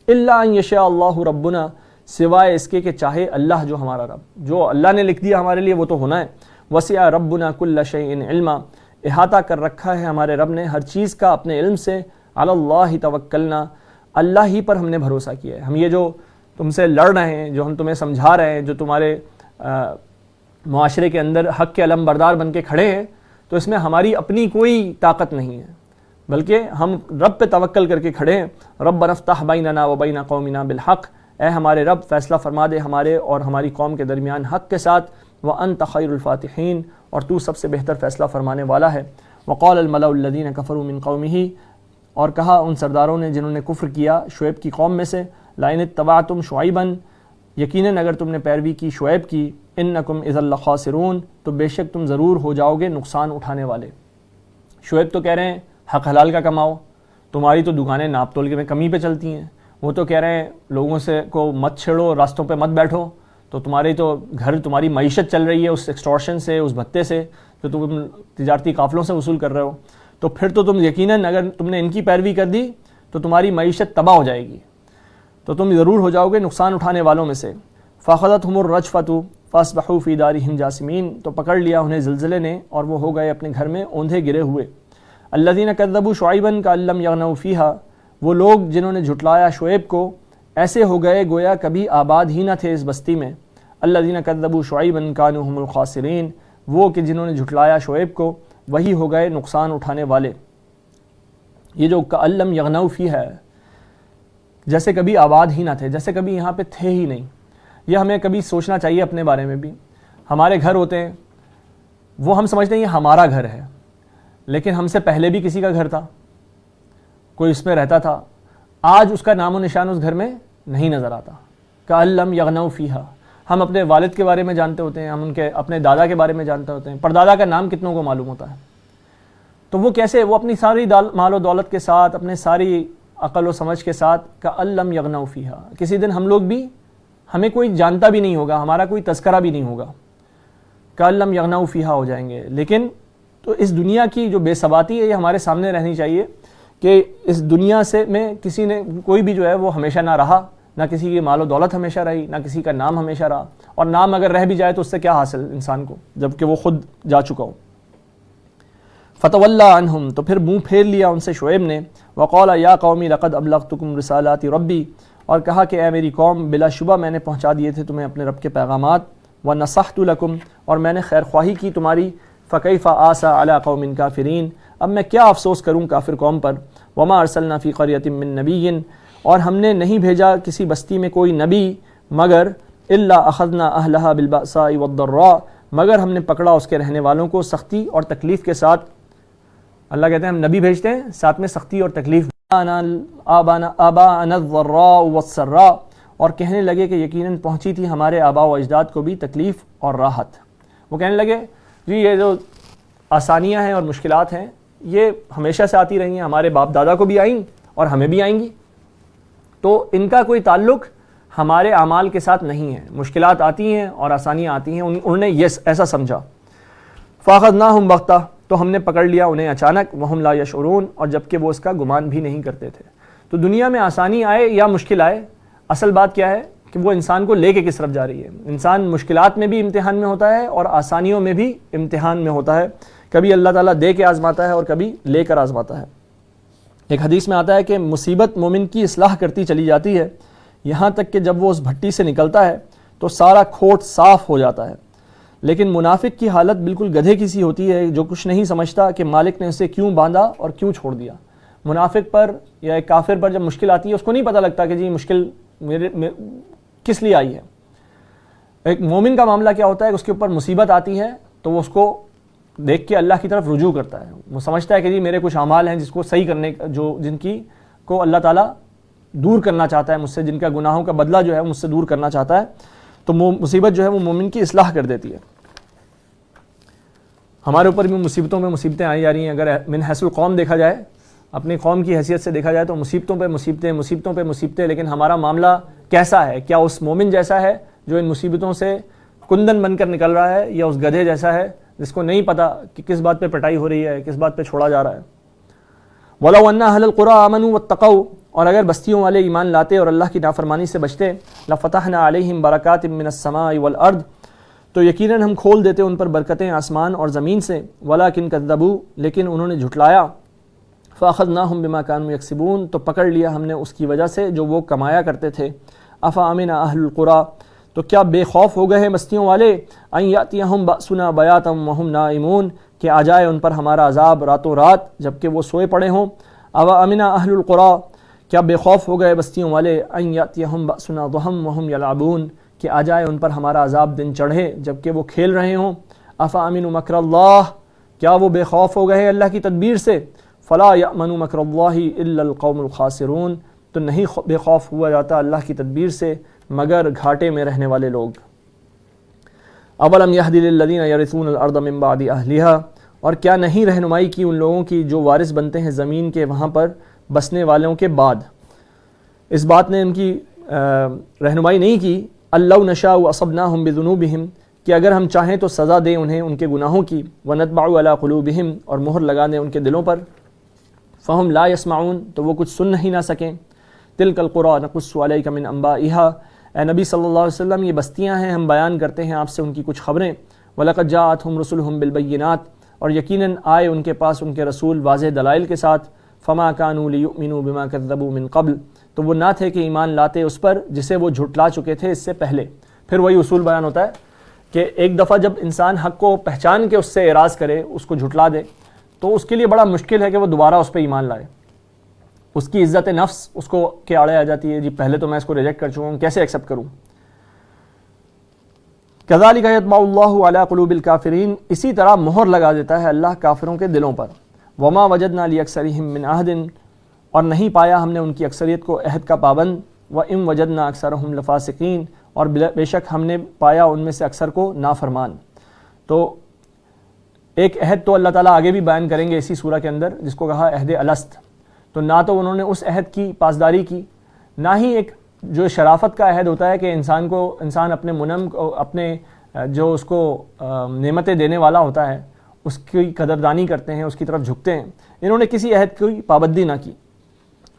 الا ان یشاء اللہ ربنا، سوائے اس کے کہ چاہے اللہ جو ہمارا رب، جو اللہ نے لکھ دیا ہمارے لیے وہ تو ہونا ہے. وسع ربنا کل شیء علما، احاطہ کر رکھا ہے ہمارے رب نے ہر چیز کا اپنے علم سے. علی اللہ توکلنا، اللہ ہی پر ہم نے بھروسہ کیا ہے. ہم یہ جو تم سے لڑ رہے ہیں، جو ہم تمہیں سمجھا رہے ہیں، جو تمہارے معاشرے کے اندر حق کے علم بردار بن کے کھڑے ہیں، تو اس میں ہماری اپنی کوئی طاقت نہیں ہے، بلکہ ہم رب پہ توکل کر کے کھڑے ہیں. ربنا افتح بیننا وبین قومنا بالحق، اے ہمارے رب فیصلہ فرما دے ہمارے اور ہماری قوم کے درمیان حق کے ساتھ. وانت خیر الفاتحین، اور تو سب سے بہتر فیصلہ فرمانے والا ہے. وقال الملأ الذین کفروا من قومہ، اور کہا ان سرداروں نے جنہوں نے کفر کیا شعیب کی قوم میں سے، لئن اتبعتم شعیبا، یقیناً اگر تم نے پیروی کی شعیب کی، انکم اذا لخاسرون، تو بے شک تم ضرور ہو جاؤ گے نقصان اٹھانے والے. شعیب تو کہہ رہے ہیں حق حلال کا کماؤ، تمہاری تو دکانیں ناپ تول کے میں کمی پہ چلتی ہیں. وہ تو کہہ رہے ہیں لوگوں سے کو مت چھیڑو، راستوں پہ مت بیٹھو، تو تمہاری تو گھر تمہاری معیشت چل رہی ہے اس ایکسٹورشن سے، اس بھتے سے جو تم تجارتی قافلوں سے وصول کر رہے ہو. تو پھر تو تم یقیناً اگر تم نے ان کی پیروی کر دی تو تمہاری معیشت تباہ ہو جائے گی، تو تم ضرور ہو جاؤ گے نقصان اٹھانے والوں میں سے. فَأَخَذَتْهُمُ الرَّجْفَةُ فَأَصْبَحُوا فِي دَارِهِمْ جَاثِمِينَ، تو پکڑ لیا انہیں زلزلے نے اور وہ ہو گئے اپنے گھر میں اوندھے گرے ہوئے. الَّذِينَ كَذَّبُوا شُعَيْبًا كَأَن لَّمْ يَغْنَوْا فِيهَا، وہ لوگ جنہوں نے جھٹلایا شعیب کو ایسے ہو گئے گویا کبھی آباد ہی نہ تھے اس بستی میں. الَّذِينَ كَذَّبُوا شُعَيْبًا كَانُوا هُمُ الْخَاسِرِينَ، وہ کہ جنہوں نے جھٹلایا شعیب کو وہی ہو گئے نقصان اٹھانے والے. یہ جو كَأَن لَّمْ يَغْنَوْا فِيهَا، جیسے کبھی آباد ہی نہ تھے، جیسے کبھی یہاں پہ تھے ہی نہیں. یہ ہمیں کبھی سوچنا چاہیے اپنے بارے میں بھی. ہمارے گھر ہوتے ہیں، وہ ہم سمجھتے ہیں یہ ہمارا گھر ہے، لیکن ہم سے پہلے بھی کسی کا گھر تھا، کوئی اس میں رہتا تھا. آج اس کا نام و نشان اس گھر میں نہیں نظر آتا. كَأَن لَّمْ يَغْنَوْا فِيهَا، ہم اپنے والد کے بارے میں جانتے ہوتے ہیں، ہم ان کے اپنے دادا کے بارے میں جانتے ہوتے ہیں، پردادا کا نام کتنوں کو معلوم ہوتا ہے. تو وہ کیسے، وہ اپنی ساری مال و دولت کے ساتھ، اپنے ساری عقل و سمجھ کے ساتھ، كَأَن لَّمْ يَغْنَوْا فِيهَا، کسی دن ہم لوگ بھی، ہمیں کوئی جانتا بھی نہیں ہوگا، ہمارا کوئی تذکرہ بھی نہیں ہوگا، كَأَن لَّمْ يَغْنَوْا فِيهَا ہو جائیں گے. لیکن تو اس دنیا کی جو بے ثباتی ہے یہ ہمارے سامنے رہنی چاہیے کہ اس دنیا سے میں کسی نے کوئی بھی جو ہے وہ ہمیشہ نہ رہا، نہ کسی کی مال و دولت ہمیشہ رہی، نہ کسی کا نام ہمیشہ رہا. اور نام اگر رہ بھی جائے تو اس سے کیا حاصل انسان کو جب کہ وہ خود جا چکا ہو. فَتَوَلَّىٰ عَنْهُمْ، تو پھر منہ پھیر لیا ان سے شعیب نے. وَقَالَ يَا قَوْمِ لَقَدْ أَبْلَغْتُكُمْ رِسَالَاتِ رَبِّي، اور کہا کہ اے میری قوم بلا شبہ میں نے پہنچا دیے تھے تمہیں اپنے رب کے پیغامات. وَنَصَحْتُ لَكُمْ، اور میں نے خیر خواہی کی تمہاری فکیف آسا علی قوم کافرین، اب میں کیا افسوس کروں کافر قوم پر. وما ارسلنا فی قریۃ من نبی، اور ہم نے نہیں بھیجا کسی بستی میں کوئی نبی مگر الا اخذنا اہلها بالبأساء والضراء، مگر ہم نے پکڑا اس کے رہنے والوں کو سختی اور تکلیف کے ساتھ. اللہ کہتے ہیں ہم نبی بھیجتے ہیں ساتھ میں سختی اور تکلیف. آباءنا الضراء والسراء، اور کہنے لگے کہ یقیناً پہنچی تھی ہمارے آباء و اجداد کو بھی تکلیف اور راحت. وہ کہنے لگے جی یہ جو آسانیاں ہیں اور مشکلات ہیں یہ ہمیشہ سے آتی رہی ہیں، ہمارے باپ دادا کو بھی آئیں اور ہمیں بھی آئیں گی، تو ان کا کوئی تعلق ہمارے اعمال کے ساتھ نہیں ہے. مشکلات آتی ہیں اور آسانیاں آتی ہیں، انہوں نے یہ ایسا سمجھا. فاخذناہم بغتہ، تو ہم نے پکڑ لیا انہیں اچانک، وہم لا یشعرون، اور جبکہ وہ اس کا گمان بھی نہیں کرتے تھے. تو دنیا میں آسانی آئے یا مشکل آئے، اصل بات کیا ہے کہ وہ انسان کو لے کے کس طرف جا رہی ہے. انسان مشکلات میں بھی امتحان میں ہوتا ہے اور آسانیوں میں بھی امتحان میں ہوتا ہے. کبھی اللہ تعالیٰ دے کے آزماتا ہے اور کبھی لے کر آزماتا ہے. ایک حدیث میں آتا ہے کہ مصیبت مومن کی اصلاح کرتی چلی جاتی ہے یہاں تک کہ جب وہ اس بھٹی سے نکلتا ہے تو سارا کھوٹ صاف ہو جاتا ہے. لیکن منافق کی حالت بالکل گدھے کی سی ہوتی ہے جو کچھ نہیں سمجھتا کہ مالک نے اسے کیوں باندھا اور کیوں چھوڑ دیا. منافق پر یا ایک کافر پر جب مشکل آتی ہے اس کو نہیں پتہ لگتا کہ جی مشکل میرے کس لیے آئی ہے. ایک مومن کا معاملہ کیا ہوتا ہے کہ اس کے اوپر مصیبت آتی ہے تو وہ اس کو دیکھ کے اللہ کی طرف رجوع کرتا ہے. وہ سمجھتا ہے کہ جی میرے کچھ اعمال ہیں جس کو صحیح کرنے جن کی کو اللہ تعالیٰ دور کرنا چاہتا ہے مجھ سے، جن کا گناہوں کا بدلہ جو ہے مجھ سے دور کرنا چاہتا ہے. تو مصیبت جو ہے وہ مومن کی اصلاح کر دیتی ہے. ہمارے اوپر بھی مصیبتوں میں مصیبتیں آئی جا رہی ہیں. اگر من حیث القوم دیکھا جائے، اپنی قوم کی حیثیت سے دیکھا جائے تو مصیبتوں پہ مصیبتیں. لیکن ہمارا معاملہ کیسا ہے؟ کیا اس مومن جیسا ہے جو ان مصیبتوں سے کندن بن کر نکل رہا ہے، یا اس گدھے جیسا ہے جس کو نہیں پتا کہ کس بات پہ پٹائی ہو رہی ہے، کس بات پہ چھوڑا جا رہا ہے. وَلَوْ أَنَّ أَهْلَ الْقُرَىٰ آمَنُوا وَاتَّقَوْا، اور اگر بستیوں والے ایمان لاتے اور اللہ کی نافرمانی سے بچتے، لَفَتَحْنَا عَلَيْهِمْ بَرَكَاتٍ مِّنَ السَّمَاءِ وَالْأَرْضِ، تو یقیناً ہم کھول دیتے ان پر برکتیں آسمان اور زمین سے. وَلَكِنْ كَذَّبُوا، لیکن انہوں نے جھٹلایا. فَأَخَذْنَاهُمْ بِمَا كَانُوا يَكْسِبُونَ، تو پکڑ لیا ہم نے اس کی وجہ سے جو وہ کمایا کرتے تھے. أَفَأَمِنَ أَهْلُ الْقُرَىٰ، تو کیا بے خوف ہو گئے ہیں بستیوں والے، أَن يَأْتِيَهُمْ بَأْسُنَا بَيَاتًا وَهُمْ نَائِمُونَ، کہ آ جائے ان پر ہمارا عذاب راتوں رات جبکہ وہ سوئے پڑے ہوں. أَوَأَمِنَ أَهْلُ الْقُرَىٰ، کیا بے خوف ہو گئے بستیوں والے، أَن يَأْتِيَهُمْ بَأْسُنَا ضُحًى وَهُمْ يَلْعَبُونَ، کہ آ جائے ان پر ہمارا عذاب دن چڑھے جبکہ وہ کھیل رہے ہوں. أَفَأَمِنُوا مَكْرَ اللَّهِ، کیا وہ بے خوف ہو گئے ہیں اللہ کی تدبیر سے. فَلَا يَأْمَنُ مَكْرَ اللَّهِ إِلَّا الْقَوْمُ الْخَاسِرُونَ، تو نہیں بے خوف ہوا جاتا اللہ کی تدبیر سے مگر گھاٹے میں رہنے والے لوگ. أَوَلَمْ يَهْدِ لِلَّذِينَ يَرِثُونَ الْأَرْضَ مِن بَعْدِ أَهْلِهَا، اور کیا نہیں رہنمائی کی ان لوگوں کی جو وارث بنتے ہیں زمین کے وہاں پر بسنے والوں کے بعد. اس بات نے ان کی رہنمائی نہیں کی. اللَّوْ نَشَاءُ أَصَبْنَاهُمْ بِذُنُوبِهِمْ، کہ اگر ہم چاہیں تو سزا دیں انہیں ان کے گناہوں کی. وَنَطْبَعُ عَلَىٰ قُلُوبِهِمْ، اور مہر لگا دیں ان کے دلوں پر. فَهُمْ لَا يَسْمَعُونَ، تو وہ کچھ سن ہی نہ سکیں. تِلْكَ الْقُرَىٰ نَقُصُّ عَلَيْكَ مِنْ أَنبَائِهَا، اے نبی صلی اللہ علیہ وسلم یہ بستیاں ہیں ہم بیان کرتے ہیں آپ سے ان کی کچھ خبریں. وَلَقَدْ جَاءَتْهُمْ رُسُلُهُمْ بِالْبَيِّنَاتِ، اور یقیناً آئے ان کے پاس ان کے رسول واضح دلائل کے ساتھ. فَمَا كَانُوا لِيُؤْمِنُوا بِمَا كَذَّبُوا مِن قَبْلُ، تو وہ نہ تھے کہ ایمان لاتے اس پر جسے وہ جھٹلا چکے تھے اس سے پہلے. پھر وہی اصول بیان ہوتا ہے کہ ایک دفعہ جب انسان حق کو پہچان کے اس سے اعراض کرے، اس کو جھٹلا دے، تو اس کے لیے بڑا مشکل ہے کہ وہ دوبارہ اس پہ ایمان لائے. اس کی عزت نفس اس کو کے آڑے آ جاتی ہے، جی پہلے تو میں اس کو ریجیکٹ کر چکا ہوں، کیسے ایکسیپٹ کروں. كَذَلِكَ يَطْبَعُ اللَّهُ عَلَىٰ قُلُوبِ الْكَافِرِينَ، اسی طرح مہر لگا دیتا ہے اللہ کافروں کے دلوں پر. وَمَا وَجَدْنَا لِأَكْثَرِهِم مِّنْ عَهْدٍ، اور نہیں پایا ہم نے ان کی اکثریت کو عہد کا پابند. وَإِن وَجَدْنَا أَكْثَرَهُمْ لَفَاسِقِينَ، اور بے شک ہم نے پایا ان میں سے اکثر کو نافرمان. تو ایک عہد تو اللہ تعالیٰ آگے بھی بیان کریں گے اسی سورہ کے اندر جس کو کہا عہد الست. تو نہ تو انہوں نے اس عہد کی پاسداری کی، نہ ہی ایک جو شرافت کا عہد ہوتا ہے کہ انسان اپنے منعم کو، اپنے جو اس کو نعمتیں دینے والا ہوتا ہے اس کی قدردانی کرتے ہیں، اس کی طرف جھکتے ہیں. انہوں نے کسی عہد کی پابندی نہ کی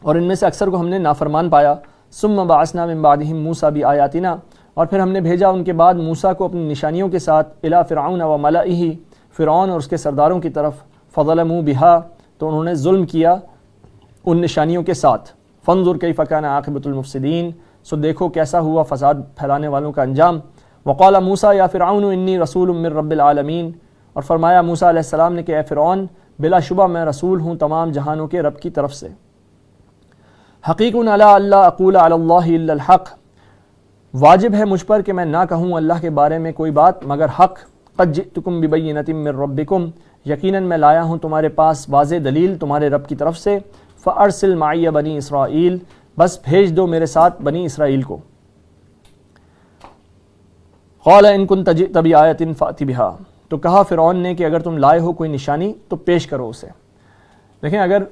اور ان میں سے اکثر کو ہم نے نافرمان پایا. ثم بعثنا من بعدهم موسیٰ بآیاتنا، اور پھر ہم نے بھیجا ان کے بعد موسیٰ کو اپنی نشانیوں کے ساتھ. الی فرعون وملئہ، فرعون اور اس کے سرداروں کی طرف. فظلموا بها، تو انہوں نے ظلم کیا ان نشانیوں کے ساتھ. فانظر کیف کان عاقبۃ المفسدین، سو دیکھو کیسا ہوا فساد پھیلانے والوں کا انجام. وقال موسیٰ یا فرعون انی رسول من رب العالمین، اور فرمایا موسیٰ علیہ السلام نے کہ اے فرعون بلا شبہ میں رسول ہوں تمام جہانوں کے رب کی طرف سے. حقیق علی اللہ اقول علی اللہ الا الحق، واجب ہے مجھ پر کہ میں نہ کہوں اللہ کے بارے میں کوئی بات مگر حق. قد جئتکم ببینۃ من ربکم، یقیناً میں لایا ہوں تمہارے پاس واضح دلیل تمہارے رب کی طرف سے. فارسل معی بنی اسرائیل، بس بھیج دو میرے ساتھ بنی اسرائیل کو. قال ان کنت جئت بآیۃ فأت بہا، تو کہا فرعون نے کہ اگر تم لائے ہو کوئی نشانی تو پیش کرو اسے. دیکھیں اگر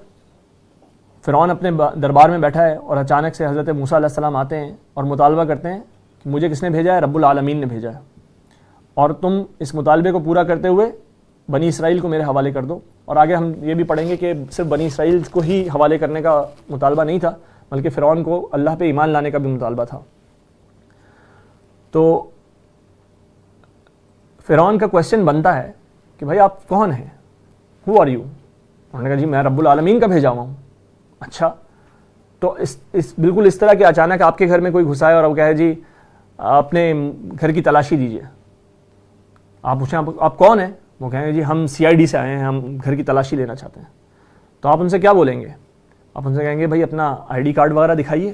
فرعون اپنے دربار میں بیٹھا ہے اور اچانک سے حضرت موسیٰ علیہ السلام آتے ہیں اور مطالبہ کرتے ہیں کہ مجھے کس نے بھیجا ہے؟ رب العالمین نے بھیجا ہے، اور تم اس مطالبے کو پورا کرتے ہوئے بنی اسرائیل کو میرے حوالے کر دو. اور آگے ہم یہ بھی پڑھیں گے کہ صرف بنی اسرائیل کو ہی حوالے کرنے کا مطالبہ نہیں تھا بلکہ فرعون کو اللہ پہ ایمان لانے کا بھی مطالبہ تھا. تو فرعون کا کویسچن بنتا ہے کہ بھائی آپ کون ہیں؟ Who are you? انہوں نے کہا جی میں رب العالمین کا بھیجا ہوا ہوں. اچھا، تو اس بالکل اس طرح کہ اچانک آپ کے گھر میں کوئی گھسائے اور وہ کہے جی اپنے گھر کی تلاشی دیجیے. آپ پوچھیں آپ کون ہیں؟ وہ کہیں گے جی ہم CID سے آئے ہیں، ہم گھر کی تلاشی لینا چاہتے ہیں. تو آپ ان سے کیا بولیں گے؟ آپ ان سے کہیں گے بھائی اپنا ID کارڈ وغیرہ دکھائیے،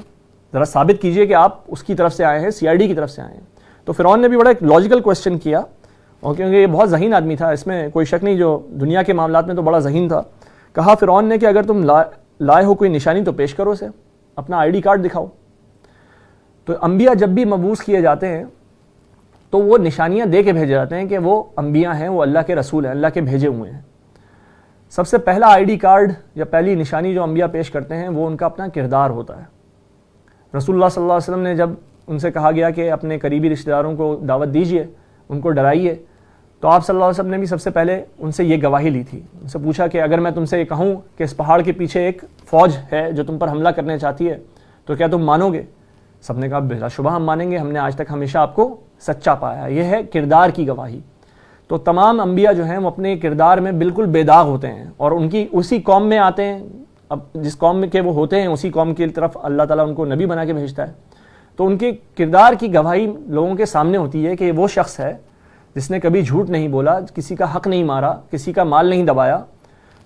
ذرا ثابت کیجئے کہ آپ اس کی طرف سے آئے ہیں، CID کی طرف سے آئے ہیں. تو فرعون نے بھی بڑا ایک لاجیکل کویسچن کیا، اور کیونکہ یہ بہت ذہین آدمی تھا، اس میں کوئی شک نہیں، جو دنیا کے معاملات میں تو بڑا ذہین تھا. کہا فرعون نے کہ اگر تم لائے ہو کوئی نشانی تو پیش کرو اسے، اپنا ID کارڈ دکھاؤ. تو انبیاء جب بھی مبعوث کیے جاتے ہیں تو وہ نشانیاں دے کے بھیجے جاتے ہیں کہ وہ انبیاء ہیں، وہ اللہ کے رسول ہیں، اللہ کے بھیجے ہوئے ہیں. سب سے پہلا ID کارڈ یا پہلی نشانی جو انبیاء پیش کرتے ہیں وہ ان کا اپنا کردار ہوتا ہے. رسول اللہ صلی اللہ علیہ وسلم نے جب ان سے کہا گیا کہ اپنے قریبی رشتہ داروں کو دعوت دیجئے، ان کو ڈرائیے، تو آپ صلی اللہ علیہ وسلم نے بھی سب سے پہلے ان سے یہ گواہی لی تھی. ان سے پوچھا کہ اگر میں تم سے یہ کہوں کہ اس پہاڑ کے پیچھے ایک فوج ہے جو تم پر حملہ کرنے چاہتی ہے تو کیا تم مانو گے؟ سب نے کہا بلا شبہ ہم مانیں گے، ہم نے آج تک ہمیشہ آپ کو سچا پایا. یہ ہے کردار کی گواہی. تو تمام انبیاء جو ہیں وہ اپنے کردار میں بالکل بے داغ ہوتے ہیں اور ان کی اسی قوم میں آتے ہیں. اب جس قوم میں کے وہ ہوتے ہیں اسی قوم کی طرف اللہ تعالیٰ ان کو نبی بنا کے بھیجتا ہے. تو ان کے کردار کی گواہی لوگوں کے سامنے ہوتی ہے کہ یہ وہ شخص ہے جس نے کبھی جھوٹ نہیں بولا، کسی کا حق نہیں مارا، کسی کا مال نہیں دبایا.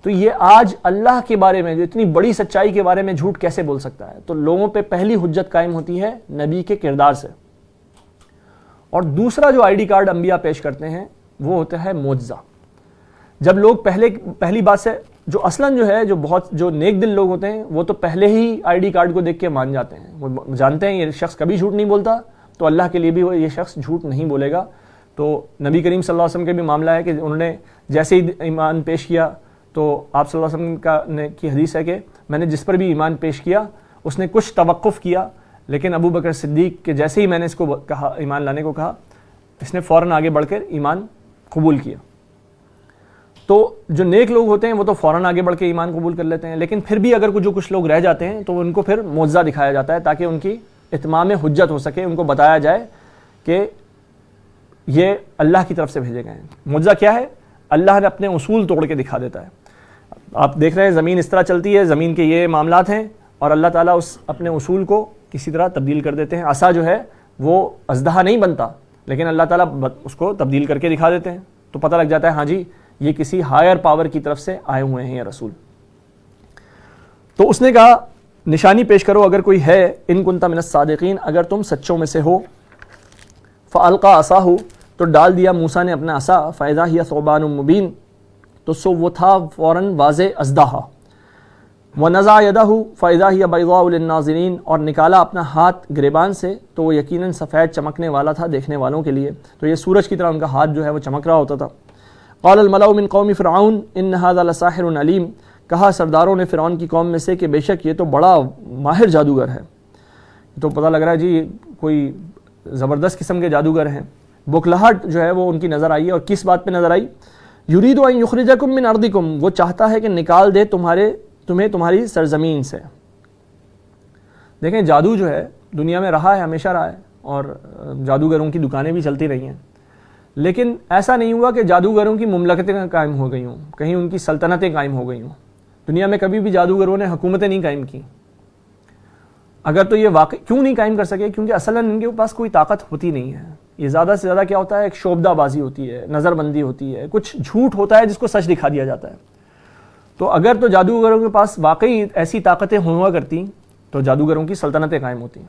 تو یہ آج اللہ کے بارے میں جو اتنی بڑی سچائی کے بارے میں جھوٹ کیسے بول سکتا ہے؟ تو لوگوں پہ پہلی حجت قائم ہوتی ہے نبی کے کردار سے. اور دوسرا جو ID کارڈ انبیاء پیش کرتے ہیں وہ ہوتا ہے معجزہ. جب لوگ پہلی بات سے جو اصلاً جو ہے جو نیک دل لوگ ہوتے ہیں وہ تو پہلے ہی ID کارڈ کو دیکھ کے مان جاتے ہیں، وہ جانتے ہیں یہ شخص کبھی جھوٹ نہیں بولتا، تو اللہ کے لیے بھی یہ شخص جھوٹ نہیں بولے گا. تو نبی کریم صلی اللہ علیہ وسلم کے بھی معاملہ ہے کہ انہوں نے جیسے ہی ایمان پیش کیا تو آپ صلی اللہ علیہ وسلم کی حدیث ہے کہ میں نے جس پر بھی ایمان پیش کیا اس نے کچھ توقف کیا، لیکن ابو بکر صدیق کے جیسے ہی میں نے اس کو کہا ایمان لانے کو کہا، اس نے فوراً آگے بڑھ کر ایمان قبول کیا. تو جو نیک لوگ ہوتے ہیں وہ تو فوراً آگے بڑھ کے ایمان قبول کر لیتے ہیں، لیکن پھر بھی اگر کچھ لوگ رہ جاتے ہیں تو ان کو پھر معجزہ دکھایا جاتا ہے تاکہ ان کی اتمام حجت ہو سکے، ان کو بتایا جائے کہ یہ اللہ کی طرف سے بھیجے گئے ہیں. معجزہ کیا ہے؟ اللہ نے اپنے اصول توڑ کے دکھا دیتا ہے. آپ دیکھ رہے ہیں زمین اس طرح چلتی ہے، زمین کے یہ معاملات ہیں، اور اللہ تعالیٰ اس اپنے اصول کو کسی طرح تبدیل کر دیتے ہیں. عصا جو ہے وہ اژدہا نہیں بنتا، لیکن اللہ تعالیٰ اس کو تبدیل کر کے دکھا دیتے ہیں، تو پتہ لگ جاتا ہے ہاں جی یہ کسی ہائر پاور کی طرف سے آئے ہوئے ہیں یہ رسول. تو اس نے کہا نشانی پیش کرو اگر کوئی ہے، ان کنت من الصادقین، اگر تم سچوں میں سے ہو. فالقى عصاه، تو ڈال دیا موسیٰ نے اپنا عصا. فاذا هي ثعبان مبین، تو سو وہ تھا فوراً واضح اژدہا. ونزع يده فاذا هي بيضاء للناظرین، اور نکالا اپنا ہاتھ گریبان سے تو وہ یقیناً سفید چمکنے والا تھا دیکھنے والوں کے لیے. تو یہ سورج کی طرح ان کا ہاتھ جو ہے وہ چمک رہا ہوتا تھا. قال الملأ من قوم فرعون ان هذا لساحر علیم، کہا سرداروں نے فرعون کی قوم میں سے کہ بے شک یہ تو بڑا ماہر جادوگر ہے. تو پتہ لگ رہا ہے جی کوئی زبردست قسم کے جادوگر ہیں. بکھلاہٹ جو ہے وہ ان کی نظر آئی ہے، اور کس بات پہ نظر آئی؟ یرید ان یخرجکم من ارضکم، وہ چاہتا ہے کہ نکال دے تمہیں تمہاری سرزمین سے. دیکھیں جادو جو ہے دنیا میں رہا ہے، ہمیشہ رہا ہے، اور جادوگروں کی دکانیں بھی چلتی رہی ہیں، لیکن ایسا نہیں ہوا کہ جادوگروں کی مملکتیں قائم ہو گئی ہوں، کہیں ان کی سلطنتیں قائم ہو گئی ہوں. دنیا میں کبھی بھی جادوگروں نے حکومتیں نہیں قائم کی. اگر تو یہ واقع کیوں نہیں قائم کر سکے؟ کیونکہ اصلاً ان کے پاس کوئی طاقت ہوتی نہیں ہے. یہ زیادہ سے زیادہ کیا ہوتا ہے؟ ایک شعبدہ بازی ہوتی ہے، نظر بندی ہوتی ہے، کچھ جھوٹ ہوتا ہے جس کو سچ دکھا دیا جاتا ہے. تو اگر تو جادوگروں کے پاس واقعی ایسی طاقتیں ہوا کرتی تو جادوگروں کی سلطنتیں قائم ہوتی ہیں.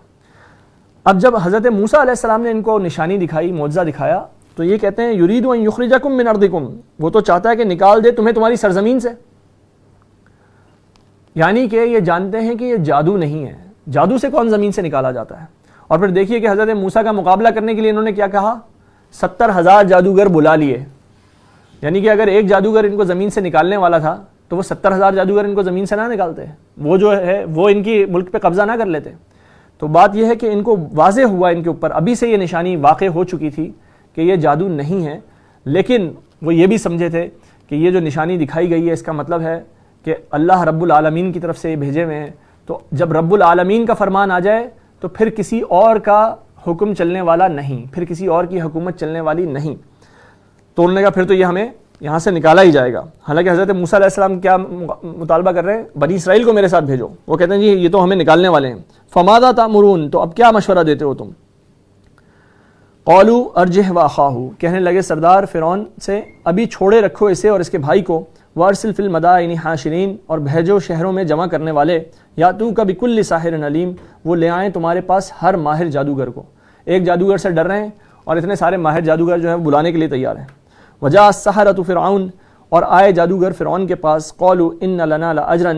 اب جب حضرت موسیٰ علیہ السلام نے ان کو نشانی دکھائی، معجزہ دکھایا، تو یہ کہتے ہیں یرید ان یخرجکم من ارضکم، وہ تو چاہتا ہے کہ نکال دے تمہیں تمہاری سرزمین سے. یعنی کہ یہ جانتے ہیں کہ یہ جادو نہیں ہے، جادو سے کون زمین سے نکالا جاتا ہے. اور پھر دیکھیے کہ حضرت موسیٰ کا مقابلہ کرنے کے لیے انہوں نے کیا کہا؟ 70,000 جادوگر بلا لیے. یعنی کہ اگر ایک جادوگر ان کو زمین سے نکالنے والا تھا تو وہ 70,000 جادوگر ان کو زمین سے نہ نکالتے، وہ جو ہے وہ ان کی ملک پہ قبضہ نہ کر لیتے. تو بات یہ ہے کہ ان کو واضح ہوا، ان کے اوپر ابھی سے یہ نشانی واقع ہو چکی تھی کہ یہ جادو نہیں ہے. لیکن وہ یہ بھی سمجھے تھے کہ یہ جو نشانی دکھائی گئی ہے اس کا مطلب ہے کہ اللہ رب العالمین کی طرف سے یہ بھیجے ہوئے ہیں. تو جب رب العالمین کا فرمان آ جائے تو پھر کسی اور کا حکم چلنے والا نہیں، پھر کسی اور کی حکومت چلنے والی نہیں. تو انہوں نے کہا پھر تو یہ ہمیں یہاں سے نکالا ہی جائے گا. حالانکہ حضرت موسیٰ علیہ السلام کیا مطالبہ کر رہے ہیں؟ بنی اسرائیل کو میرے ساتھ بھیجو. وہ کہتے ہیں جی یہ تو ہمیں نکالنے والے ہیں. فماذا تأمرون، تو اب کیا مشورہ دیتے ہو تم؟ قالوا ارجہ واخاہ، کہنے لگے سردار فرعون سے ابھی چھوڑے رکھو اسے اور اس کے بھائی کو. وارسل فی المدائن حاشرین، اور بھیجو شہروں میں جمع کرنے والے. یاتوک بکل ساحر علیم، وہ لے آئیں تمہارے پاس ہر ماہر جادوگر کو. ایک جادوگر سے ڈر رہے ہیں اور اتنے سارے ماہر جادوگر جو ہیں بلانے کے لیے تیار ہیں. وجاء السحرۃ فرعون، اور آئے جادوگر فرعون کے پاس. قالوا ان لنا لاجرا،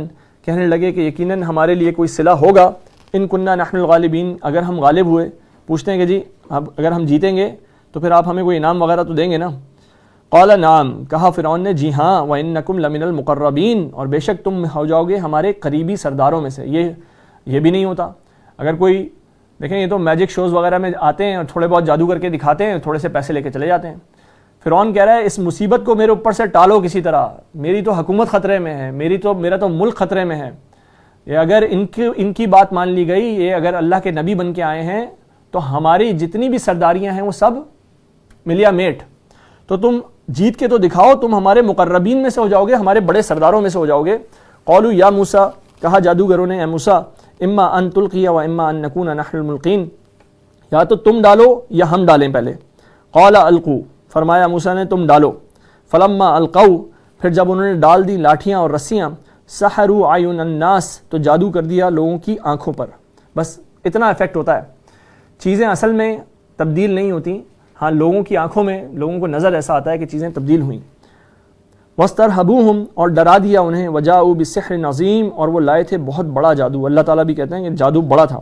کہنے لگے کہ یقیناً ہمارے لیے کوئی صلہ ہوگا. ان کننا نحن الغالبین، اگر ہم غالب ہوئے. پوچھتے ہیں کہ جی اب اگر ہم جیتیں گے تو پھر آپ ہمیں کوئی انعام وغیرہ تو دیں گے نا. قال نعم، کہا فرعون نے جی ہاں. وانکم لمن المقربین، اور بے شک تم ہو جاؤ گے ہمارے قریبی سرداروں میں سے. یہ بھی نہیں ہوتا. اگر کوئی دیکھیں یہ تو میجک شوز وغیرہ میں آتے ہیں اور تھوڑے بہت جادو کر کے دکھاتے ہیں، تھوڑے سے پیسے لے کے چلے جاتے ہیں. فرعون کہہ رہا ہے اس مصیبت کو میرے اوپر سے ٹالو کسی طرح، میری تو حکومت خطرے میں ہے، میرا تو ملک خطرے میں ہے. یہ اگر ان کی بات مان لی گئی، یہ اگر اللہ کے نبی بن کے آئے ہیں تو ہماری جتنی بھی سرداریاں ہیں وہ سب ملیا میٹ. تو تم جیت کے تو دکھاؤ، تم ہمارے مقربین میں سے ہو جاؤ گے، ہمارے بڑے سرداروں میں سے ہو جاؤ گے. قالوا یا موسیٰ، کہا جادوگروں نے اے موسیٰ، اما ان تلقی و اما ان نکون نحن الملقین، یا تو تم ڈالو یا ہم ڈالیں پہلے. قال القوا، فرمایا موسیٰ نے تم ڈالو. فلما القوا، پھر جب انہوں نے ڈال دی لاٹھیاں اور رسیاں. سحروا اعین الناس، تو جادو کر دیا لوگوں کی آنکھوں پر. بس اتنا افیکٹ ہوتا ہے. چیزیں اصل میں تبدیل نہیں ہوتی، ہاں لوگوں کی آنکھوں میں لوگوں کو نظر ایسا آتا ہے کہ چیزیں تبدیل ہوئیں. وَاسْتَرْهَبُوهُمْ، اور ڈرا دیا انہیں. وَجَاءُوا بِالسِّحْرٍ عَظِيمٍ، اور وہ لائے تھے بہت بڑا جادو. اللہ تعالیٰ بھی کہتے ہیں کہ جادو بڑا تھا.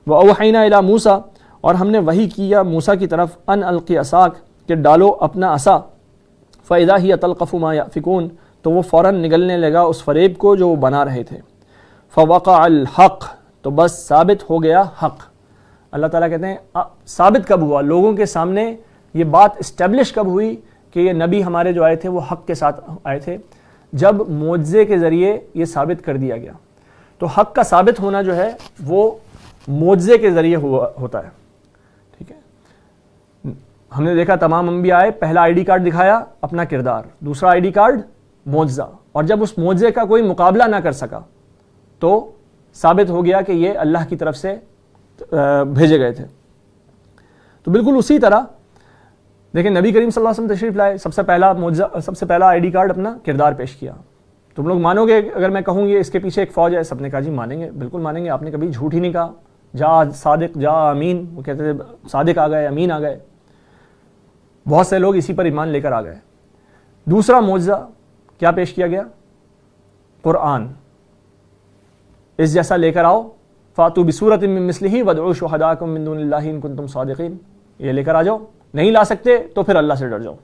وَأَوْحَيْنَا إِلَىٰ مُوسَىٰ، اور ہم نے وحی کیا موسیٰ کی طرف. أَنْ أَلْقِ عَصَاكَ، کہ ڈالو اپنا عصا. فَإِذَا هِيَ تَلْقَفُ مَا يَأْفِكُونَ، تو وہ فوراً نگلنے لگا اس فریب کو جو وہ بنا رہے تھے. فَوَقَعَ الْحَقُّ، تو بس ثابت ہو گیا حق. اللہ تعالیٰ کہتے ہیں ثابت کب ہوا؟ لوگوں کے سامنے یہ بات اسٹیبلش کب ہوئی کہ یہ نبی ہمارے جو آئے تھے وہ حق کے ساتھ آئے تھے؟ جب معجزے کے ذریعے یہ ثابت کر دیا گیا. تو حق کا ثابت ہونا جو ہے وہ معجزے کے ذریعے ہوتا ہے. ٹھیک ہے، ہم نے دیکھا تمام انبیاء آئے، پہلا آئی ڈی کارڈ دکھایا اپنا کردار، دوسرا آئی ڈی کارڈ معجزہ. اور جب اس معجزے کا کوئی مقابلہ نہ کر سکا تو ثابت ہو گیا کہ یہ اللہ کی طرف سے بھیجے گئے تھے. تو بالکل اسی طرح دیکھیں نبی کریم صلی اللہ علیہ وسلم تشریف لائے، سب سے پہلا معجزہ، سب سے پہلا آئی ڈی کارڈ اپنا کردار پیش کیا. تم لوگ مانو گے اگر میں کہوں یہ اس کے پیچھے ایک فوج ہے؟ سب نے کہا جی مانیں گے، بالکل مانیں گے، آپ نے کبھی جھوٹ ہی نہیں کہا. جا صادق جا امین، وہ کہتے تھے صادق آ گئے، امین آ گئے. بہت سے لوگ اسی پر ایمان لے کر آ گئے. دوسرا معجزہ کیا پیش کیا گیا؟ قرآن. اس جیسا لے کر آؤ. فاتوا بسورۃ من مثلہ وادعوا شہداءکم من دون اللہ ان کنتم صادقین. یہ لے کر آ جاؤ. نہیں لا سکتے تو پھر اللہ سے ڈر جاؤ.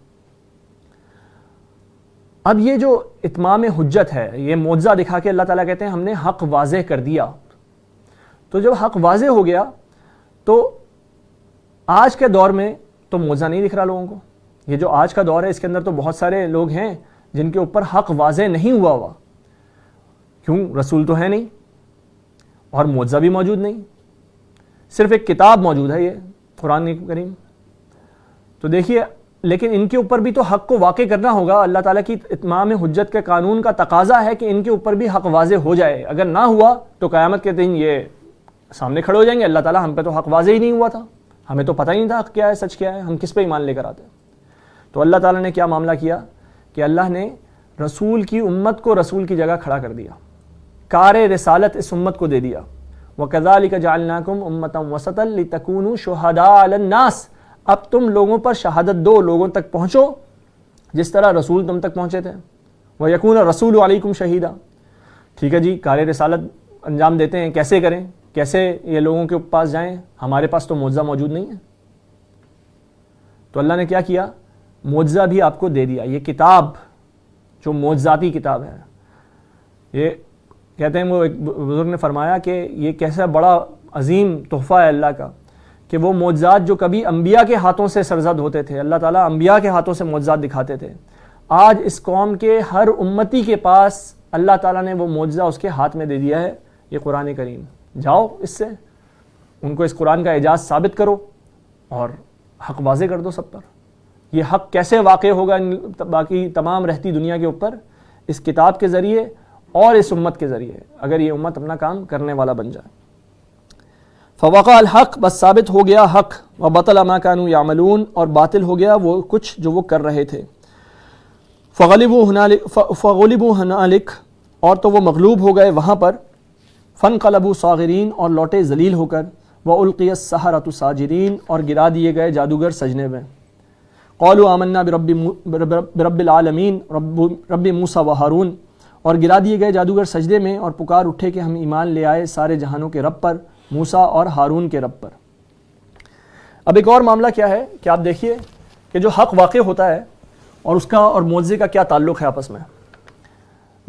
اب یہ جو اتمام حجت ہے، یہ معجزہ دکھا کے اللہ تعالیٰ کہتے ہیں ہم نے حق واضح کر دیا. تو جب حق واضح ہو گیا تو آج کے دور میں تو معجزہ نہیں دکھ رہا لوگوں کو. یہ جو آج کا دور ہے اس کے اندر تو بہت سارے لوگ ہیں جن کے اوپر حق واضح نہیں ہوا. کیوں؟ رسول تو ہے نہیں اور معجزہ بھی موجود نہیں، صرف ایک کتاب موجود ہے، یہ قرآن کریم. تو دیکھیے لیکن ان کے اوپر بھی تو حق کو واقع کرنا ہوگا. اللہ تعالیٰ کی اتمام حجت کے قانون کا تقاضا ہے کہ ان کے اوپر بھی حق واضح ہو جائے. اگر نہ ہوا تو قیامت کے دن یہ سامنے کھڑے ہو جائیں گے، اللہ تعالیٰ ہم پہ تو حق واضح ہی نہیں ہوا تھا، ہمیں تو پتہ ہی نہیں تھا کیا ہے سچ کیا ہے، ہم کس پہ ایمان لے کر آتے ہیں؟ تو اللہ تعالیٰ نے کیا معاملہ کیا کہ اللہ نے رسول کی امت کو رسول کی جگہ کھڑا کر دیا، کار رسالت اس امت کو دے دیا. وَكَذَلِكَ جَعَلْنَاكُمْ أُمَّةً وَسَطًا لِتَكُونُوا شُهَدَاءَ عَلَى النَّاسِ. اب تم لوگوں پر شہادت دو، لوگوں تک پہنچو جس طرح رسول تم تک پہنچے تھے. وَيَكُونَ الرَّسُولُ عَلَيْكُمْ شَهِيدًا. ٹھیک ہے جی، کار رسالت انجام دیتے ہیں، کیسے کریں، کیسے یہ لوگوں کے پاس جائیں، ہمارے پاس تو معجزہ موجود نہیں ہے. تو اللہ نے کیا کیا، معجزہ بھی آپ کو دے دیا. یہ کتاب جو معجزاتی کتاب ہے، یہ کہتے ہیں، وہ ایک بزرگ نے فرمایا کہ یہ کیسا بڑا عظیم تحفہ ہے اللہ کا کہ وہ معجزات جو کبھی انبیاء کے ہاتھوں سے سرزد ہوتے تھے، اللہ تعالیٰ انبیاء کے ہاتھوں سے معجزات دکھاتے تھے، آج اس قوم کے ہر امتی کے پاس اللہ تعالیٰ نے وہ معجزہ اس کے ہاتھ میں دے دیا ہے، یہ قرآن کریم. جاؤ اس سے ان کو اس قرآن کا اعجاز ثابت کرو اور حق واضح کر دو سب پر. یہ حق کیسے واقع ہوگا باقی تمام رہتی دنیا کے اوپر؟ اس کتاب کے ذریعے اور اس امت کے ذریعے، اگر یہ امت اپنا کام کرنے والا بن جائے. فوقع الحق، بس ثابت ہو گیا حق. وبطل ما كانوا يعملون، اور باطل ہو گیا وہ کچھ جو وہ کر رہے تھے. فغلبوا هنالك، اور تو وہ مغلوب ہو گئے وہاں پر. فانقلبوا صاغرین، اور لوٹے ذلیل ہو کر. وألقي السحرة ساجدین، اور گرا دیے گئے جادوگر سجنے میں. قالوا آمنا برب العالمین، رب موسیٰ و ہارون، اور گرا دیے گئے جادوگر سجدے میں اور پکار اٹھے کہ ہم ایمان لے آئے سارے جہانوں کے رب پر، موسیٰ اور ہارون کے رب پر. اب ایک اور معاملہ کیا ہے کہ آپ دیکھیے کہ جو حق واقع ہوتا ہے اور اس کا اور معجزے کا کیا تعلق ہے آپس میں.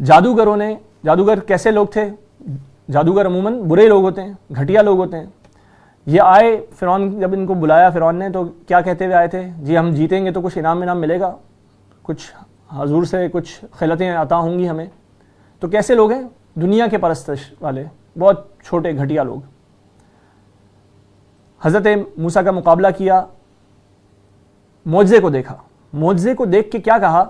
جادوگر کیسے لوگ تھے؟ جادوگر عموماً برے لوگ ہوتے ہیں، گھٹیا لوگ ہوتے ہیں. یہ آئے، فرعون جب ان کو بلایا فرعون نے، تو کیا کہتے ہوئے آئے تھے؟ جی ہم جیتیں گے تو کچھ انعام ملے گا، کچھ حضور سے کچھ خلعتیں عطا ہوں گی ہمیں. تو کیسے لوگ ہیں؟ دنیا کے پرستش والے، بہت چھوٹے گھٹیا لوگ. حضرت موسیٰ کا مقابلہ کیا، معجزے کو دیکھا، معجزے کو دیکھ کے کیا کہا،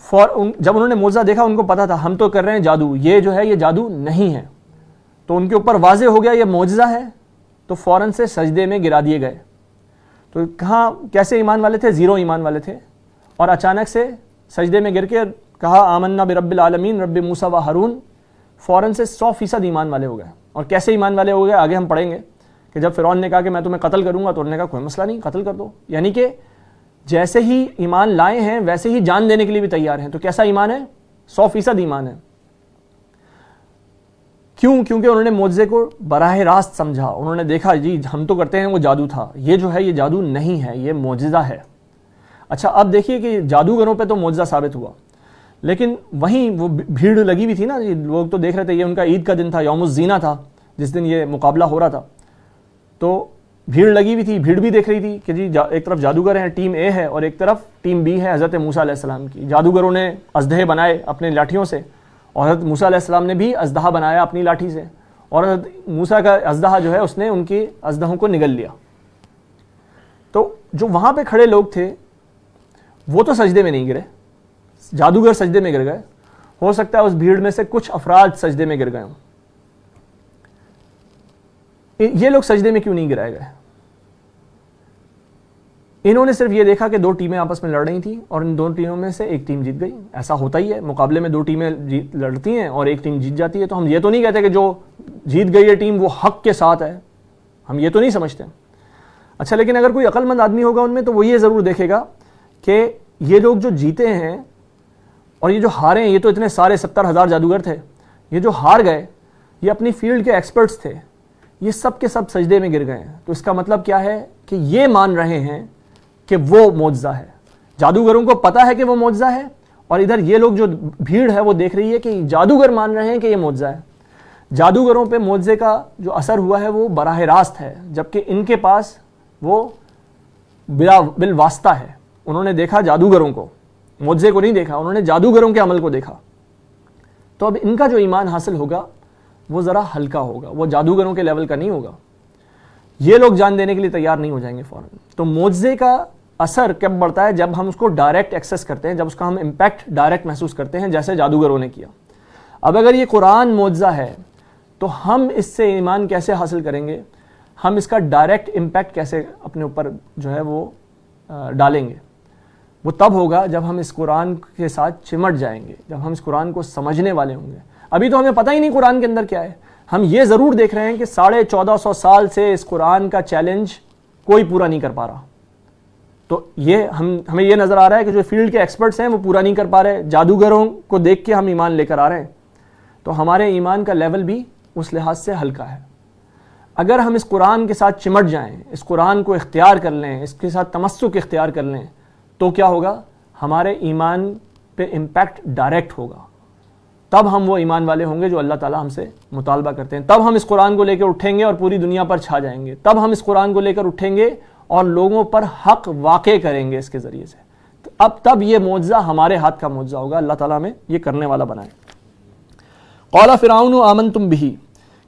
جب انہوں نے معجزہ دیکھا ان کو پتا تھا ہم تو کر رہے ہیں جادو، یہ جو ہے یہ جادو نہیں ہے. تو ان کے اوپر واضح ہو گیا یہ معجزہ ہے، تو فوراً سے سجدے میں گرا دیے گئے. تو کہاں کیسے ایمان والے تھے؟ زیرو ایمان والے تھے، اور اچانک سے سجدے میں گر کے کہا آمنا برب العالمین رب موسیٰ و ہارون، فوراً سے 100% ایمان والے ہو گئے. اور کیسے ایمان والے ہو گئے آگے ہم پڑھیں گے کہ جب فرعون نے کہا کہ میں تمہیں قتل کروں گا تو انہوں نے کہا کوئی مسئلہ نہیں، قتل کر دو. یعنی کہ جیسے ہی ایمان لائے ہیں ویسے ہی جان دینے کے لیے بھی تیار ہیں. تو کیسا ایمان ہے؟ 100% ایمان ہے. کیوں؟ کیونکہ انہوں نے معجزے کو براہ راست سمجھا. انہوں نے دیکھا جی ہم تو کرتے ہیں وہ جادو تھا، یہ جو ہے یہ جادو نہیں ہے، یہ معجزہ ہے. اچھا اب دیکھیے کہ جادوگروں پہ تو معجزہ ثابت ہوا، لیکن وہیں وہ بھیڑ لگی ہوئی تھی نا، لوگ تو دیکھ رہے تھے. یہ ان کا عید کا دن تھا، یوم الزینہ تھا جس دن یہ مقابلہ ہو رہا تھا. تو بھیڑ لگی ہوئی تھی، بھیڑ بھی دیکھ رہی تھی کہ جی ایک طرف جادوگر ہیں، ٹیم اے ہے، اور ایک طرف ٹیم بی ہے حضرت موسیٰ علیہ السلام کی. جادوگروں نے اژدہے بنائے اپنے لاٹھیوں سے، اور حضرت موسیٰ علیہ السلام نے بھی اژدہا بنایا اپنی لاٹھی سے، اور حضرت موسیٰ کا اژدہا جو ہے اس نے ان کے اژدہوں کو نگل لیا. تو جو وہاں پہ کھڑے لوگ تھے وہ تو سجدے میں نہیں گرے، جادوگر سجدے میں گر گئے. ہو سکتا ہے اس بھیڑ میں سے کچھ افراد سجدے میں گر گئے ہوں. یہ لوگ سجدے میں کیوں نہیں گرائے گئے؟ انہوں نے صرف یہ دیکھا کہ 2 ٹیمیں آپس میں لڑ رہی تھیں اور ان 2 ٹیموں میں سے ایک ٹیم جیت گئی. ایسا ہوتا ہی ہے، مقابلے میں 2 ٹیمیں لڑتی ہیں اور ایک ٹیم جیت جاتی ہے. تو ہم یہ تو نہیں کہتے کہ جو جیت گئی ہے ٹیم وہ حق کے ساتھ ہے، ہم یہ تو نہیں سمجھتے. اچھا لیکن اگر کوئی عقل مند آدمی ہوگا ان میں تو وہ یہ ضرور دیکھے گا کہ یہ لوگ جو جیتے ہیں اور یہ جو ہارے ہیں، یہ تو اتنے سارے 70,000 جادوگر تھے، یہ جو ہار گئے یہ اپنی فیلڈ کے ایکسپرٹس تھے، یہ سب کے سب سجدے میں گر گئے ہیں. تو اس کا مطلب کیا ہے کہ یہ مان رہے ہیں کہ وہ معجزہ ہے. جادوگروں کو پتا ہے کہ وہ معجزہ ہے، اور ادھر یہ لوگ جو بھیڑ ہے وہ دیکھ رہی ہے کہ جادوگر مان رہے ہیں کہ یہ معجزہ ہے. جادوگروں پہ معجزے کا جو اثر ہوا ہے وہ براہ راست ہے، جبکہ ان کے پاس وہ بالواسطہ ہے. انہوں نے دیکھا جادوگروں کو، معجزے کو نہیں دیکھا، انہوں نے جادوگروں کے عمل کو دیکھا. تو اب ان کا جو ایمان حاصل ہوگا وہ ذرا ہلکا ہوگا، وہ جادوگروں کے لیول کا نہیں ہوگا. یہ لوگ جان دینے کے لیے تیار نہیں ہو جائیں گے فوراً. تو معجزے کا اثر کب بڑھتا ہے؟ جب ہم اس کو ڈائریکٹ ایکسیس کرتے ہیں، جب اس کا ہم امپیکٹ ڈائریکٹ محسوس کرتے ہیں، جیسے جادوگروں نے کیا. اب اگر یہ قرآن معجزہ ہے تو ہم اس سے ایمان کیسے حاصل کریں گے؟ ہم اس کا ڈائریکٹ امپیکٹ کیسے اپنے اوپر جو ہے وہ ڈالیں گے؟ وہ تب ہوگا جب ہم اس قرآن کے ساتھ چمٹ جائیں گے، جب ہم اس قرآن کو سمجھنے والے ہوں گے۔ ابھی تو ہمیں پتہ ہی نہیں قرآن کے اندر کیا ہے، ہم یہ ضرور دیکھ رہے ہیں کہ 1450 سال سے اس قرآن کا چیلنج کوئی پورا نہیں کر پا رہا، تو یہ ہمیں یہ نظر آ رہا ہے کہ جو فیلڈ کے ایکسپرٹس ہیں وہ پورا نہیں کر پا رہے، جادوگروں کو دیکھ کے ہم ایمان لے کر آ رہے ہیں، تو ہمارے ایمان کا لیول بھی اس لحاظ سے ہلکا ہے۔ اگر ہم اس قرآن کے ساتھ چمٹ جائیں، اس قرآن کو اختیار کر لیں، اس کے ساتھ تمسک اختیار کر لیں، تو کیا ہوگا؟ ہمارے ایمان پہ امپیکٹ ڈائریکٹ ہوگا، تب ہم وہ ایمان والے ہوں گے جو اللہ تعالیٰ ہم سے مطالبہ کرتے ہیں، تب ہم اس قرآن کو لے کر اٹھیں گے اور پوری دنیا پر چھا جائیں گے، تب ہم اس قرآن کو لے کر اٹھیں گے اور لوگوں پر حق واقع کریں گے اس کے ذریعے سے، تب یہ معجزہ ہمارے ہاتھ کا معجزہ ہوگا۔ اللہ تعالیٰ ہمیں یہ کرنے والا بنائے۔ قال فرعون آمنتم بہ،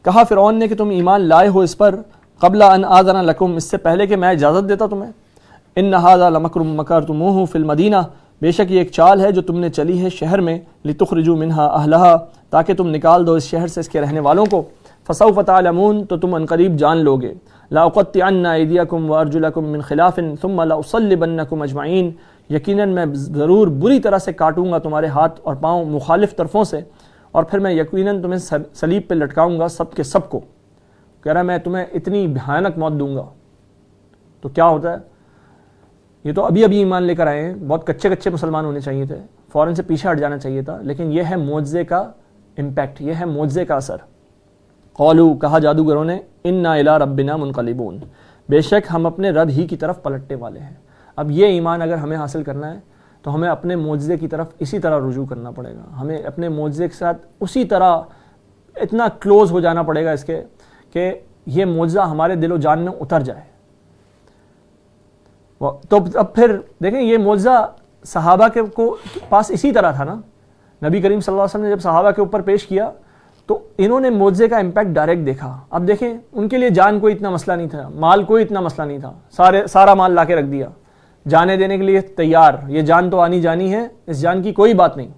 کہا فرعون نے کہ تم ایمان لائے ہو اس پر، قبل ان آذن لکم، اس سے پہلے کہ میں اجازت دیتا تمہیں، ان ھذا لمکر مکرتموہ فی المدینہ، بے شک یہ ایک چال ہے جو تم نے چلی ہے شہر میں، لتخرجوا منہا اہلہا، تاکہ تم نکال دو اس شہر سے اس کے رہنے والوں کو، فسوف تعلمون، تو تم عنقریب جان لوگے، لاقطعن ایدیکم وارجلکم من خلاف ثم لاصلبنکم اجمعین، یقیناً میں ضرور بری طرح سے کاٹوں گا تمہارے ہاتھ اور پاؤں مخالف طرفوں سے، اور پھر میں یقیناً تمہیں صلیب پہ لٹکاؤں گا سب کے سب کو۔ کہہ رہا ہے میں تمہیں اتنی بھیانک موت دوں گا۔ تو کیا ہوتا ہے؟ یہ تو ابھی ایمان لے کر آئے ہیں، بہت کچے مسلمان ہونے چاہیے تھے، فوراً سے پیچھے ہٹ جانا چاہیے تھا، لیکن یہ ہے معجزے کا امپیکٹ، یہ ہے معجزے کا اثر۔ قالوا، کہا جادوگروں نے، انا الی ربنا منقلبون، بے شک ہم اپنے رب ہی کی طرف پلٹنے والے ہیں۔ اب یہ ایمان اگر ہمیں حاصل کرنا ہے تو ہمیں اپنے معجزے کی طرف اسی طرح رجوع کرنا پڑے گا، ہمیں اپنے معجزے کے ساتھ اسی طرح اتنا کلوز ہو جانا پڑے گا اس کے کہ یہ معجزہ ہمارے دل و جان میں اتر جائے۔ تو اب پھر دیکھیں یہ معجزہ صحابہ کے پاس اسی طرح تھا نا، نبی کریم صلی اللہ علیہ وسلم نے جب صحابہ کے اوپر پیش کیا تو انہوں نے معجزے کا امپیکٹ ڈائریکٹ دیکھا۔ اب دیکھیں ان کے لیے جان کوئی اتنا مسئلہ نہیں تھا، مال کوئی اتنا مسئلہ نہیں تھا، سارا مال لا کے رکھ دیا، جانے دینے کے لیے تیار، یہ جان تو آنی جانی ہے، اس جان کی کوئی بات نہیں۔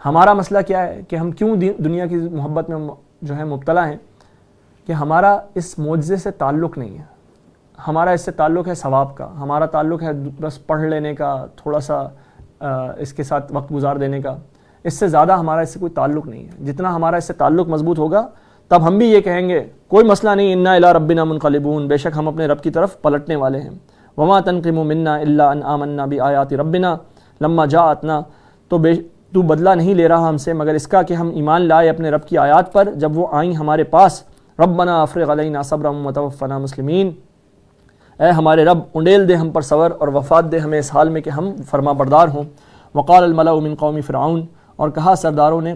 ہمارا مسئلہ کیا ہے کہ ہم کیوں دنیا کی محبت میں جو ہے مبتلا ہیں کہ ہمارا اس معجزے سے تعلق نہیں ہے، ہمارا اس سے تعلق ہے ثواب کا، ہمارا تعلق ہے بس پڑھ لینے کا، تھوڑا سا اس کے ساتھ وقت گزار دینے کا، اس سے زیادہ ہمارا اس سے کوئی تعلق نہیں ہے۔ جتنا ہمارا اس سے تعلق مضبوط ہوگا تب ہم بھی یہ کہیں گے کوئی مسئلہ نہیں، انا الی ربنا منقلبون، بے شک ہم اپنے رب کی طرف پلٹنے والے ہیں۔ وما تنقم منا الا ان آمنا بآیات ربنا لما جاءتنا، تو بدلہ نہیں لے رہا ہم سے مگر اس کا کہ ہم ایمان لائے اپنے رب کی آیات پر جب وہ آئیں ہمارے پاس۔ ربنا افرغ علینا صبرا وتوفنا مسلمین، اے ہمارے رب انڈیل دے ہم پر صبر اور وفات دے ہمیں اس حال میں کہ ہم فرما بردار ہوں۔ وقال الملأ من قوم فرعون، اور کہا سرداروں نے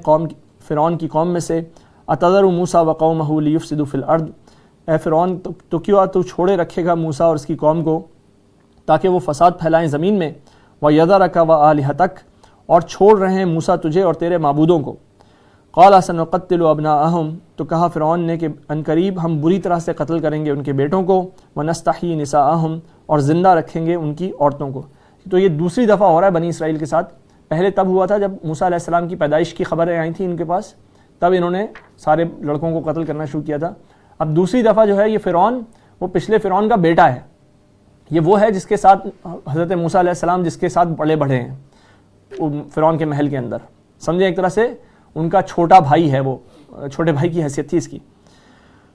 فرعون کی قوم میں سے، اتذر موسیٰ وقومہ لیفسدوا فی الارض، اے فرعون تو کیوں تو چھوڑے رکھے گا موسیٰ اور اس کی قوم کو تاکہ وہ فساد پھیلائیں زمین میں، وَيَذَرَكَ وَآلِهَتَكَ، اور چھوڑ رہے ہیں موسیٰ تجھے اور تیرے معبودوں کو۔ قَالَ سَنُقَتِّلُ أَبْنَاءَهُمْ، تو کہا فرعون نے کہ عنقریب ہم بری طرح سے قتل کریں گے ان کے بیٹوں کو، وَنَسْتَحْيِي نِسَاءَهُمْ، اور زندہ رکھیں گے ان کی عورتوں کو۔ تو یہ دوسری دفعہ ہو رہا ہے بنی اسرائیل کے ساتھ، پہلے تب ہوا تھا جب موسیٰ علیہ السلام کی پیدائش کی خبریں آئی تھیں ان کے پاس، تب انہوں نے سارے لڑکوں کو قتل کرنا شروع کیا تھا۔ اب دوسری دفعہ جو ہے یہ فرعون، وہ پچھلے فرعون کا بیٹا ہے، یہ وہ ہے جس کے ساتھ حضرت موسیٰ علیہ السلام جس کے ساتھ بڑے بڑھے ہیں فرعون کے محل کے اندر، سمجھیں ایک طرح سے ان کا چھوٹا بھائی ہے، وہ چھوٹے بھائی کی حیثیت تھی اس کی۔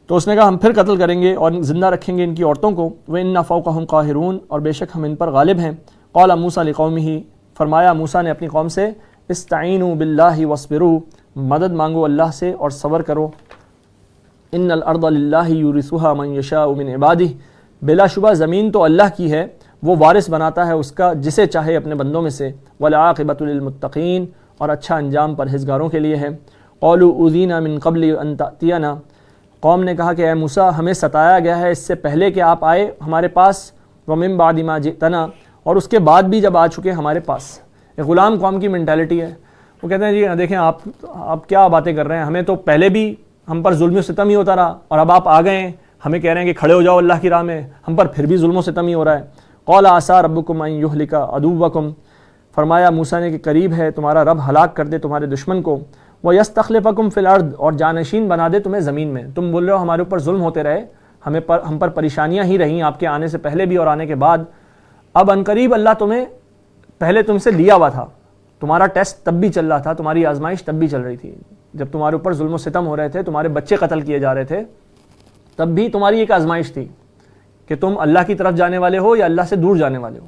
تو اس نے کہا ہم پھر قتل کریں گے اور زندہ رکھیں گے ان کی عورتوں کو، وَإِنَّا فَوْقَهُمْ قَاهِرُونَ، اور بے شک ہم ان پر غالب ہیں۔ قَالَ مُوسَىٰ لِقَوْمِهِ، فرمایا موسیٰ نے اپنی قوم سے، استعینوا باللہ واصبروا، مدد مانگو اللہ سے اور صبر کرو۔ ان الارض للہ یورثها من یشاء من عبادہ، بلا شبہ زمین تو اللہ کی ہے، وہ وارث بناتا ہے اس کا جسے چاہے اپنے بندوں میں سے، والعاقبۃ للمتقین، اور اچھا انجام پرہیزگاروں کے لیے ہے۔ قالوا اوذینا من قبل ان تأتینا، قوم نے کہا کہ اے موسیٰ ہمیں ستایا گیا ہے اس سے پہلے کہ آپ آئے ہمارے پاس، ومن بعد ما جئتنا، اور اس کے بعد بھی جب آ چکے ہمارے پاس۔ ایک غلام قوم کی مینٹیلٹی ہے، وہ کہتے ہیں جی دیکھیں آپ کیا باتیں کر رہے ہیں، ہمیں تو پہلے بھی ہم پر ظلم و ستم ہی ہوتا رہا، اور اب آپ آ گئے ہیں ہمیں کہہ رہے ہیں کہ کھڑے ہو جاؤ اللہ کی راہ میں، ہم پر پھر بھی ظلم و ستم ہی ہو رہا ہے۔ قال عسى ربكم ان يهلك عدوكم، فرمایا موسیٰ نے کہ قریب ہے تمہارا رب ہلاک کر دے تمہارے دشمن کو، وَيَسْتَخْلِفَكُمْ فِي الْأَرْضِ، اور جانشین بنا دے تمہیں زمین میں۔ تم بول رہے ہو ہمارے اوپر ظلم ہوتے رہے، ہم پر پریشانیاں ہی رہیں آپ کے آنے سے پہلے بھی اور آنے کے بعد. اب عنقریب اللہ تمہیں پہلے تم سے لیا ہوا تھا, تمہارا ٹیسٹ تب بھی چل رہا تھا, تمہاری آزمائش تب بھی چل رہی تھی, جب تمہارے اوپر ظلم و ستم ہو رہے تھے, تمہارے بچے قتل کیے جا رہے تھے, تب بھی تمہاری ایک آزمائش تھی کہ تم اللہ کی طرف جانے والے ہو یا اللہ سے دور جانے والے ہو.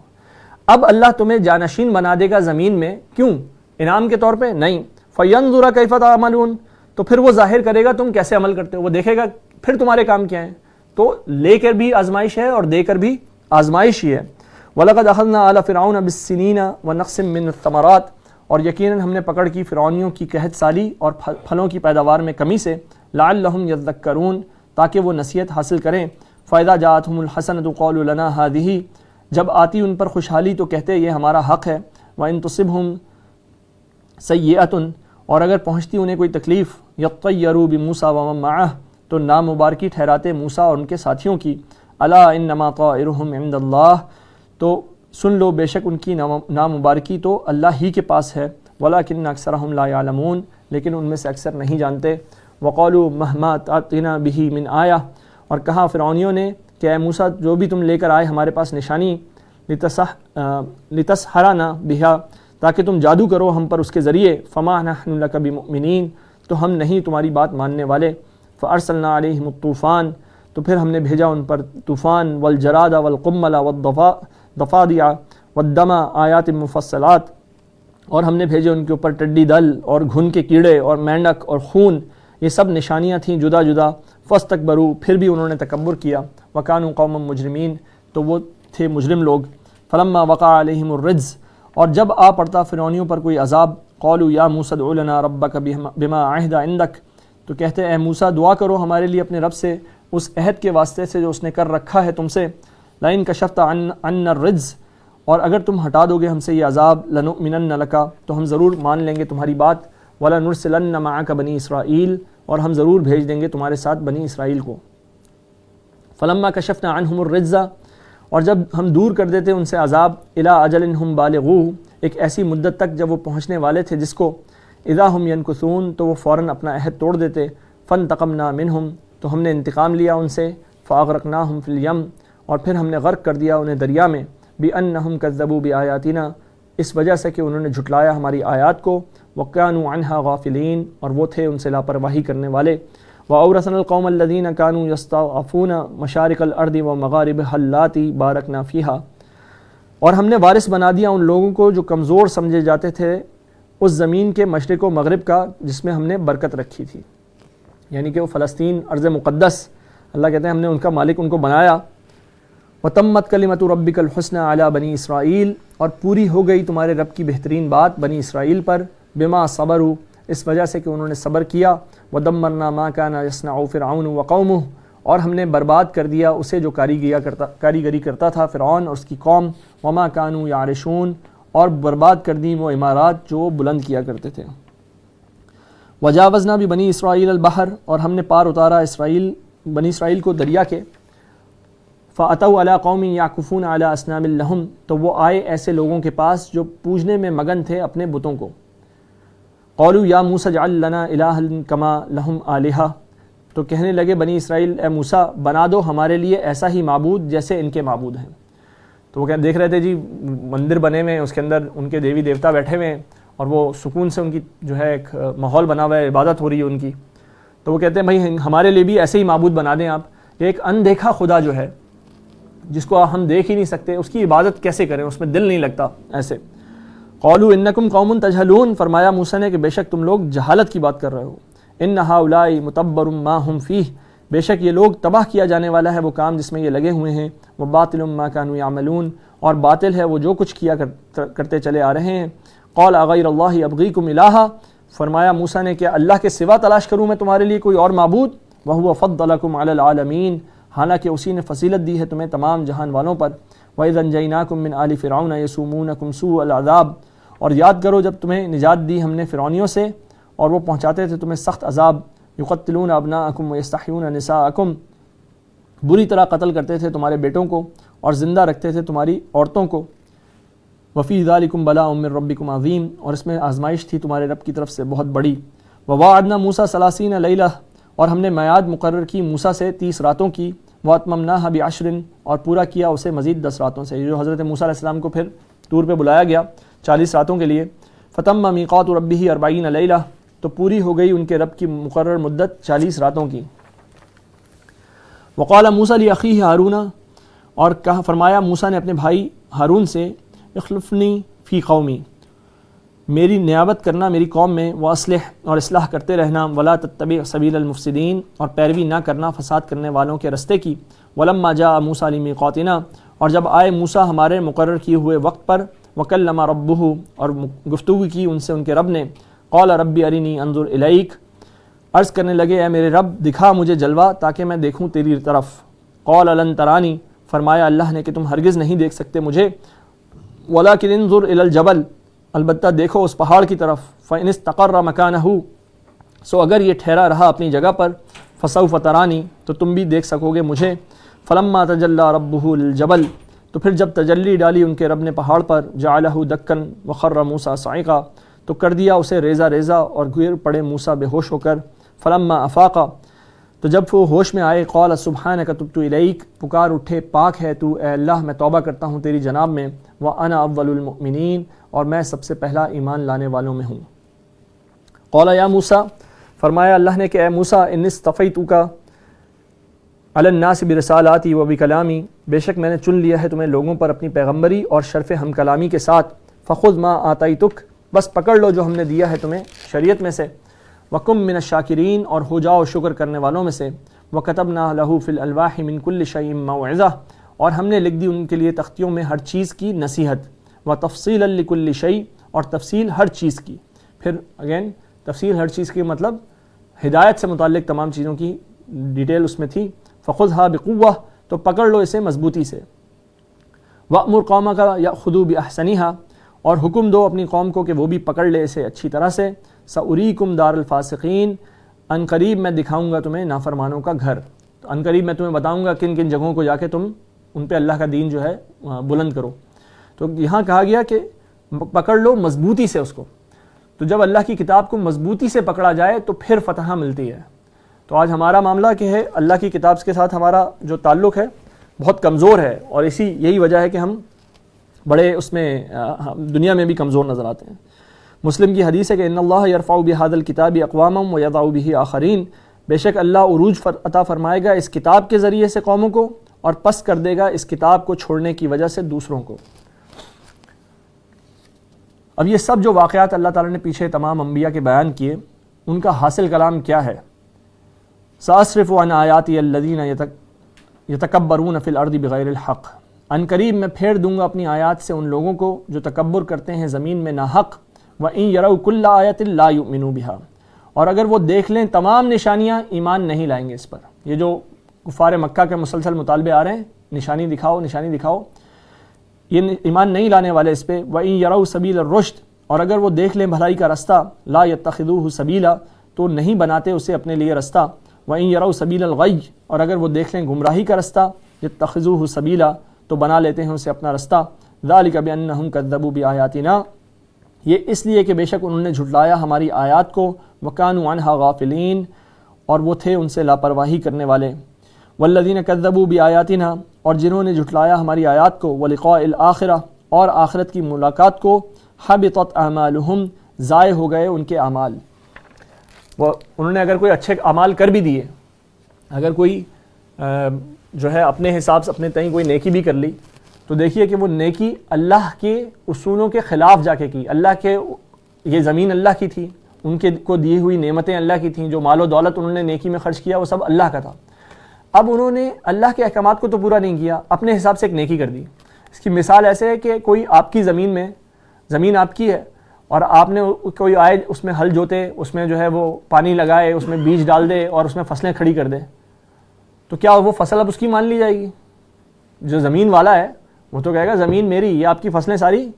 اب اللہ تمہیں جانشین بنا دے گا زمین میں, کیوں؟ انعام کے طور پہ نہیں. فَيَنْظُرَ كَيْفَ تَعْمَلُونَ, تو پھر وہ ظاہر کرے گا تم کیسے عمل کرتے ہو, وہ دیکھے گا پھر تمہارے کام کیا ہیں. تو لے کر بھی آزمائش ہے اور دے کر بھی آزمائش ہی ہے. وَلَقَدْ أَخَذْنَا آلَ فِرْعَوْنَ بِالسِّنِينَ وَنَقْصٍ مِّنَ الثَّمَرَاتِ, اور یقیناً ہم نے پکڑ کی فرعونیوں کی قحط سالی اور پھلوں کی پیداوار میں کمی سے. لَعَلَّهُمْ يَذَّكَّرُونَ, تاکہ وہ نصیحت حاصل کریں. فَإِذَا جَاءَتْهُمُ الْحَسَنَةُ قَالُوا لَنَا هَٰذِهِ, جب آتی ان پر خوشحالی تو کہتے یہ ہمارا حق ہے. وَإِن تُصِبْهُمْ سَيِّئَةٌ, اور اگر پہنچتی انہیں کوئی تکلیف, يَطَّيَّرُوا بِمُوسَىٰ وَمَن مَّعَهُ, تو نامبارکی ٹھہراتے موسیٰ اور ان کے ساتھیوں کی. الا انما طائرهم عند اللہ, تو سن لو بے شک ان کی نامبارکی تو اللہ ہی کے پاس ہے. ولکن اکثرهم لا يعلمون, لیکن ان میں سے اکثر نہیں جانتے. وقالوا مهما تأتنا به من آیہ, اور کہا فرعونیوں نے کہ اے موسیٰ جو بھی تم لے کر آئے ہمارے پاس نشانی, لتسحرنا بها, تاکہ تم جادو کرو ہم پر اس کے ذریعے. فما نحن لک بمؤمنین, تو ہم نہیں تمہاری بات ماننے والے. فارسلنا علیہم الطوفان, تو پھر ہم نے بھیجا ان پر طوفان. والجراد والقمل والضفادع والدم آیات مفصلات, اور ہم نے بھیجے ان کے اوپر ٹڈی دل اور گھن کے کیڑے اور مینڈک اور خون, یہ سب نشانیاں تھیں جدا جدا. فاستکبروا, پھر بھی انہوں نے تکبر کیا. وکانوا قوما مجرمین, تو وہ تھے مجرم لوگ. فلما وقع علیہم الرجز, اور جب آ پڑتا فرعونیوں پر کوئی عذاب, قالوا یا موسیٰ ادع لنا ربک بما عہد عندک, تو کہتے اے موسیٰ دعا کرو ہمارے لیے اپنے رب سے اس عہد کے واسطے سے جو اس نے کر رکھا ہے تم سے. لئن کشفت عنا الرجز, اور اگر تم ہٹا دو گے ہم سے یہ عذاب, لنؤمنن لک, تو ہم ضرور مان لیں گے تمہاری بات. ولنرسلن معک بنی اسرائیل, اور ہم ضرور بھیج دیں گے تمہارے ساتھ بنی اسرائیل کو. فلما کشفنا عنہم الرجز, اور جب ہم دور کر دیتے ان سے عذاب, الی اجل ہم بالغوہ, ایک ایسی مدت تک جب وہ پہنچنے والے تھے جس کو, اذا ہم ینکثون, تو وہ فوراً اپنا عہد توڑ دیتے. فانتقمنا منہم, تو ہم نے انتقام لیا ان سے. فاغرقناہم فی الیم, اور پھر ہم نے غرق کر دیا انہیں دریا میں. بانہم کذبوا بآیاتنا, اس وجہ سے کہ انہوں نے جھٹلایا ہماری آیات کو. وکانوا عنہا غافلین, اور وہ تھے ان سے لاپرواہی کرنے والے. وَأَوْرَثْنَا الْقَوْمَ الَّذِينَ كَانُوا يَسْتَضْعَفُونَ مَشَارِقَ الْأَرْضِ وَمَغَارِبَهَا اللَّاتِي بَارَكْنَا فِيهَا, اور ہم نے وارث بنا دیا ان لوگوں کو جو کمزور سمجھے جاتے تھے اس زمین کے مشرق و مغرب کا جس میں ہم نے برکت رکھی تھی. یعنی کہ وہ فلسطین ارض مقدس, اللہ کہتے ہیں ہم نے ان کا مالک ان کو بنایا. وَتَمَّتْ كَلِمَةُ رَبِّكَ الْحُسْنَى عَلَى بَنِي إِسْرَائِيل, اور پوری ہو گئی تمہارے رب کی بہترین بات بنی اسرائیل پر. بما صبروا, اس وجہ سے کہ انہوں نے صبر کیا. وَدَمَّرْنَا مَا كَانَ يَصْنَعُ فِرْعَوْنُ وَقَوْمُهُ, اور ہم نے برباد کر دیا اسے جو کاریگری کرتا تھا فرعون اور اس کی قوم. وَمَا كَانُوا يَعْرِشُونَ, اور برباد کر دی وہ عمارات جو بلند کیا کرتے تھے. وَجَاوَزْنَا بِبَنِي إِسْرَائِيلَ الْبَحْرَ, اور ہم نے پار اتارا بنی اسرائیل کو دریا کے. فَأَتَوْا عَلَىٰ قَوْمٍ يَعْكُفُونَ عَلَىٰ أَصْنَامٍ لَهُمْ, تو وہ آئے ایسے لوگوں کے پاس جو پوجنے میں مگن تھے اپنے بتوں کو. قَالُوا يَا مُوسَى اجْعَل لَنَا إِلَٰهًا كَمَا لَهُمْ آلِهَةٌ, تو کہنے لگے بنی اسرائیل اے موسیٰ بنا دو ہمارے لیے ایسا ہی معبود جیسے ان کے معبود ہیں. تو وہ دیکھ رہے تھے جی مندر بنے ہوئے ہیں, اس کے اندر ان کے دیوی دیوتا بیٹھے ہوئے ہیں اور وہ سکون سے ان کی جو ہے ایک ماحول بنا ہوا ہے, عبادت ہو رہی ہے ان کی. تو وہ کہتے ہیں بھائی ہمارے لیے بھی ایسے ہی معبود بنا دیں آپ. ایک اندیکھا خدا جو ہے جس کو ہم دیکھ ہی نہیں سکتے, اس کی عبادت کیسے کریں, اس میں دل نہیں لگتا ایسے. قالوا انکم قوم تجہلون, فرمایا موسیٰ نے کہ بے شک تم لوگ جہالت کی بات کر رہے ہو. ان ہؤلاء متبر ما هم فیہ, بے شک یہ لوگ تباہ کیا جانے والا ہے وہ کام جس میں یہ لگے ہوئے ہیں. وباطل ما كانوا يعملون, اور باطل ہے وہ جو کچھ کیا کرتے چلے آ رہے ہیں. قال اغیر اللہ ابغیکم الہا, فرمایا موسیٰ نے کہ اللہ کے سوا تلاش کروں میں تمہارے لیے کوئی اور معبود. وهو فضلکم علی العالمین, حالانکہ اسی نے فضیلت دی ہے تمہیں تمام جہان والوں پر. وَإِذْ أَنْجَيْنَاكُمْ مِنْ آلِ فِرْعَوْنَ يَسُومُونَكُمْ سُوءَ الْعَذَابِ, اور یاد کرو جب تمہیں نجات دی ہم نے فرعونیوں سے اور وہ پہنچاتے تھے تمہیں سخت عذاب. يُقَتِّلُونَ أَبْنَاءَكُمْ وَيَسْتَحْيُونَ نِسَاءَكُمْ, بری طرح قتل کرتے تھے تمہارے بیٹوں کو اور زندہ رکھتے تھے تمہاری عورتوں کو. وَفِي ذَلِكُمْ بَلَاءٌ مِّن رَبِّكُمْ عَظِيمٌ, اور اس میں آزمائش تھی تمہارے رب کی طرف سے بہت بڑی. وَوَاعَدْنَا مُوسَىٰ 30 لَيْلَةً, اور ہم نے میعاد مقرر کی موسیٰ سے 30 راتوں کی. وَأَتْمَمْنَاهَا بِعَشْرٍ اور پورا کیا اسے مزید 10 راتوں سے. یہ جو حضرت موسیٰ علیہ السلام کو پھر طور پہ بلایا گیا 40 راتوں کے لیے. فَتَمَّ مِيقَاتُ رَبِّهِ 40 لَيْلَةً تو پوری ہو گئی ان کے رب کی مقرر مدت 40 راتوں کی. وَقَالَ مُوسَىٰ لِأَخِيهِ هَارُونَ اور کہا فرمایا موسیٰ نے اپنے بھائی ہارون سے اخلفنی فی قومی میری نیابت کرنا میری قوم میں، واصلح اور اصلاح کرتے رہنا، ولا تتبع سبیل المفسدین اور پیروی نہ کرنا فساد کرنے والوں کے رستے کی. ولما جاء موسیٰ لمیقاتنا اور جب آئے موسیٰ ہمارے مقرر کیے ہوئے وقت پر، وکلم ربہ اور گفتگو کی ان سے ان کے رب نے. قال ربی ارنی انظر الیک عرض کرنے لگے اے میرے رب دکھا مجھے جلوہ تاکہ میں دیکھوں تیری طرف. قال لن ترانی فرمایا اللہ نے کہ تم ہرگز نہیں دیکھ سکتے مجھے. ولکن انظر الی الجبل البتہ دیکھو اس پہاڑ کی طرف. فإن استقر مکانہ سو اگر یہ ٹھہرا رہا اپنی جگہ پر، فسوف ترانی تو تم بھی دیکھ سکو گے مجھے. فلما تجلی ربہ للجبل تو پھر جب تجلی ڈالی ان کے رب نے پہاڑ پر، جعلہ دکن وخر موسیٰ صعقا تو کر دیا اسے ریزہ ریزہ اور گر پڑے موسیٰ بے ہوش ہو کر. فلما افاقا تو جب وہ ہوش میں آئے، قال سبحانک تبت الیک پکار اٹھے پاک ہے تو اے اللہ میں توبہ کرتا ہوں تیری جناب میں. وانا اول المؤمنین اور میں سب سے پہلا ایمان لانے والوں میں ہوں. قال یا موسیٰ فرمایا اللہ نے کہ اے موسیٰ انی اصطفیتک علی الناس برسالاتی و بکلامی بے شک میں نے چن لیا ہے تمہیں لوگوں پر اپنی پیغمبری اور شرف ہم کلامی کے ساتھ. فخذ ما آتیتک بس پکڑ لو جو ہم نے دیا ہے تمہیں شریعت میں سے. وکم من الشاکرین اور ہو جاؤ شکر کرنے والوں میں سے. وکتبنا لہ فی الالواح من کل شیء موعظہ اور ہم نے لکھ دی ان کے لیے تختیوں میں ہر چیز کی نصیحت. وتفصیلا لکل شیء اور تفصیل ہر چیز کی. پھر اگین تفصیل ہر چیز کی مطلب ہدایت سے متعلق تمام چیزوں کی ڈیٹیل اس میں تھی. فخذھا بقوہ تو پکڑ لو اسے مضبوطی سے. وأمر قومک یأخذوا بأحسنھا اور حکم دو اپنی قوم کو کہ وہ بھی پکڑ لے اسے اچھی طرح سے. سأریکم دار الفاسقین ان قریب میں دکھاؤں گا تمہیں نافرمانوں کا گھر. تو ان قریب میں تمہیں بتاؤں گا کن کن جگہوں کو جا کے تم ان پہ اللہ کا دین جو ہے بلند کرو. تو یہاں کہا گیا کہ پکڑ لو مضبوطی سے اس کو. تو جب اللہ کی کتاب کو مضبوطی سے پکڑا جائے تو پھر فتح ملتی ہے. تو آج ہمارا معاملہ کہ ہے اللہ کی کتاب کے ساتھ ہمارا جو تعلق ہے بہت کمزور ہے، اور یہی وجہ ہے کہ ہم بڑے اس میں دنیا میں بھی کمزور نظر آتے ہیں. مسلم کی حدیث ہے کہ ان اللہ یرفع بہذا الکتاب اقواما ویضع بہ آخرین بے شک اللہ عروج عطا فرمائے گا اس کتاب کے ذریعے سے قوموں کو اور پست کر دے گا اس کتاب کو چھوڑنے کی وجہ سے دوسروں کو. اب یہ سب جو واقعات اللہ تعالیٰ نے پیچھے تمام انبیاء کے بیان کیے ان کا حاصل کلام کیا ہے؟ سأصرف عن آیاتی الذین یتکبرون فی الارض بغیر الحق ان قریب میں پھیر دوں گا اپنی آیات سے ان لوگوں کو جو تکبر کرتے ہیں زمین میں ناحق. وَإِن يَرَوْا كُلَّ آیَةٍ لَا يُؤْمِنُوا بِهَا اور اگر وہ دیکھ لیں تمام نشانیاں ایمان نہیں لائیں گے اس پر. یہ جو کفار مکہ کے مسلسل مطالبے آ رہے ہیں نشانی دکھاؤ نشانی دکھاؤ، یہ ایمان نہیں لانے والے اس پہ. وَإِن يَرَوْا سَبِيلَ الرُّشْدِ اور اگر وہ دیکھ لیں بھلائی کا رستہ، لَا يَتَّخِذُوهُ سَبِيلًا تو نہیں بناتے اسے اپنے لیے رستہ. وَإِن يَرَوْا سَبِيلَ الْغَيِّ اور اگر وہ دیکھ لیں گمراہی کا رستہ، يَتَّخِذُوهُ سَبِيلًا تو بنا لیتے ہیں اسے اپنا رستہ. ذَلِكَ بِأَنَّهُمْ كَذَّبُوا بِآيَاتِنَا یہ اس لیے کہ بے شک انہوں نے جھٹلایا ہماری آیات کو. وَكَانُوا عَنْهَا غَافِلِينَ اور وہ تھے ان سے لاپرواہی کرنے والے. وَالَّذِينَ كَذَّبُوا بِآيَاتِنَا اور جنہوں نے جھٹلایا ہماری آیات کو. وَلِقَاءِ الْآخِرَةِ اور آخرت کی ملاقات کو. حَبِطَتْ أَعْمَالُهُمْ ضائع ہو گئے ان کے اعمال. انہوں نے اگر کوئی اچھے اعمال کر بھی دیے، اگر کوئی جو ہے اپنے حساب سے اپنے تئیں کوئی نیکی بھی کر لی تو دیکھیے کہ وہ نیکی اللہ کے اصولوں کے خلاف جا کے کی. اللہ کے یہ زمین اللہ کی تھی، ان کے کو دی ہوئی نعمتیں اللہ کی تھیں، جو مال و دولت انہوں نے نیکی میں خرچ کیا وہ سب اللہ کا تھا. اب انہوں نے اللہ کے احکامات کو تو پورا نہیں کیا، اپنے حساب سے ایک نیکی کر دی. اس کی مثال ایسے ہے کہ کوئی آپ کی زمین آپ کی ہے اور آپ نے کوئی آئے اس میں ہل جوتے، اس میں جو ہے وہ پانی لگائے، اس میں بیج ڈال دے اور اس میں فصلیں کھڑی کر دے، تو کیا وہ فصل اب اس کی مان لی جائے گی؟ جو زمین والا ہے وہ تو کہے گا زمین میری، یہ آپ کی فصلیں ساری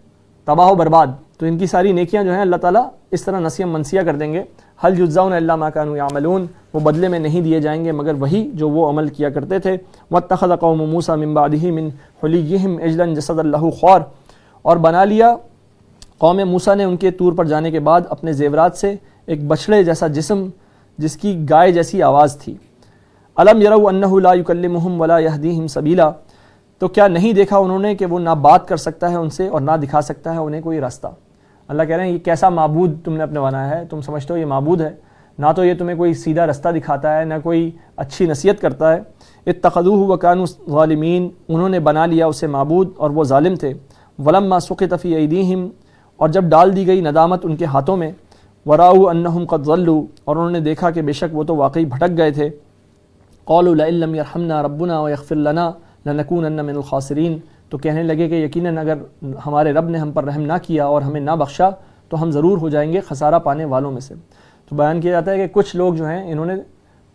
تباہ و برباد. تو ان کی ساری نیکیاں جو ہیں اللہ تعالیٰ اس طرح نسیم منسیہ کر دیں گے. هل يجزون الا ما كانوا يعملون وہ بدلے میں نہیں دیے جائیں گے مگر وہی جو وہ عمل کیا کرتے تھے. واتخذ قوم موسیٰ من بعده من حلیهم عجلا جسدا له خوار اور بنا لیا قوم موسیٰ نے ان کے طور پر جانے کے بعد اپنے زیورات سے ایک بچڑے جیسا جسم جس کی گائے جیسی آواز تھی. الم یروا انہ لا یکلمہم ولا یہدیہم سبیلا، تو کیا نہیں دیکھا انہوں نے کہ وہ نہ بات کر سکتا ہے ان سے اور نہ دکھا سکتا ہے انہیں کوئی راستہ. اللہ کہہ رہے ہیں یہ کیسا معبود تم نے اپنے بنایا ہے، تم سمجھتے ہو یہ معبود ہے، نہ تو یہ تمہیں کوئی سیدھا رستہ دکھاتا ہے نہ کوئی اچھی نصیحت کرتا ہے. اتخذوہ وکانوا ظالمین، انہوں نے بنا لیا اسے معبود اور وہ ظالم تھے. ولما سقط فی ایدیہم، اور جب ڈال دی گئی ندامت ان کے ہاتھوں میں. وراؤ انہم قد ضلوا، اور انہوں نے دیکھا کہ بے شک وہ تو واقعی بھٹک گئے تھے. قالوا لئن لم یرحمنا ربنا ویغفر لنا لنکونن من الخاسرین، تو کہنے لگے کہ یقیناً اگر ہمارے رب نے ہم پر رحم نہ کیا اور ہمیں نہ بخشا تو ہم ضرور ہو جائیں گے خسارہ پانے والوں میں سے. تو بیان کیا جاتا ہے کہ کچھ لوگ جو ہیں انہوں نے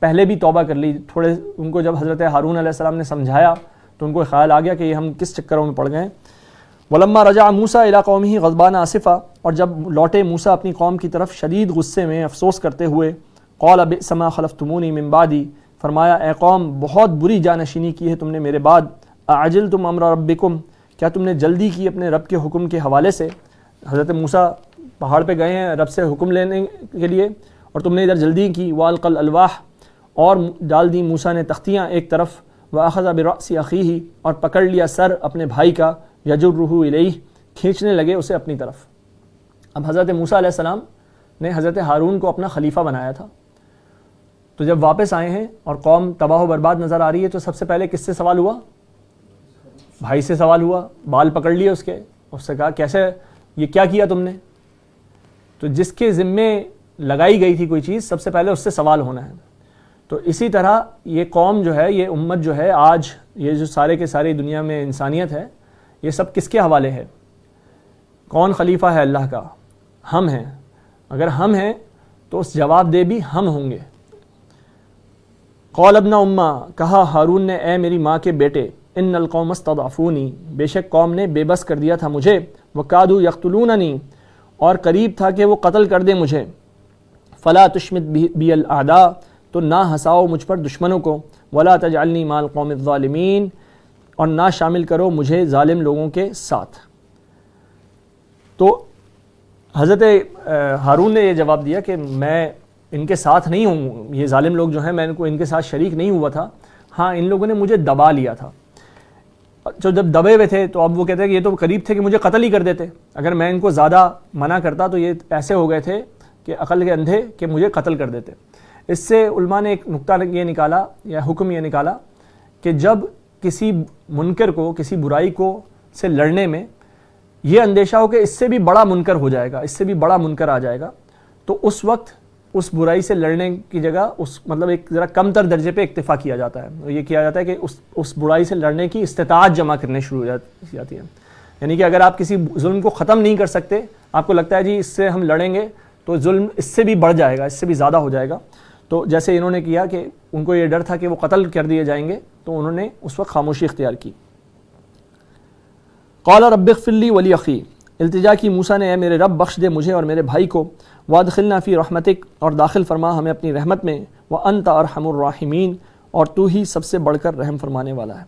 پہلے بھی توبہ کر لی، تھوڑے ان کو جب حضرت ہارون علیہ السلام نے سمجھایا تو ان کو خیال آ گیا کہ یہ ہم کس چکروں میں پڑ گئے. ولما رجع موسیٰ الی قومہ غضبان آسفا، اور جب لوٹے موسیٰ اپنی قوم کی طرف شدید غصے میں افسوس کرتے ہوئے. قال بئس ما خلفتمونی من بعدی، فرمایا اے قوم بہت بری جانشینی کی ہے تم نے میرے بعد. اعجلتم امر ربکم، کیا تم نے جلدی کی اپنے رب کے حکم کے حوالے سے. حضرت موسیٰ پہاڑ پہ گئے ہیں رب سے حکم لینے کے لیے اور تم نے ادھر جلدی کی. والقى الالواح، اور ڈال دی موسیٰ نے تختیاں ایک طرف. واخذ برأس اخیہ، اور پکڑ لیا سر اپنے بھائی کا. یجرہ الیہ، کھینچنے لگے اسے اپنی طرف. اب حضرت موسیٰ علیہ السلام نے حضرت ہارون کو اپنا خلیفہ بنایا تھا، تو جب واپس آئے ہیں اور قوم تباہ و برباد نظر آ رہی ہے تو سب سے پہلے کس سے سوال ہوا؟ بھائی سے سوال ہوا. بال پکڑ لیے اس سے کہا کیسے یہ کیا کیا تم نے. تو جس کے ذمے لگائی گئی تھی کوئی چیز سب سے پہلے اس سے سوال ہونا ہے. تو اسی طرح یہ قوم جو ہے، یہ امت جو ہے، آج یہ جو سارے کے ساری دنیا میں انسانیت ہے، یہ سب کس کے حوالے ہے؟ کون خلیفہ ہے اللہ کا؟ ہم ہیں. اگر ہم ہیں تو اس جواب دہ بھی ہم ہوں گے. قال ابن امہ، کہا ہارون نے اے میری ماں کے بیٹے. ان القوم استضعفونی، بے شک قوم نے بے بس کر دیا تھا مجھے. وکادوا یقتلوننی، اور قریب تھا کہ وہ قتل کر دیں مجھے. فلا تشمت بی الاعداء، تو نہ ہنساؤ مجھ پر دشمنوں کو. ولا تجعلنی مع القوم الظالمین، اور نہ شامل کرو مجھے ظالم لوگوں کے ساتھ. تو حضرت ہارون نے یہ جواب دیا کہ میں ان کے ساتھ نہیں ہوں، یہ ظالم لوگ جو ہیں میں ان کے ساتھ شریک نہیں ہوا تھا. ہاں ان لوگوں نے مجھے دبا لیا تھا. جو جب دبے ہوئے تھے تو اب وہ کہتے ہیں کہ یہ تو قریب تھے کہ مجھے قتل ہی کر دیتے. اگر میں ان کو زیادہ منع کرتا تو یہ ایسے ہو گئے تھے کہ عقل کے اندھے کہ مجھے قتل کر دیتے. اس سے علماء نے ایک نقطہ یہ نکالا یا حکم یہ نکالا کہ جب کسی منکر کو، کسی برائی کو سے لڑنے میں یہ اندیشہ ہو کہ اس سے بھی بڑا منکر ہو جائے گا، اس سے بھی بڑا منکر آ جائے گا، تو اس وقت اس برائی سے لڑنے کی جگہ اس مطلب ایک ذرا کم تر درجے پہ اکتفا کیا جاتا ہے. یہ کیا جاتا ہے کہ اس برائی سے لڑنے کی استطاعت جمع کرنے شروع ہو جاتی ہے. یعنی کہ اگر آپ کسی ظلم کو ختم نہیں کر سکتے، آپ کو لگتا ہے جی اس سے ہم لڑیں گے تو ظلم اس سے بھی بڑھ جائے گا، اس سے بھی زیادہ ہو جائے گا. تو جیسے انہوں نے کیا کہ ان کو یہ ڈر تھا کہ وہ قتل کر دیے جائیں گے، تو انہوں نے اس وقت خاموشی اختیار کی. قال رب اغفر لی ولی اخی، التجا کی موسیٰ نے اے میرے رب بخش دے مجھے اور میرے بھائی کو. وادخلنا فی رحمتک، اور داخل فرما ہمیں اپنی رحمت میں. وانت ارحم الراحمین، اور تو ہی سب سے بڑھ کر رحم فرمانے والا ہے.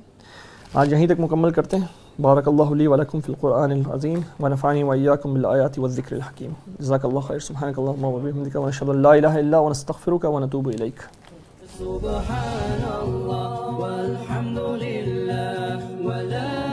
آج یہیں تک مکمل کرتے ہیں. بارک اللہ لی ولکم فی القرآن العظیم ونفعنی وإیاکم بالآیات والذکر الحکیم. جزاک اللہ خیر. سبحانک اللہم وبحمدک ونشہد ان لا الہ الا ونستغفرک ونتوب الیک. سبحان اللہ والحمد للہ ولا